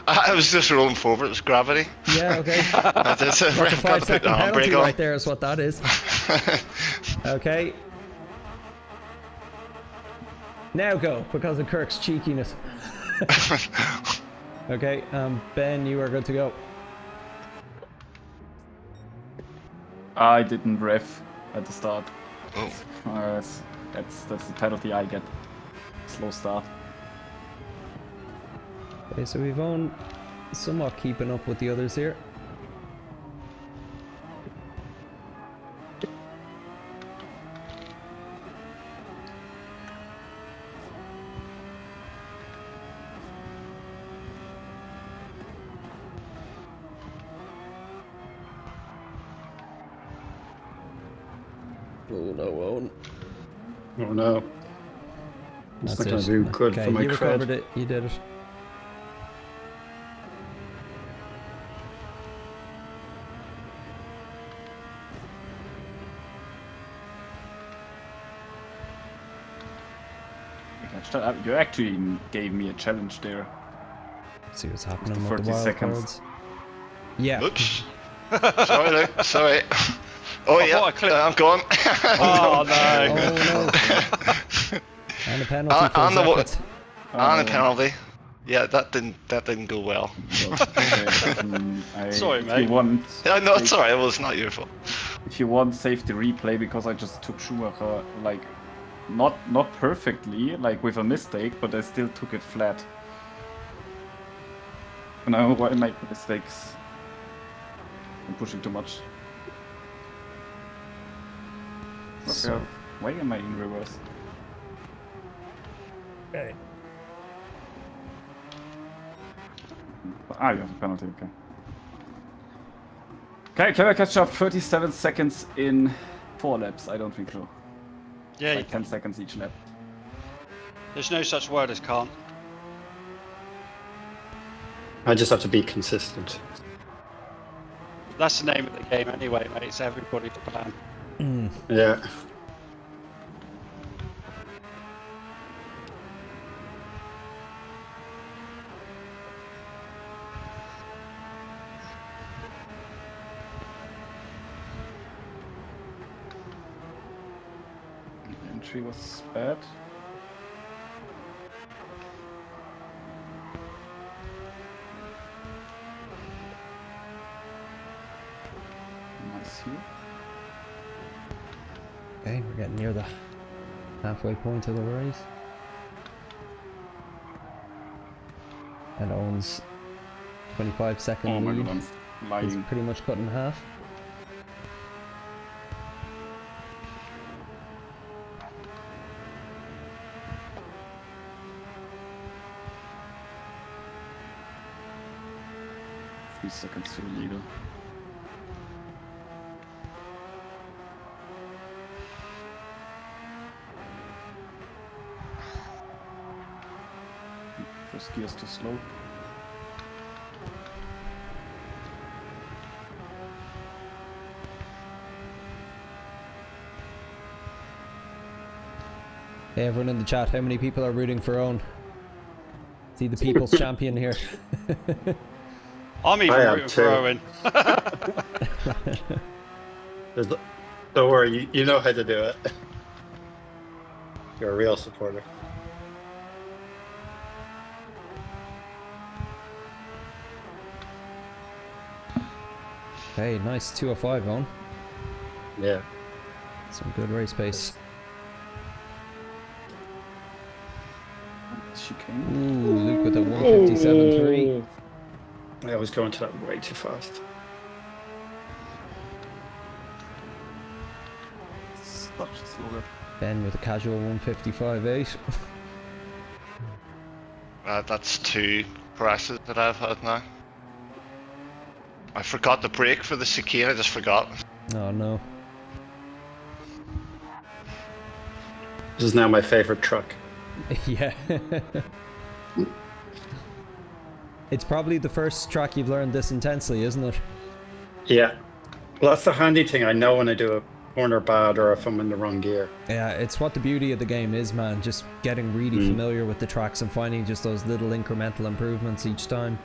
I was just rolling forward. It was gravity. Yeah, okay. That's a That's a 5-second penalty on. right there is what that is. Okay. Now go, because of Kirk's cheekiness. Okay, Ben, you are good to go. I didn't ref at the start. Oh. That's the penalty I get. Slow start. Okay, so we've owned somewhat keeping up with the others here. Oh no, Owen. Oh no. That's not it. gonna do good Okay, for my you recovered cred. it. You did it. You actually gave me a challenge there. Let's see what's happening After with the 30 wild seconds. cards. Yeah. Oops. Sorry, Luke. Sorry. Oh yeah, I'm gone. Oh no. Oh no. And a penalty for and his the efforts. and a penalty. Yeah, that didn't go well. Sorry, if mate. You want No, it's alright. Well, it's not your fault. if you want safety replay, because I just took Schumacher like not perfectly, like with a mistake, but I still took it flat. And I why I make mistakes. I'm pushing too much. So- Okay, why am I in reverse? Okay. Ah, you have a penalty, okay. Okay, can I catch up 37 seconds in 4 laps? I don't think so. Yeah, It's you like 10 can. seconds each lap. There's no such word as can't. I just have to be consistent. That's the name of the game anyway, mate. It's everybody's plan. Yeah. Entry was bad. Nice here. Okay, we're getting near the halfway point of the race. And Owen's 25-second Oh my lead god, I'm lying. is pretty much cut in half. Seconds to the leader. First gear's too slow. Hey everyone in the chat, how many people are rooting for Owen? See the people's champion here. I'm even rooting for Owen. Don't worry, you know how to do it. You're a real supporter. Hey, nice 205 Owen. Yeah. Some good race pace. Ooh, Luke with a 157.3. I was going to that way too fast. Such a slow. Ben with a casual 155.8. That's 2 crashes that I've had now. I forgot the brake for the chicane. I just forgot. Oh no. This is now my favorite truck. Yeah. It's probably the first track you've learned this intensely, isn't it? Yeah. Well, that's the handy thing. I know when I do a corner bad or if I'm in the wrong gear. Yeah, it's what the beauty of the game is, man. Just getting really familiar with the tracks and finding just those little incremental improvements each time.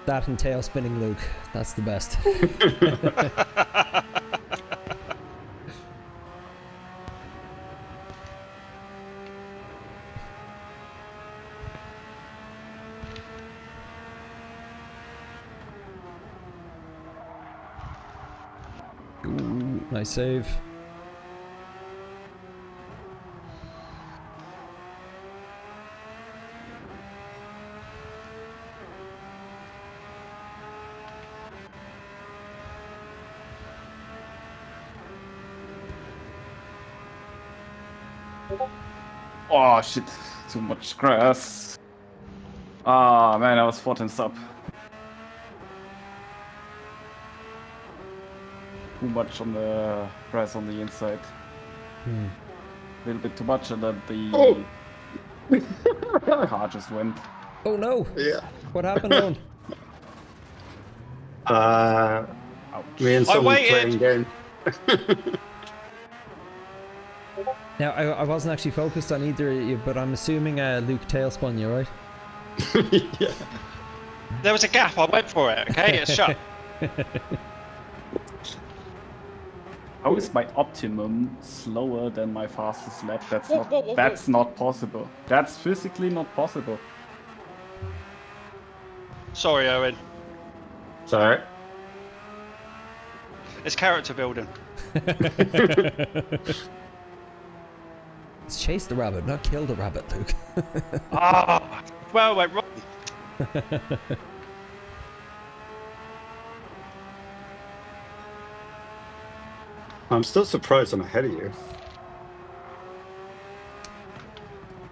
That and tail spinning Luke. That's the best. Ooh, nice save. Oh shit, too much grass. Ah man, I was 14th up. Too much on the grass on the inside. A little bit too much, and then the car just went. Oh no! Yeah. What happened, Owen? Me and someone playing game. Now, I wasn't actually focused on either of you, but I'm assuming Luke tailspun you, right? Yeah. There was a gap. I went for it. Okay, it's shut. How is my optimum slower than my fastest lap? That's Whoa, not. whoa, whoa, That's whoa. not possible. That's physically not possible. Sorry, Owen. Sorry. It's character building. Let's chase the rabbit, not kill the rabbit, Luke. Ah, well, I went wrong. I'm still surprised I'm ahead of you.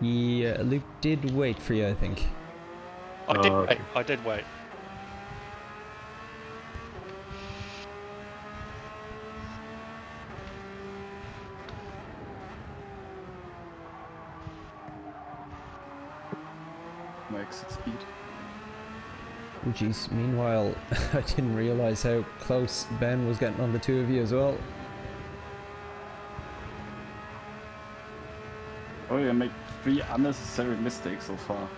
Yeah, Luke did wait for you, I think. I did wait. I did wait. My exit speed. Oh jeez, meanwhile, I didn't realise how close Ben was getting on the two of you as well. Oh, you make 3 unnecessary mistakes so far.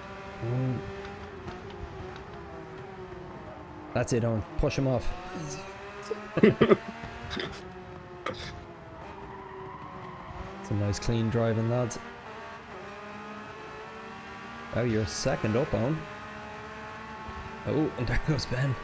That's it, Owen. Push him off. It's a nice clean driving, lads. Oh, you're second up, Owen. Oh, and there goes Ben.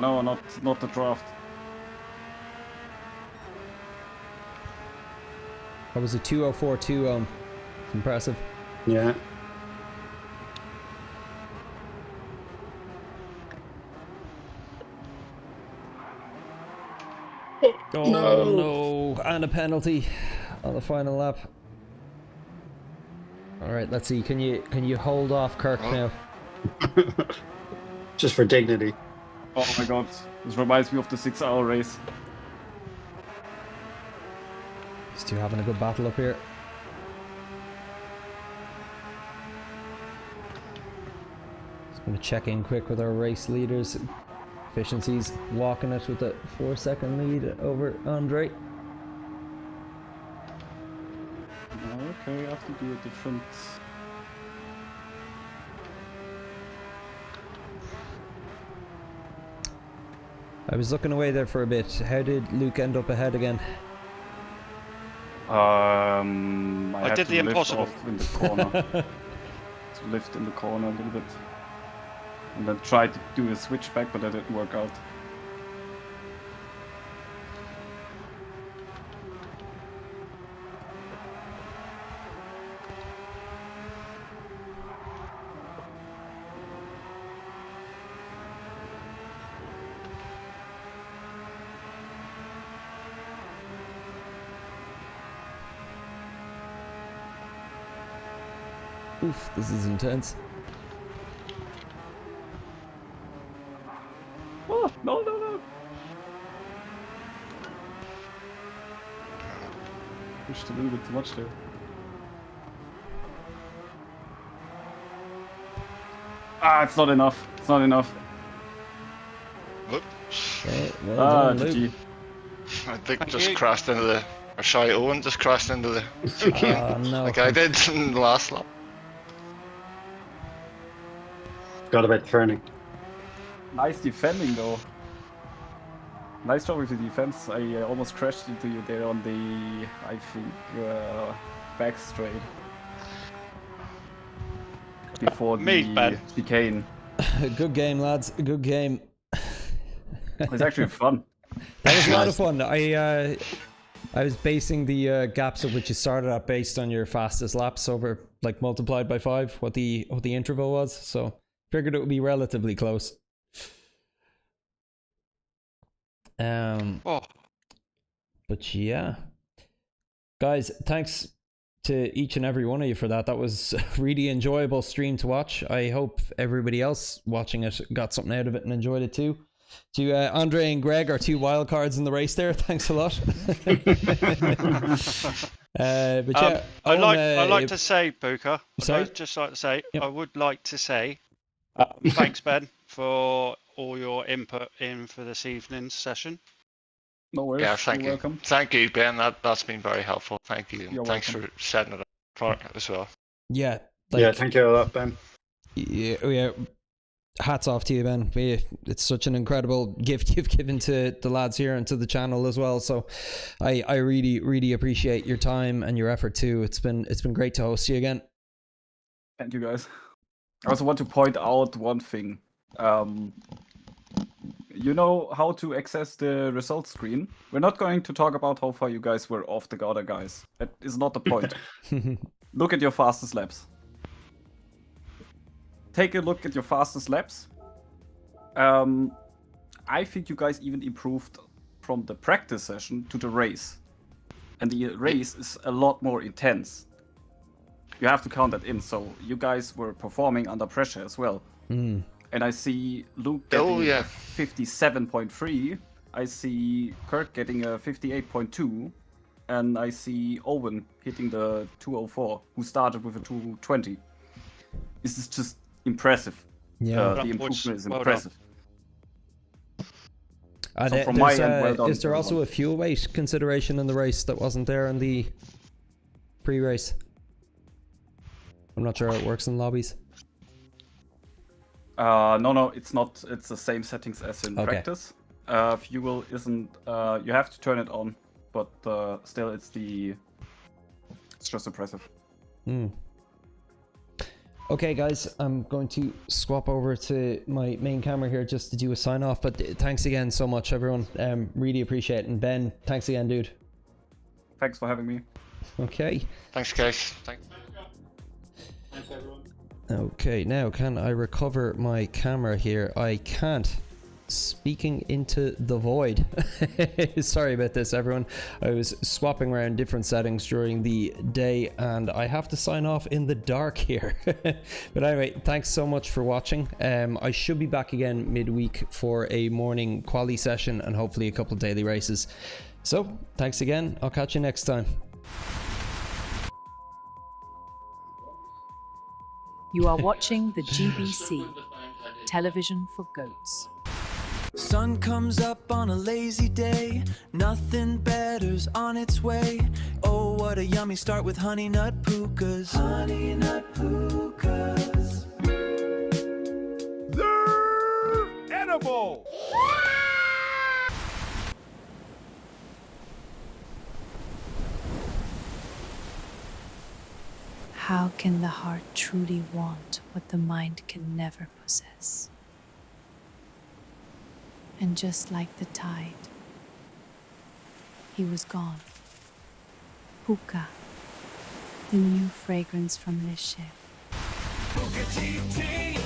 Oh no, not the draft. That was a 2042, impressive. Yeah. Oh no, and a penalty on the final lap. Alright, let's see, can you hold off Kirk now? Just for dignity. Oh my god, this reminds me of the 6-hour race. These two having a good battle up here. Just gonna check in quick with our race leaders. Efficiencies walking it with a 4-second lead over Andre. Okay, I have to do a different... I was looking away there for a bit. How did Luke end up ahead again? I had did to the lift impossible. off in the corner. To lift in the corner a little bit. And then try to do a switchback, but that didn't work out. Oof, this is intense. Oh, no. Pushed a little bit too much there. Ah, it's not enough. It's not enough. Whoops. Okay, well done, Luke. GG. I think just crashed into the... Or sorry, Owen just crashed into the... Oh, no. like I did in the last lap. Got a bit turning. Nice defending though. Nice job with the defense. I almost crashed into you there on the, I think, back straight. Before the chicane. Good game, lads. Good game. It was actually fun. That was a lot of fun. I was basing the gaps at which you started at based on your fastest laps over, like, multiplied by 5, what the interval was. So figured it would be relatively close. But yeah, guys, thanks to each and every one of you for that. That was a really enjoyable stream to watch. I hope everybody else watching it got something out of it and enjoyed it too. To Andre and Greg, our 2 wild cards in the race there, thanks a lot. But yeah, I'd like to say, Puka, sorry? I'd just like to say, Yep. I would like to say, thanks, Ben, for all your input in for this evening's session. No worries. Yeah, thank You're you. welcome. Thank you, Ben. That's been very helpful. Thank you. You're Thanks welcome. for setting it up as well. Yeah, Yeah, thank you a lot, Ben. Yeah, hats off to you, Ben. It's such an incredible gift you've given to the lads here and to the channel as well. So I really appreciate your time and your effort too. It's been great to host you again. Thank you, guys. I also want to point out one thing. You know how to access the results screen. We're not going to talk about how far you guys were off the other guys. That is not the point. Look at your fastest laps. Take a look at your fastest laps. I think you guys even improved from the practice session to the race. And the race is a lot more intense. You have to count that in. So you guys were performing under pressure as well. And I see Luke getting a 57.3. I see Kurt getting a 58.2. And I see Owen hitting the 204, who started with a 220. This is just impressive. Yeah, the improvement is well impressive. So from my end, well done. Is there also a fuel weight consideration in the race that wasn't there in the pre-race? I'm not sure how it works in lobbies. No, it's not. It's the same settings as in practice. Fuel isn't. You have to turn it on, but still, it's just impressive. Okay, guys, I'm going to swap over to my main camera here just to do a sign off. But thanks again so much, everyone. Really appreciate it. And Ben, thanks again, dude. Thanks for having me. Okay. Thanks, guys. Thanks, everyone. Okay, now can I recover my camera here? I can't. Speaking into the void. Sorry about this, everyone. I was swapping around different settings during the day and I have to sign off in the dark here. But anyway, thanks so much for watching. I should be back again midweek for a morning quali session and hopefully a couple of daily races. So thanks again. I'll catch you next time. You are watching the GBC, television for goats. Sun comes up on a lazy day, nothing better's on its way. Oh, what a yummy start with honey nut pukas. Honey nut pukas. They're edible! How can the heart truly want what the mind can never possess? And just like the tide, he was gone. Puka, the new fragrance from this ship. Puka GT,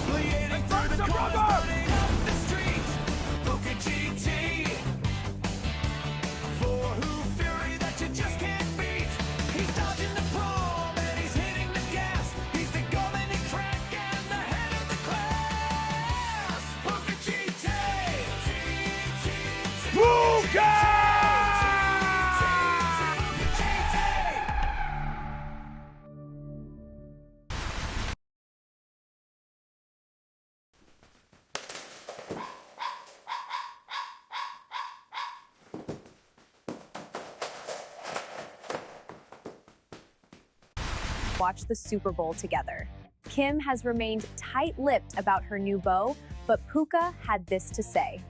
bleeding through the cars, burning up the streets. Puka GT, for who fury that you just can't beat. He's dodging the palm and he's hitting the gas. He's the golden crack and the head of the class. Puka GT, Puka! Watch the Super Bowl together. Kim has remained tight-lipped about her new beau, but Puka had this to say.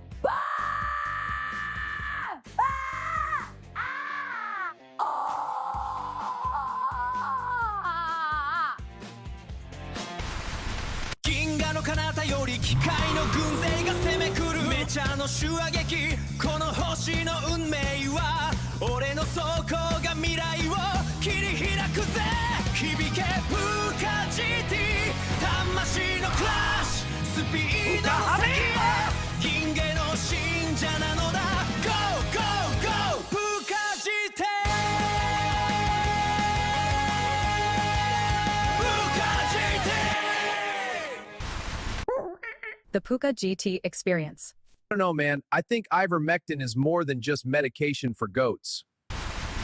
The Puka GT experience. I don't know, man. I think ivermectin is more than just medication for goats.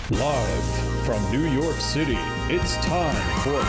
Live from New York City, it's time for...